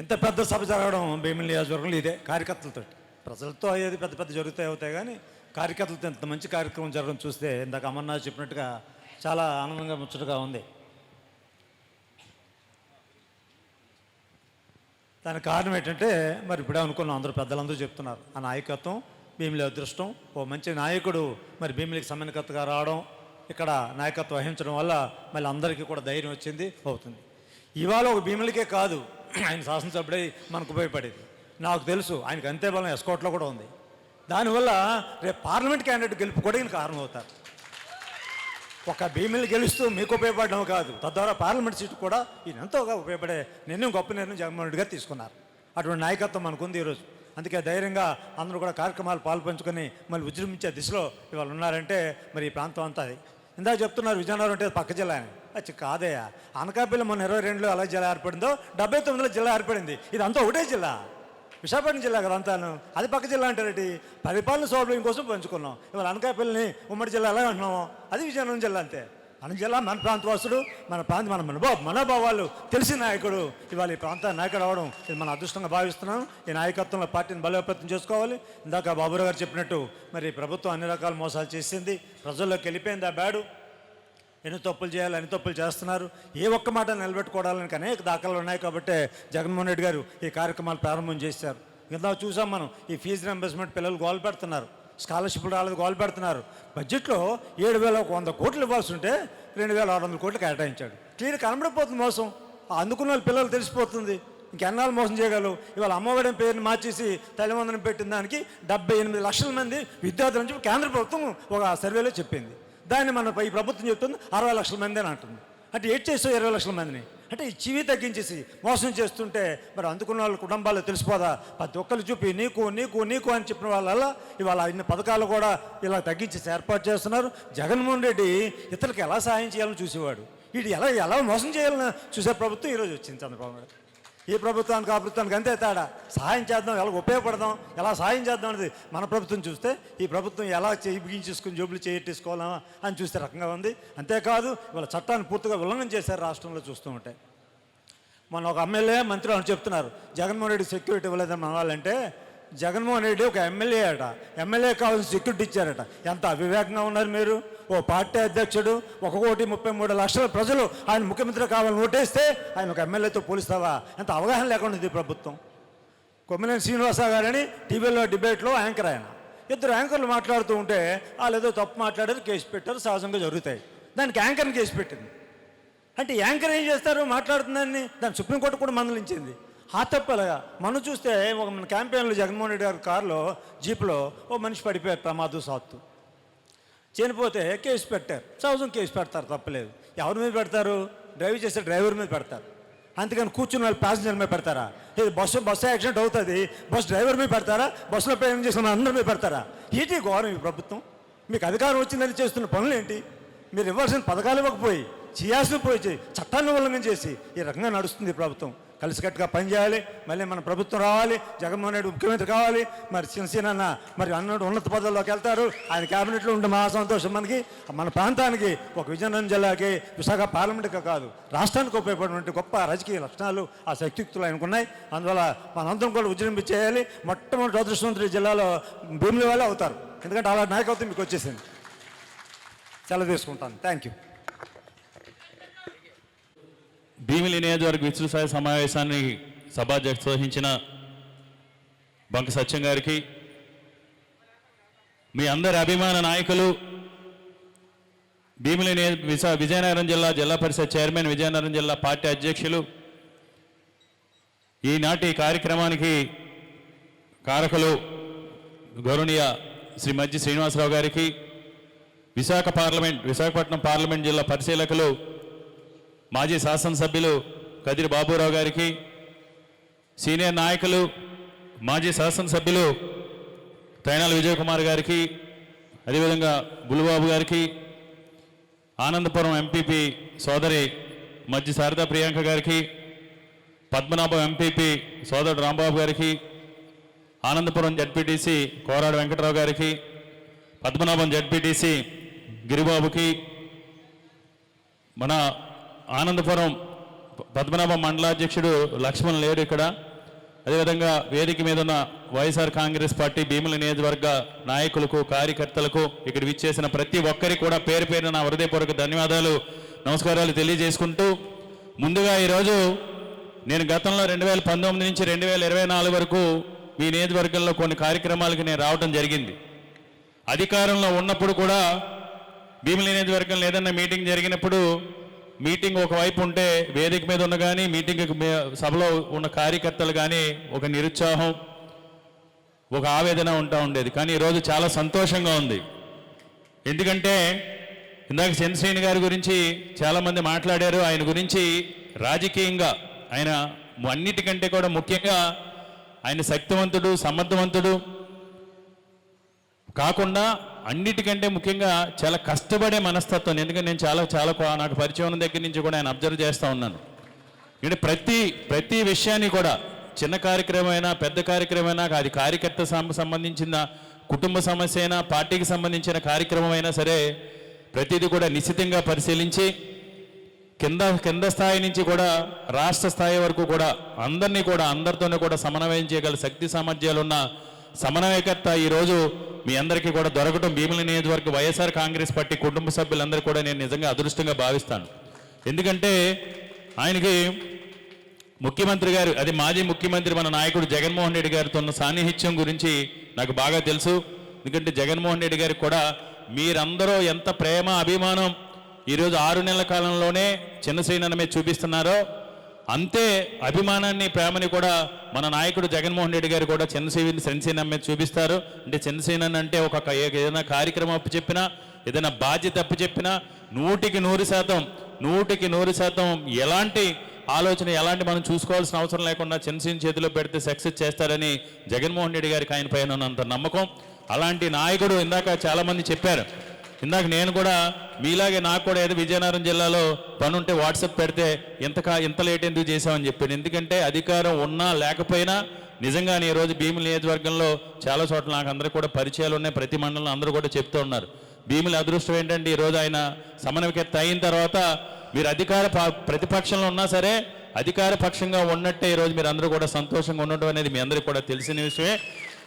Speaker 13: ఇంత పెద్ద సభ జరగడం భీమిలి నియోజకవర్గంలో ఇదే కార్యకర్తలతో. ప్రజలతో అయ్యేది పెద్ద పెద్ద జరుగుతాయి అవుతాయి, కానీ కార్యకర్తలతో ఇంత మంచి కార్యక్రమం జరగడం చూస్తే ఇందాక అమర్నాథ్ చెప్పినట్టుగా చాలా ఆనందంగా ముచ్చటగా ఉంది. దానికి కారణం ఏంటంటే మరి ఇప్పుడే అనుకున్నాం, అందరూ పెద్దలందరూ చెప్తున్నారు, ఆ నాయకత్వం భీమిలి అదృష్టం. ఓ మంచి నాయకుడు మరి భీమిలికి సమన్వయకర్తగా రావడం, ఇక్కడ నాయకత్వం వహించడం వల్ల మళ్ళీ అందరికీ కూడా ధైర్యం వచ్చింది అవుతుంది. ఇవాళ ఒక భీమిలికే కాదు, ఆయన శాసనసభ్యుడై మనకు ఉపయోగపడేది. నాకు తెలుసు ఆయనకు అంతే బలం ఎస్కోట్లో కూడా ఉంది. దానివల్ల రేపు పార్లమెంట్ క్యాండిడేట్ గెలుపుకోవడానికి కారణం అవుతారు. ఒక భీమిలి గెలుస్తూ మీకు ఉపయోగపడడం కాదు, తద్వారా పార్లమెంట్ సీటు కూడా ఈయన ఎంతోగా ఉపయోగపడే నిర్ణయం, గొప్ప నిర్ణయం జగన్మోహన్ రెడ్డి గారు తీసుకున్నారు. అటువంటి నాయకత్వం మనకుంది ఈరోజు. అందుకే ధైర్యంగా అందరూ కూడా కార్యక్రమాలు పాల్పంచుకొని మళ్ళీ విజృంభించే దిశలో ఇవాళ ఉన్నారంటే మరి ఈ ప్రాంతం అంతా అది. ఇందాక చెప్తున్నారు విజయనగరం అంటే పక్క జిల్లా అని. అది కాదయ్యా, అనకాపల్లి మొన్న 22లో ఎలా జిల్లా ఏర్పడిందో 79లో జిల్లా ఏర్పడింది. ఇదంతా ఒకటే జిల్లా, విశాఖపట్నం జిల్లా కదా అంతాను. అది పక్క జిల్లా అంటారేంటి? పరిపాలన సౌలభ్యం కోసం పంచుకున్నాం. ఇవాళ అనకాపల్లిని ఉమ్మడి జిల్లా ఎలా అంటున్నామో అది విజయనగరం జిల్లా అంతే. మన జిల్లా, మన ప్రాంతవాసుడు, మన ప్రాంతం, మన మనోభావాలు తెలిసిన నాయకుడు ఇవాళ ఈ ప్రాంతాన్ని నాయకుడు అవడం ఇది మన అదృష్టంగా భావిస్తున్నాను. ఈ నాయకత్వంలో పార్టీని బలోపేతం చేసుకోవాలి. ఇందాక బాబురావు గారు చెప్పినట్టు మరి ప్రభుత్వం అన్ని రకాల మోసాలు చేసింది, ప్రజల్లోకి వెళ్ళిపోయింది ఆ బ్యాడు. ఎన్ని తప్పులు చేయాలి, అన్ని తప్పులు చేస్తున్నారు. ఏ ఒక్క మాట నిలబెట్టుకోవడానికి అనేక దాఖలు ఉన్నాయి. కాబట్టి జగన్మోహన్ రెడ్డి గారు ఈ కార్యక్రమాలు ప్రారంభం చేశారు. ఇందా చూసాం మనం, ఈ ఫీజు రింబర్స్మెంట్ పిల్లలు గోల్ పెడుతున్నారు, స్కాలర్షిప్లు రాలేదు గోల్ పెడుతున్నారు. బడ్జెట్లో 7,100 కోట్లు ఇవ్వాల్సి ఉంటే 2,600 కోట్లు కేటాయించాడు. క్లియర్ కనబడిపోతుంది మోసం. అందుకున్న వాళ్ళ పిల్లలు తెలిసిపోతుంది. ఇంకెన్నాళ్ళు మోసం చేయగలరు? ఇవాళ అమ్మఒడి పేరుని మార్చేసి తల్లివందనం పెట్టిన దానికి 78 లక్షల మంది విద్యార్థుల నుంచి కేంద్ర ప్రభుత్వం ఒక సర్వేలో చెప్పింది. దాన్ని మన ఈ ప్రభుత్వం చెప్తుంది 60 లక్షల మంది అని అంటుంది. అంటే ఏడ్ చేస్తావు 20 లక్షల మందిని? అంటే ఈ చివి తగ్గించేసి మోసం చేస్తుంటే మరి అందుకున్న వాళ్ళ కుటుంబాల్లో తెలిసిపోదా? ప్రతి ఒక్కరు చూపి నీకు నీకు నీకు అని చెప్పిన వాళ్ళ ఇవాళ ఇన్ని పథకాలు కూడా ఇలా తగ్గించేసి ఏర్పాటు చేస్తున్నారు. జగన్మోహన్ రెడ్డి ఇతరులకు ఎలా సహాయం చేయాలని చూసేవాడు, వీడు ఎలా మోసం చేయాలని చూసే ప్రభుత్వం ఈరోజు వచ్చింది చంద్రబాబు నాయుడు. ఈ ప్రభుత్వానికి ఆ ప్రభుత్వానికి అంతే తేడా. సహాయం చేద్దాం, ఎలా ఉపయోగపడదాం, ఎలా సహాయం చేద్దాం అనేది మన ప్రభుత్వం చూస్తే, ఈ ప్రభుత్వం ఎలా బిగించేసుకుని జోబులు చేయట్టుకోవాలా అని చూస్తే రకంగా ఉంది. అంతేకాదు ఇవాళ చట్టాన్ని పూర్తిగా ఉల్లంఘన చేశారు రాష్ట్రంలో చూస్తూ ఉంటే. మొన్న ఒక ఎమ్మెల్యే మంత్రి అని చెప్తున్నారు సెక్యూరిటీ ఇవ్వలేదని మన వాళ్ళంటే, జగన్మోహన్ రెడ్డి ఒక ఎమ్మెల్యే అట, ఎమ్మెల్యే కావాల్సిన సెక్యూరిటీ ఇచ్చారట. ఎంత అవివేకంగా ఉన్నారు మీరు. ఓ పార్టీ అధ్యక్షుడు 1,33,00,000 ప్రజలు ఆయన ముఖ్యమంత్రి కావాలని ఓటేస్తే ఆయన ఒక ఎమ్మెల్యేతో పోలిస్తావా? ఎంత అవగాహన లేకుండా ఉంది ప్రభుత్వం. కొమ్మినేని శ్రీనివాసరావు గారని టీవీలో డిబేట్లో యాంకర్, ఆయన ఇద్దరు యాంకర్లు మాట్లాడుతూ ఉంటే వాళ్ళు ఏదో తప్పు మాట్లాడారు, కేసు పెట్టారు, సహజంగా జరుగుతాయి. దానికి యాంకర్ని కేసు పెట్టింది. అంటే యాంకర్ ఏం చేస్తారు మాట్లాడుతుందని, దాన్ని సుప్రీంకోర్టు కూడా మందలించింది. ఆ తప్పలాగా మనం చూస్తే ఒక మన క్యాంపెయిన్లో జగన్మోహన్ రెడ్డి గారి కారులో జీప్లో ఓ మనిషి పడిపోయారు ప్రమాదవశాత్తు, చనిపోతే కేసు పెట్టారు. సహజం కేసు పెడతారు, తప్పలేదు. ఎవరి మీద పెడతారు? డ్రైవ్ చేసే డ్రైవర్ మీద పెడతారు. అంతేకాని కూర్చున్న వాళ్ళు ప్యాసింజర్ మీద పెడతారా? ఇది బస్సు యాక్సిడెంట్ అవుతుంది, బస్సు డ్రైవర్ మీద పెడతారా? బస్సులో ప్రయాణం చేసిన అందరి మీద పెడతారా? ఏంటి గౌరవం ఈ ప్రభుత్వం? మీకు అధికారం వచ్చిందని చేస్తున్న పనులు ఏంటి? మీరు ఇవ్వాల్సిన పథకాలు ఇవ్వకపోయి, చేయాల్సిన పోయి చట్టాన్ని ఉల్లంఘన చేసి ఈ రకంగా నడుస్తుంది ప్రభుత్వం. కలిసికట్టుగా పనిచేయాలి. మళ్ళీ మన ప్రభుత్వం రావాలి, జగన్మోహన్ రెడ్డి ముఖ్యమంత్రి కావాలి. మరి శివసేన మరి అన్నట్టు ఉన్నత పదవుల్లోకి వెళ్తారు. ఆయన క్యాబినెట్లో ఉండే మహా సంతోషం మనకి. మన ప్రాంతానికి, ఒక విజయనగరం జిల్లాకి, విశాఖ పార్లమెంట్గా కాదు రాష్ట్రానికి ఉపయోగపడినటువంటి గొప్ప రాజకీయ లక్షణాలు, ఆ శక్తియుక్తులు ఆయనకున్నాయి. అందువల్ల మనందరం కూడా విజృంభించి చేయాలి. మొట్టమొదటి అదృష్టవంతుడి జిల్లాలో భీమిలి వాళ్ళే అవుతారు. ఎందుకంటే అలా నాయకత్వం మీకు వచ్చేసింది. సెలవు తీసుకుంటాను. Thank you.
Speaker 15: భీమిలి నియోజకవర్గ విస్తృత స్థాయి సమావేశాన్ని సభాధ్యక్షత వహించిన బంక సత్యం గారికి, మీ అందరి అభిమాన నాయకులు, భీమిలి విజయనగరం జిల్లా పరిషత్ చైర్మన్, విజయనగరం జిల్లా పార్టీ అధ్యక్షులు, ఈనాటి కార్యక్రమానికి కారకులు గౌరవనీయ శ్రీ మజ్జి శ్రీనివాసరావు గారికి, విశాఖపట్నం పార్లమెంట్ జిల్లా పరిశీలకులు మాజీ శాసనసభ్యులు కదిరి బాబురావు గారికి, సీనియర్ నాయకులు మాజీ శాసనసభ్యులు తైనాల విజయ్ కుమార్ గారికి, అదేవిధంగా బుల్లుబాబు గారికి, ఆనందపురం ఎంపీపీ సోదరి మజ్జి శారదా ప్రియాంక గారికి, పద్మనాభం ఎంపీపీ సోదరుడు రాంబాబు గారికి, ఆనందపురం జడ్పీటీసీ కోరాడు వెంకటరావు గారికి, పద్మనాభం జడ్పీటీసీ గిరిబాబుకి, మన ఆనందపురం పద్మనాభం మండలాధ్యక్షుడు లక్ష్మణ్ లేడు ఇక్కడ, అదేవిధంగా వేదిక మీద ఉన్న వైఎస్ఆర్ కాంగ్రెస్ పార్టీ భీముల నియోజకవర్గ నాయకులకు, కార్యకర్తలకు, ఇక్కడ విచ్చేసిన ప్రతి ఒక్కరికి కూడా పేరు పేరున నా హృదయపూర్వక ధన్యవాదాలు, నమస్కారాలు తెలియజేసుకుంటూ, ముందుగా ఈరోజు నేను గతంలో 2019 నుంచి 2024 వరకు మీ నియోజకవర్గంలో కొన్ని కార్యక్రమాలకు నేను రావడం జరిగింది. అధికారంలో ఉన్నప్పుడు కూడా భీముల నియోజకవర్గంలో ఏదన్నా మీటింగ్ జరిగినప్పుడు మీటింగ్ ఒకవైపు ఉంటే వేదిక మీద ఉన్న కానీ మీటింగ్ సభలో ఉన్న కార్యకర్తలు కానీ ఒక నిరుత్సాహం, ఒక ఆవేదన ఉంటా ఉండేది. కానీ ఈరోజు చాలా సంతోషంగా ఉంది. ఎందుకంటే ఇందాక చంద్రశ్రేణి గారి గురించి చాలామంది మాట్లాడారు. ఆయన గురించి రాజకీయంగా ఆయన అన్నిటికంటే కూడా ముఖ్యంగా ఆయన శక్తివంతుడు, సమర్థవంతుడు కాకుండా అన్నిటికంటే ముఖ్యంగా చాలా కష్టపడే మనస్తత్వం. ఎందుకంటే నేను చాలా నాకు పరిచయం ఉన్న దగ్గర నుంచి కూడా ఆయన అబ్జర్వ్ చేస్తూ ఉన్నాను. అంటే ప్రతి విషయాన్ని కూడా చిన్న కార్యక్రమమైనా పెద్ద కార్యక్రమమైనా, అది కార్యకర్త సంబంధించిన కుటుంబ సమస్య అయినా, పార్టీకి సంబంధించిన కార్యక్రమం అయినా సరే ప్రతిదీ కూడా నిశ్చితంగా పరిశీలించి కింద స్థాయి నుంచి కూడా రాష్ట్ర స్థాయి వరకు కూడా అందరితోనే కూడా సమన్వయం చేయగల శక్తి సామర్థ్యాలు ఉన్న సమన్వయకర్త ఈరోజు మీ అందరికీ కూడా దొరకటం భీముల నియోజకవర్గ వైఎస్ఆర్ కాంగ్రెస్ పార్టీ కుటుంబ సభ్యులందరూ కూడా నేను నిజంగా అదృష్టంగా భావిస్తాను. ఎందుకంటే ఆయనకి ముఖ్యమంత్రి గారు, అది మాజీ ముఖ్యమంత్రి మన నాయకుడు జగన్మోహన్ రెడ్డి గారితో ఉన్న సాన్నిహిత్యం గురించి నాకు బాగా తెలుసు. ఎందుకంటే జగన్మోహన్ రెడ్డి గారికి కూడా మీరందరూ ఎంత ప్రేమ, అభిమానం ఈరోజు 6 నెలల కాలంలోనే చిన్నశ్రీనన్న మీద చూపిస్తున్నారో అంతే అభిమానాన్ని, ప్రేమని కూడా మన నాయకుడు జగన్మోహన్ రెడ్డి గారు కూడా చంద్రశ్రీనన్న మీద చూపిస్తారు. అంటే చంద్రశ్రీనన్న అంటే ఏదైనా కార్యక్రమం అప్పు చెప్పినా, ఏదైనా బాధ్యత అప్పు చెప్పినా 100% ఎలాంటి ఆలోచన, ఎలాంటి మనం చూసుకోవాల్సిన అవసరం లేకుండా చంద్రశ్రీని చేతిలో పెడితే సక్సెస్ చేస్తారని జగన్మోహన్ రెడ్డి గారికి ఆయన పైన ఉన్నంత నమ్మకం. అలాంటి నాయకుడు ఇందాక చాలామంది చెప్పారు. ఇందాక నేను కూడా మీలాగే నాకు కూడా ఏదో విజయనగరం జిల్లాలో పని ఉంటే వాట్సాప్ పెడితే ఇంత లేట్ ఎందుకు చేసామని చెప్పాను. ఎందుకంటే అధికారం ఉన్నా లేకపోయినా నిజంగానే ఈరోజు భీముల నియోజకవర్గంలో చాలా చోట్ల నాకు అందరూ కూడా పరిచయాలు ఉన్నాయి. ప్రతి మండలంలో అందరూ కూడా చెప్తూ ఉన్నారు. భీముల అదృష్టం ఏంటంటే ఈరోజు ఆయన సమన్వయకర్త అయిన తర్వాత మీరు ప్రతిపక్షంలో ఉన్నా సరే అధికార పక్షంగా ఉన్నట్టే ఈరోజు మీరు అందరూ కూడా సంతోషంగా ఉండటం అనేది మీ అందరికీ కూడా తెలిసిన విషయమే.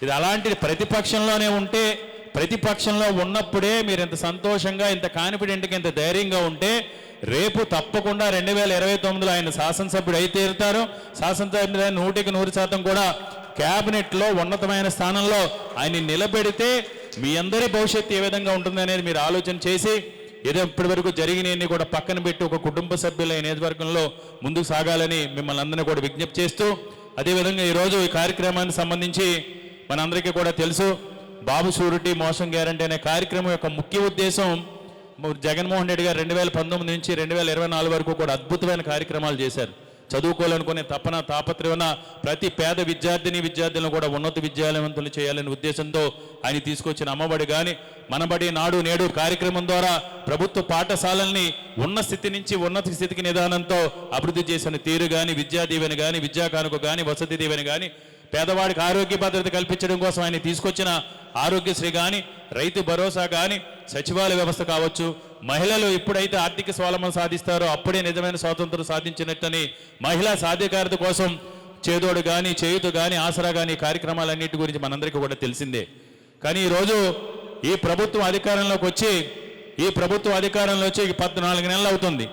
Speaker 15: ఇది అలాంటిది ప్రతిపక్షంలోనే ఉంటే, ప్రతిపక్షంలో ఉన్నప్పుడే మీరు ఇంత సంతోషంగా, ఇంత కాన్ఫిడెంట్గా, ఇంత ధైర్యంగా ఉంటే రేపు తప్పకుండా 2029లో ఆయన శాసనసభ్యుడు అయితే తీరుతారు. శాసనసభ్యుడు 100% కూడా క్యాబినెట్లో ఉన్నతమైన స్థానంలో ఆయన నిలబెడితే మీ అందరి భవిష్యత్తు ఏ విధంగా ఉంటుంది అనేది మీరు ఆలోచన చేసి ఏదో ఇప్పటి వరకు జరిగినవన్నీ కూడా పక్కన పెట్టి ఒక కుటుంబ సభ్యుల నియోజకవర్గంలో ముందుకు సాగాలని మిమ్మల్ని అందరినీ కూడా విజ్ఞప్తి చేస్తూ, అదేవిధంగా ఈరోజు ఈ కార్యక్రమానికి సంబంధించి మనందరికీ కూడా తెలుసు, బాబు షూరిటీ మోసం గ్యారంటీ అనే కార్యక్రమం యొక్క ముఖ్య ఉద్దేశం జగన్మోహన్ రెడ్డి గారు 2019 నుంచి 2024 వరకు కూడా అద్భుతమైన కార్యక్రమాలు చేశారు. చదువుకోవాలనుకునే తపన, తాపత్రయమైన ప్రతి పేద విద్యార్థులను కూడా ఉన్నత విద్యాలయవంతులు చేయాలనే ఉద్దేశంతో ఆయన తీసుకొచ్చిన అమ్మబడి కానీ, మనబడి, నాడు నేడు కార్యక్రమం ద్వారా ప్రభుత్వ పాఠశాలల్ని ఉన్న స్థితి నుంచి ఉన్నత స్థితికి నిదానంతో అభివృద్ధి చేసిన తీరు కానీ, విద్యా దీవెన కానీ, విద్యా కానుక కానీ, వసతి దీవెన కానీ, పేదవాడికి ఆరోగ్య భద్రత కల్పించడం కోసం ఆయన తీసుకొచ్చిన ఆరోగ్యశ్రీ కానీ, రైతు భరోసా కానీ, సచివాలయ వ్యవస్థ కావచ్చు, మహిళలు ఎప్పుడైతే ఆర్థిక స్వావలంబన సాధిస్తారో అప్పుడే నిజమైన స్వాతంత్రం సాధించినట్టని మహిళా సాధికారత కోసం చేదోడు కానీ, చేయుత కానీ, ఆసరా కానీ కార్యక్రమాలన్నిటి గురించి మనందరికీ కూడా తెలిసిందే. కానీ ఈరోజు ఈ ప్రభుత్వం అధికారంలోకి వచ్చి 14 నెలలు అవుతుంది.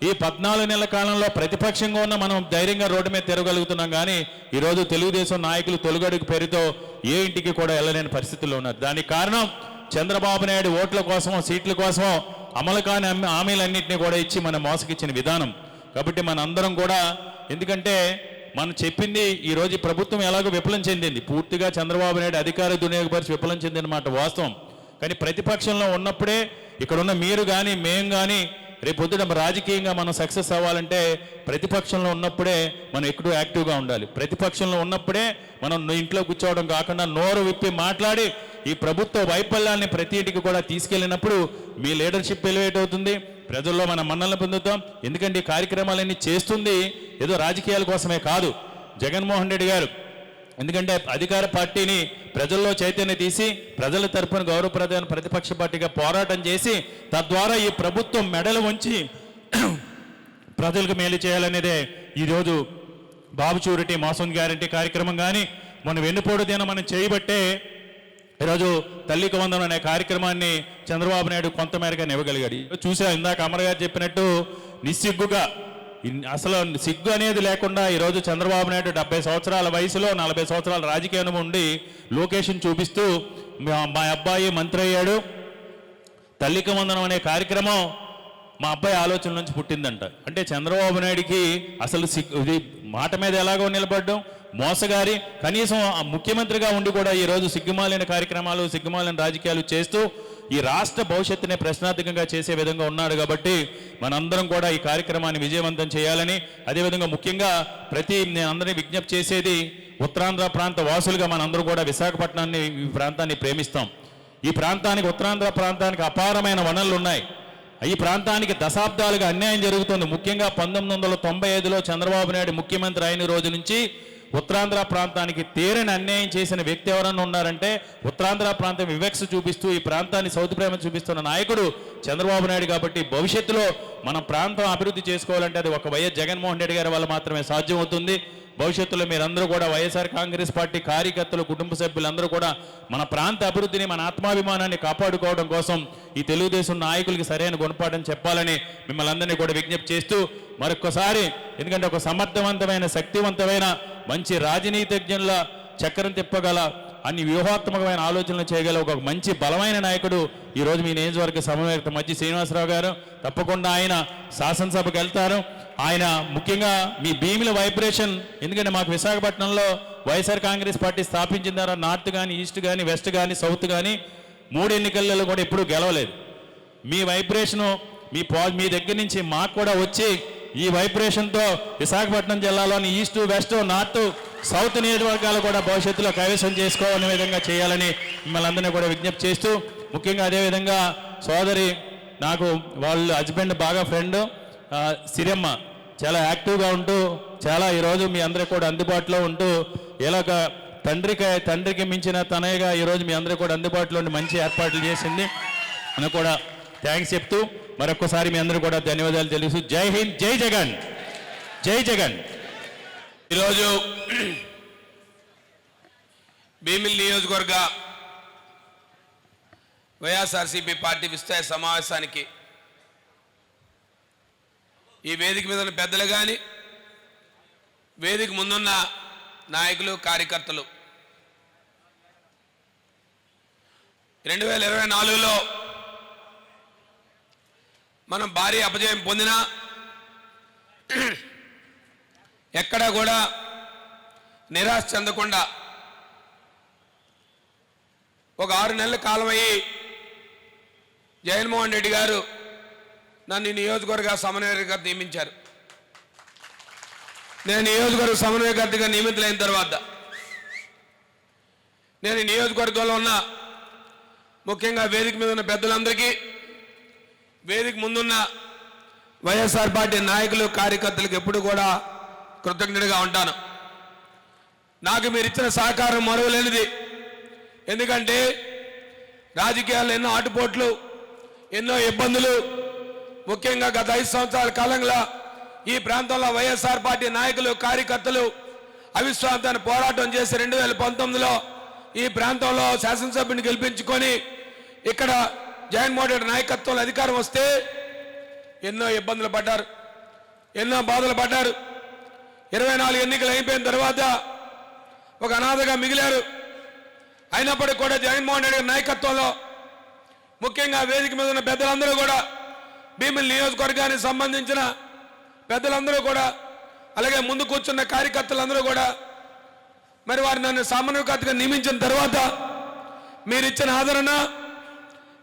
Speaker 15: ఈ 14 నెలల కాలంలో ప్రతిపక్షంగా ఉన్న మనం ధైర్యంగా రోడ్డు మీద తిరగలుగుతున్నాం. కానీ ఈరోజు తెలుగుదేశం నాయకులు తొలగడుగు పేరుతో ఏ ఇంటికి కూడా వెళ్ళలేని పరిస్థితుల్లో ఉన్నారు. దానికి కారణం చంద్రబాబు నాయుడు ఓట్ల కోసమో, సీట్ల కోసమో అమలు కాని హామీలన్నింటినీ కూడా ఇచ్చి మన మోసకిచ్చిన విధానం. కాబట్టి మన అందరం కూడా, ఎందుకంటే మనం చెప్పింది ఈరోజు ప్రభుత్వం ఎలాగో విఫలం చెందింది, పూర్తిగా చంద్రబాబు నాయుడు అధికార దుర్వినియోగపరిచి విఫలం చెందిన మాట వాస్తవం. కానీ ప్రతిపక్షంలో ఉన్నప్పుడే ఇక్కడున్న మీరు కానీ, మేము కానీ రేపొద్దున రాజకీయంగా మనం సక్సెస్ అవ్వాలంటే ప్రతిపక్షంలో ఉన్నప్పుడే మనం ఎక్కువ యాక్టివ్గా ఉండాలి. ప్రతిపక్షంలో ఉన్నప్పుడే మనం ఇంట్లో కూర్చోవడం కాకుండా నోరు విప్పి మాట్లాడి ఈ ప్రభుత్వ వైఫల్యాన్ని ప్రతి ఇంటికి కూడా తీసుకెళ్ళినప్పుడు మీ లీడర్షిప్ ఎలివేట్ అవుతుంది, ప్రజల్లో మన మన్నలను పొందుతాం. ఎందుకంటే ఈ కార్యక్రమాలన్నీ చేస్తుంది ఏదో రాజకీయాల కోసమే కాదు. జగన్మోహన్ రెడ్డి గారు ఎందుకంటే అధికార పార్టీని ప్రజల్లో చైతన్యం తీసి ప్రజల తరపున గౌరవప్రదమైన ప్రతిపక్ష పార్టీగా పోరాటం చేసి తద్వారా ఈ ప్రభుత్వం మెడలు వంచి ప్రజలకు మేలు చేయాలనేదే ఈరోజు బాబు షూరిటీ మోసం గ్యారంటీ కార్యక్రమం. కానీ మనం వెన్నుపోటు దినం మనం చేయబట్టే ఈరోజు తల్లికి వందనం అనే కార్యక్రమాన్ని చంద్రబాబు నాయుడు కొంతమేరగా ఇవ్వగలిగాడు. చూసా ఇందాక అమర్ గారు చెప్పినట్టు నిస్సిగ్గుగా అసలు సిగ్గు అనేది లేకుండా ఈరోజు చంద్రబాబు నాయుడు 70 సంవత్సరాల వయసులో 40 సంవత్సరాల రాజకీయ అనుభవం ఉండి లొకేషన్ చూపిస్తూ మా అబ్బాయి మంత్రి అయ్యాడు, తల్లికి వందనం అనే కార్యక్రమం మా అబ్బాయి ఆలోచన నుంచి పుట్టిందంట. అంటే చంద్రబాబు నాయుడికి అసలు ఇది మాట మీద ఎలాగో నిలబడ్డం మోసగారి, కనీసం ముఖ్యమంత్రిగా ఉండి కూడా ఈరోజు సిగ్గుమాలిన కార్యక్రమాలు సిగ్గుమాలిన రాజకీయాలు చేస్తూ ఈ రాష్ట్ర భవిష్యత్తునే ప్రశ్నార్థకంగా చేసే విధంగా ఉన్నాడు. కాబట్టి మనందరం కూడా ఈ కార్యక్రమాన్ని విజయవంతం చేయాలని, అదేవిధంగా ముఖ్యంగా నేను అందరినీ విజ్ఞప్తి చేసేది ఉత్తరాంధ్ర ప్రాంత వాసులుగా మనందరూ కూడా విశాఖపట్నాన్ని ఈ ప్రాంతాన్ని ప్రేమిస్తాం. ఈ ప్రాంతానికి ఉత్తరాంధ్ర ప్రాంతానికి అపారమైన వనరులు ఉన్నాయి. ఈ ప్రాంతానికి దశాబ్దాలుగా అన్యాయం జరుగుతుంది. ముఖ్యంగా 1995లో చంద్రబాబు నాయుడు ముఖ్యమంత్రి అయిన రోజు నుంచి ఉత్తరాంధ్ర ప్రాంతానికి తీరని అన్యాయం చేసిన వ్యక్తి ఎవరన్నా ఉన్నారంటే ఉత్తరాంధ్ర ప్రాంతం వివక్ష చూపిస్తూ ఈ ప్రాంతాన్ని సౌత్ ప్రేమ చూపిస్తున్న నాయకుడు చంద్రబాబు నాయుడు. కాబట్టి భవిష్యత్తులో మన ప్రాంతం అభివృద్ధి చేసుకోవాలంటే అది ఒక వైఎస్ జగన్మోహన్ రెడ్డి గారి వల్ల మాత్రమే సాధ్యమవుతుంది. భవిష్యత్తులో మీరందరూ కూడా వైఎస్ఆర్ కాంగ్రెస్ పార్టీ కార్యకర్తలు కుటుంబ సభ్యులందరూ కూడా మన ప్రాంత అభివృద్ధిని మన ఆత్మాభిమానాన్ని కాపాడుకోవడం కోసం ఈ తెలుగుదేశం నాయకులకి సరైన గుణపాఠం చెప్పాలని మిమ్మల్ని అందరినీ కూడా విజ్ఞప్తి చేస్తూ మరొక్కసారి, ఎందుకంటే ఒక సమర్థవంతమైన శక్తివంతమైన మంచి రాజనీతిజ్ఞుల చక్రం తిప్పగల అన్ని వ్యూహాత్మకమైన ఆలోచనలు చేయగల ఒక మంచి బలమైన నాయకుడు ఈరోజు మీ నియోజకవర్గ సమన్వయకర్త మధ్య శ్రీనివాసరావు గారు. తప్పకుండా ఆయన శాసనసభకు వెళ్తారు. ఆయన ముఖ్యంగా మీ భీమిల వైబ్రేషన్, ఎందుకంటే మాకు విశాఖపట్నంలో వైఎస్ఆర్ కాంగ్రెస్ పార్టీ స్థాపించిన ద్వారా నార్త్ కానీ ఈస్ట్ కానీ వెస్ట్ కానీ సౌత్ కానీ 3 ఎన్నికలలో కూడా ఎప్పుడూ గెలవలేదు. మీ వైబ్రేషను మీ దగ్గర నుంచి మాకు కూడా వచ్చి ఈ వైబ్రేషన్తో విశాఖపట్నం జిల్లాలోని ఈస్ట్ వెస్ట్ నార్త్ సౌత్ నియోజకవర్గాలు కూడా భవిష్యత్తులో కైవసం చేసుకోవాలనే విధంగా చేయాలని మిమ్మల్ని అందరినీ కూడా విజ్ఞప్తి చేస్తూ, ముఖ్యంగా అదేవిధంగా సోదరి నాకు వాళ్ళ హస్బెండ్ బాగా ఫ్రెండ్ సిరమ్మ చాలా యాక్టివ్గా ఉంటూ చాలా ఈరోజు మీ అందరికీ కూడా అందుబాటులో ఉంటూ ఇలాగ తండ్రికి మించిన తనయ్యగా ఈరోజు మీ అందరికీ కూడా అందుబాటులో ఉండి మంచి ఏర్పాట్లు చేసింది అని కూడా థ్యాంక్స్ చెప్తూ మరొకసారి మీ అందరూ కూడా ధన్యవాదాలు తెలుసు. జై హింద్, జై జగన్, జై జగన్.
Speaker 3: ఈరోజు భీమిలి నియోజకవర్గ వైఎస్ఆర్సీపీ పార్టీ విస్తృత సమావేశానికి ఈ వేదిక మీద ఉన్న పెద్దలు కానీ వేదిక ముందున్న నాయకులు కార్యకర్తలు 2024లో మనం భారీ అపజయం పొందినా ఎక్కడా కూడా నిరాశ చెందకుండా ఒక 6 నెలల కాలమయ్యి జగన్మోహన్ రెడ్డి గారు నన్ను నియోజకవర్గ సమన్వయకర్తగా నియమించారు. నేను నియోజకవర్గ సమన్వయకర్తగా నియమితులైన తర్వాత నేను నియోజకవర్గంలో ఉన్న ముఖ్యంగా వేదిక మీద ఉన్న పెద్దలందరికీ, వేదిక ముందున్న వైఎస్ఆర్ పార్టీ నాయకులు కార్యకర్తలకు ఎప్పుడు కూడా కృతజ్ఞతగా ఉంటాను. నాకు మీరు ఇచ్చిన సహకారం మరువలేనిది. ఎందుకంటే రాజకీయాల్లో ఎన్నో ఆటుపోట్లు, ఎన్నో ఇబ్బందులు, ముఖ్యంగా గత 5 సంవత్సరాల కాలంగా ఈ ప్రాంతంలో వైఎస్ఆర్ పార్టీ నాయకులు కార్యకర్తలు అవిశ్వాసాన్ని పోరాటం చేసి 2019లో ఈ ప్రాంతంలో శాసనసభ్యుని గెలిపించుకొని ఇక్కడ జగన్మోహన్ రెడ్డి నాయకత్వంలో అధికారం వస్తే ఎన్నో ఇబ్బందులు పడ్డారు, ఎన్నో బాధలు పడ్డారు. 24 ఎన్నికలు అయిపోయిన తర్వాత ఒక అనాథగా మిగిలారు. అయినప్పటికీ కూడా జగన్మోహన్ రెడ్డి నాయకత్వంలో ముఖ్యంగా వేదిక మీద ఉన్న పెద్దలందరూ కూడా, భీమిలి నియోజకవర్గానికి సంబంధించిన పెద్దలందరూ కూడా, అలాగే ముందు కూర్చున్న కార్యకర్తలందరూ కూడా మరి వారు నన్ను సమన్వయకర్తగా నియమించిన తర్వాత మీరిచ్చిన ఆదరణ,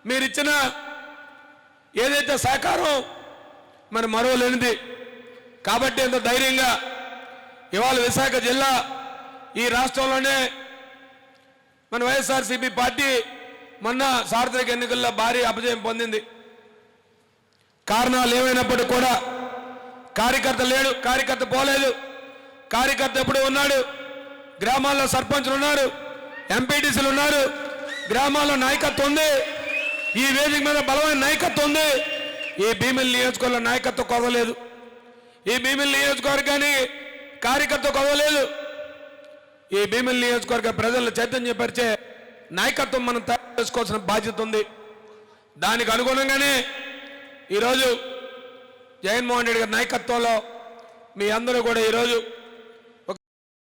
Speaker 3: మీరిచ్చిన ఏదైతే సహకారం మరి మరువలేనిది. కాబట్టి ఎంత ధైర్యంగా ఇవాళ విశాఖ జిల్లా ఈ రాష్ట్రంలోనే మన వైఎస్ఆర్సీపీ పార్టీ మొన్న సార్వత్రిక ఎన్నికల్లో భారీ అపజయం పొందింది. కారణాలు ఏమైనప్పటికీ కూడా కార్యకర్త లేడు, కార్యకర్త పోలేదు. కార్యకర్త ఎప్పుడు ఉన్నాడు? గ్రామాల్లో సర్పంచులు ఉన్నారు, ఎంపీటీసీలు ఉన్నారు, గ్రామాల్లో నాయకత్వం ఉంది. ఈ వేదిక మీద బలమైన నాయకత్వం ఉంది. ఈ భీమిలి నియోజకవర్గంలో నాయకత్వం కొదవలేదు. ఈ భీమిలి నియోజకవర్గాన్ని కార్యకర్త కొదవలేదు. ఈ భీమిలి నియోజకవర్గ ప్రజలను చైతన్యపరిచే నాయకత్వం మనం తయారు చేసుకోవాల్సిన బాధ్యత ఉంది. దానికి అనుగుణంగానే ఈరోజు జగన్మోహన్ రెడ్డి గారి నాయకత్వంలో మీ అందరూ కూడా ఈరోజు